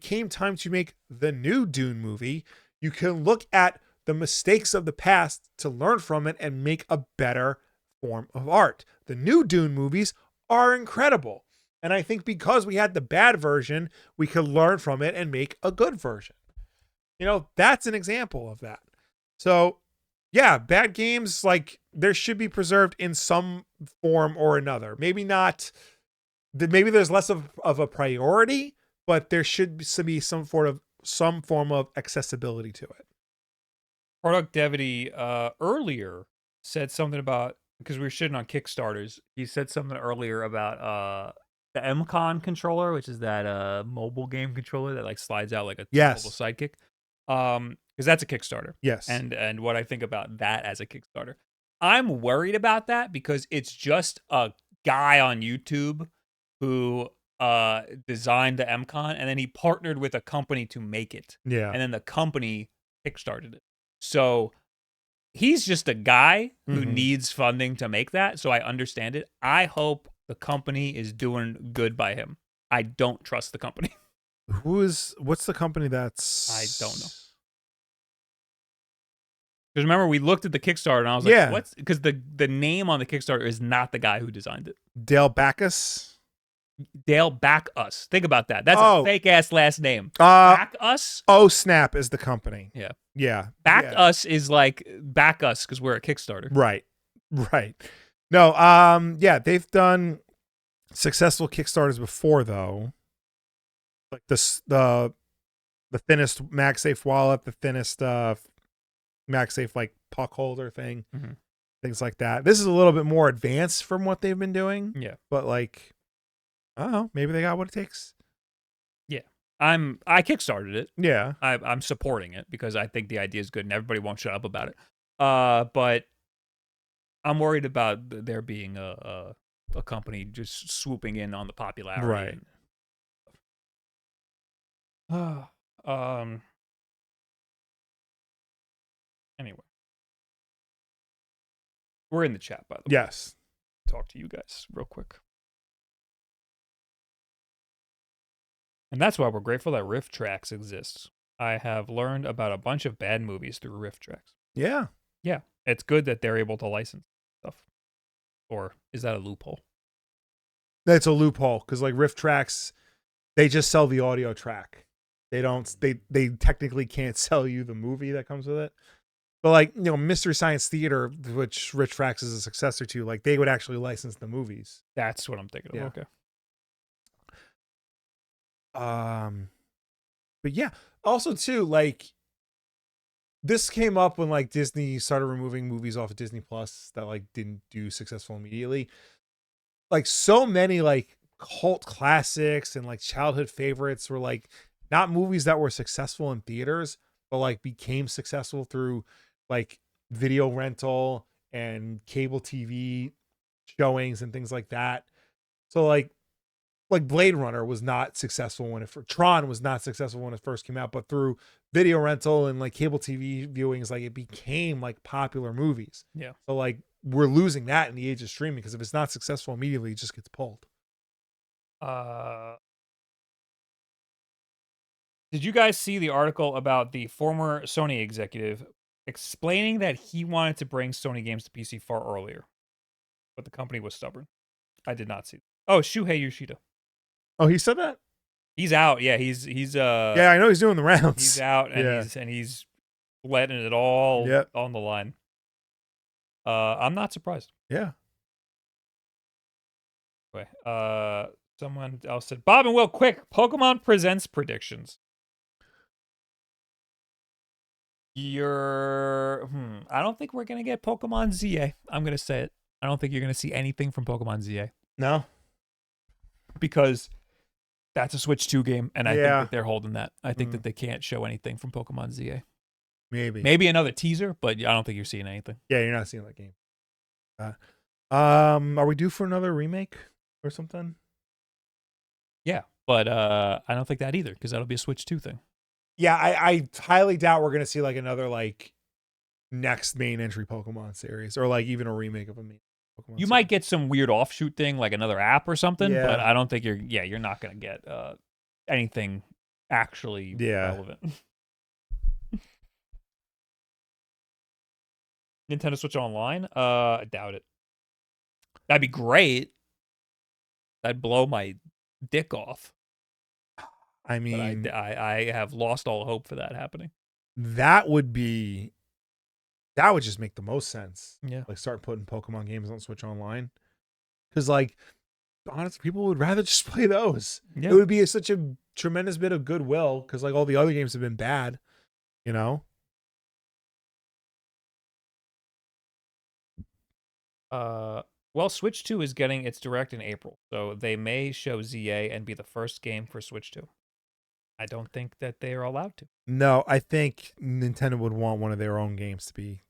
came time to make the new Dune movie, you can look at the mistakes of the past to learn from it and make a better form of art. The new Dune movies are incredible. And I think because we had the bad version, we could learn from it and make a good version. That's an example of that. So, yeah, bad games, like, there should be preserved in some form or another. Maybe not, maybe there's less of a priority, but there should be some form of accessibility to it. Productivity earlier said something about, because we were shitting on Kickstarters, he said something earlier about the MCon controller, which is that mobile game controller that like slides out like a mobile sidekick. Because that's a Kickstarter. Yes. And what I think about that as a Kickstarter. I'm worried about that because it's just a guy on YouTube who designed the MCon, and then he partnered with a company to make it. Yeah. And then the company Kickstarted it. So he's just a guy who needs funding to make that. So I understand it. I hope the company is doing good by him. I don't trust the company. What's the company that's... I don't know. Because remember, we looked at the Kickstarter and I was like, what's... Because the name on the Kickstarter is not the guy who designed it. Dale Backus? Dale Back Us. Think about that. That's a fake-ass last name. Back Us? Oh, Snap is the company. Yeah. Yeah. Back Us is like back us because we're a Kickstarter. Right. No, they've done successful Kickstarters before, though. Like the thinnest MagSafe wallet, the thinnest MagSafe like puck holder thing, things like that. This is a little bit more advanced from what they've been doing. Yeah. But like, I don't know, maybe they got what it takes. Yeah. I kickstarted it. Yeah. I'm supporting it because I think the idea is good and everybody won't shut up about it. But I'm worried about there being a company just swooping in on the popularity. Right. Anyway, we're in the chat, by the way. Yes. Talk to you guys real quick. And that's why we're grateful that Riff Tracks exists. I have learned about a bunch of bad movies through Riff Tracks. Yeah. Yeah. It's good that they're able to license stuff. Or is that a loophole? That's a loophole because like Riff Tracks, they just sell the audio track. They don't. They technically can't sell you the movie that comes with it. But like Mystery Science Theater, which Riff Tracks is a successor to, like they would actually license the movies. That's what I'm thinking of. Yeah. Okay. But yeah, also too, like this came up when like Disney started removing movies off of Disney Plus that like didn't do successful immediately. Like so many like cult classics and like childhood favorites were like not movies that were successful in theaters, but like became successful through like video rental and cable TV showings and things like that. So like Blade Runner was not successful when Tron was not successful when it first came out, but through video rental and like cable TV viewings, like it became like popular movies. Yeah. So like we're losing that in the age of streaming because if it's not successful immediately, it just gets pulled. Did you guys see the article about the former Sony executive explaining that he wanted to bring Sony games to PC far earlier, but the company was stubborn? I did not see that. Oh, Shuhei Yoshida. Oh, he said that? He's out. Yeah, he's yeah, I know he's doing the rounds. He's out and he's letting it all on the line. I'm not surprised. Yeah. Anyway, someone else said, Bob and Will, quick, Pokemon Presents predictions. I don't think we're gonna get Pokemon ZA. I'm gonna say it. I don't think you're gonna see anything from Pokemon ZA. No. Because that's a Switch 2 game, and I think that they're holding that. I think that they can't show anything from Pokemon ZA. Maybe another teaser, but I don't think you're seeing anything. Yeah, you're not seeing that game. Are we due for another remake or something? Yeah, but I don't think that either, because that'll be a Switch 2 thing. Yeah, I highly doubt we're gonna see like another like next main entry Pokemon series or like even a remake of a main Pokemon series. Might get some weird offshoot thing like another app or something, but I don't think you're not gonna get anything actually relevant. Nintendo Switch Online? I doubt it. That'd be great. That'd blow my dick off. I mean, but I have lost all hope for that happening. That would just make the most sense. Yeah. Like start putting Pokemon games on Switch Online. Because like honestly, people would rather just play those. Yeah. It would be such a tremendous bit of goodwill because like all the other games have been bad, you know? Well, Switch 2 is getting its Direct in April, so they may show ZA and be the first game for Switch 2. I don't think that they are allowed to. No, I think Nintendo would want one of their own games to be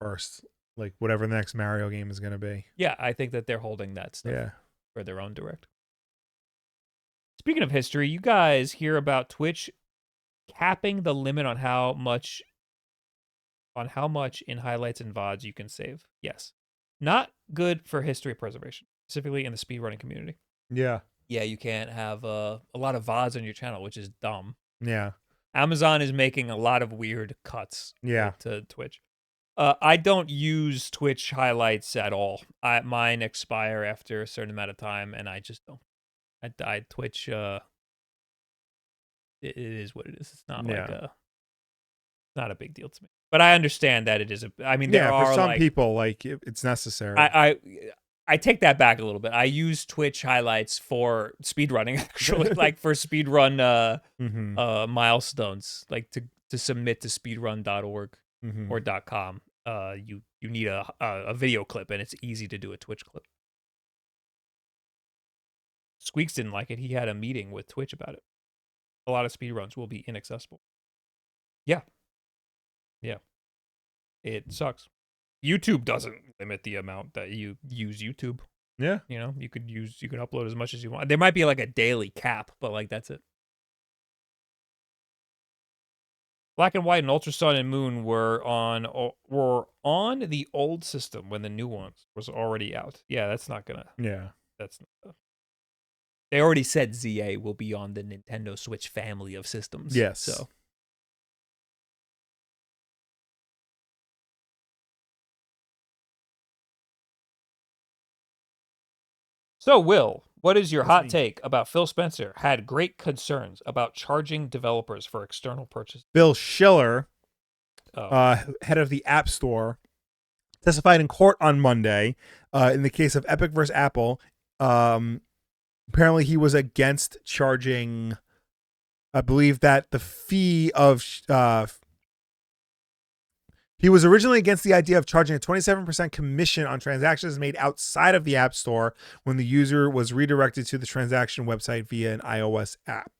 first, like whatever the next Mario game is going to be. Yeah, I think that they're holding that stuff for their own Direct. Speaking of history, you guys hear about Twitch capping the limit on how much in highlights and VODs you can save. Yes. Not good for history preservation, specifically in the speedrunning community. Yeah. Yeah, you can't have a lot of VODs on your channel, which is dumb. Yeah. Amazon is making a lot of weird cuts to Twitch. I don't use Twitch highlights at all. Mine expire after a certain amount of time, and I just don't. Twitch, it is what it is. It's not not a big deal to me. But I understand that it is there are for some people like it's necessary. I take that back a little bit. I use Twitch highlights for speedrunning, actually, like for speedrun milestones, like to submit to speedrun.org or .com. You need a video clip, and it's easy to do a Twitch clip. Squeaks didn't like it. He had a meeting with Twitch about it. a lot of speedruns will be inaccessible. Yeah. It sucks. YouTube doesn't limit the amount that you use YouTube. Yeah. You could upload as much as you want. There might be like a daily cap, but like that's it. Black and White and Ultra Sun and Moon were on the old system when the new one was already out. Yeah, that's not gonna. Yeah. That's not. They already said ZA will be on the Nintendo Switch family of systems. Yes. So, Will, what is your hot take about Phil Spencer had great concerns about charging developers for external purchases? Bill Schiller, head of the App Store, testified in court on Monday in the case of Epic versus Apple. Apparently, he was against charging, I believe that the fee of... he was originally against the idea of charging a 27% commission on transactions made outside of the App Store when the user was redirected to the transaction website via an iOS app.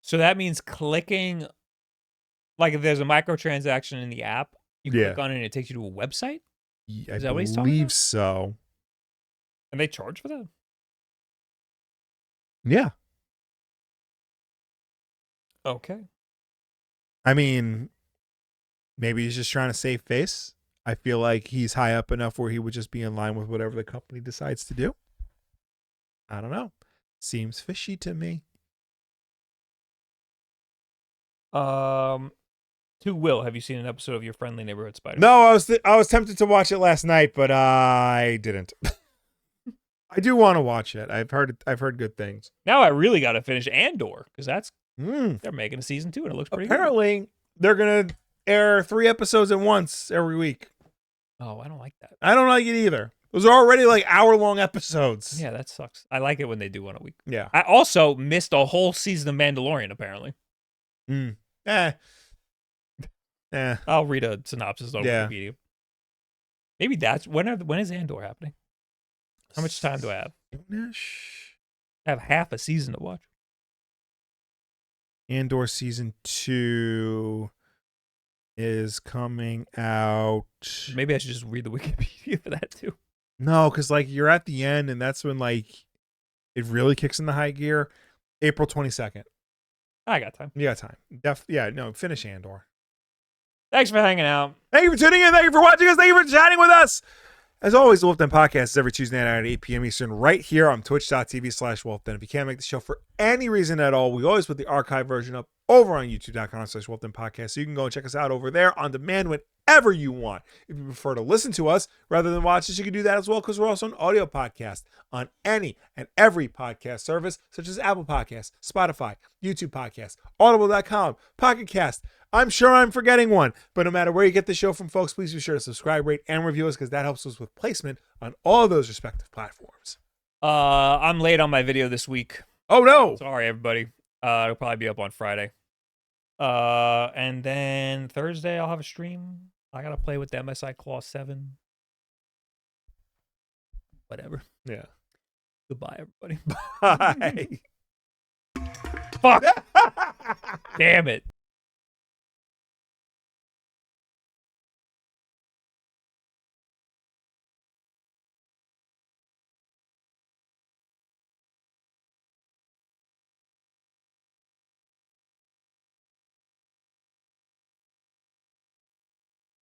So that means clicking, like if there's a microtransaction in the app, you click on it and it takes you to a website? Is that what he's talking about? I believe so. And they charge for that? Yeah. Okay. I mean, maybe he's just trying to save face. I feel like he's high up enough where he would just be in line with whatever the company decides to do. I don't know. Seems fishy to me. To Will, have you seen an episode of Your Friendly Neighborhood Spider? No, I was tempted to watch it last night, but I didn't. I do want to watch it. I've heard good things. Now I really got to finish Andor because that's they're making a season 2 and it looks pretty Apparently, good. They're going to air 3 episodes at once every week. Oh, I don't like that. I don't like it either. Those are already like hour-long episodes. Yeah, that sucks. I like it when they do one a week. Yeah. I also missed a whole season of Mandalorian, apparently. I'll read a synopsis on Wikipedia. Maybe that's when is Andor happening? How much time do I have? I have half a season to watch. Andor season 2 is coming out. Maybe I should just read the Wikipedia for that too. No, because like you're at the end, and that's when like it really kicks in the high gear. April 22nd. I got time. You got time. Finish Andor. Thanks for hanging out. Thank you for tuning in. Thank you for watching us. Thank you for chatting with us. As always, the WULFF Den Podcast is every Tuesday night at 8 p.m. Eastern, right here on twitch.tv/WULFF Den. If you can't make the show for any reason at all, we always put the archive version up over on youtube.com/WULFF Den Podcast. So you can go and check us out over there on demand whenever you want. If you prefer to listen to us rather than watch us, you can do that as well, because we're also an audio podcast on any and every podcast service, such as Apple Podcasts, Spotify, YouTube Podcasts, Audible.com, Pocket Cast. I'm sure I'm forgetting one, but no matter where you get the show from, folks, please be sure to subscribe, rate, and review us, because that helps us with placement on all of those respective platforms. I'm late on my video this week. Oh, no. Sorry, everybody. It'll probably be up on Friday. And then Thursday, I'll have a stream. I got to play with the MSI Claw 7. Whatever. Yeah. Goodbye, everybody. Bye. Fuck. Damn it.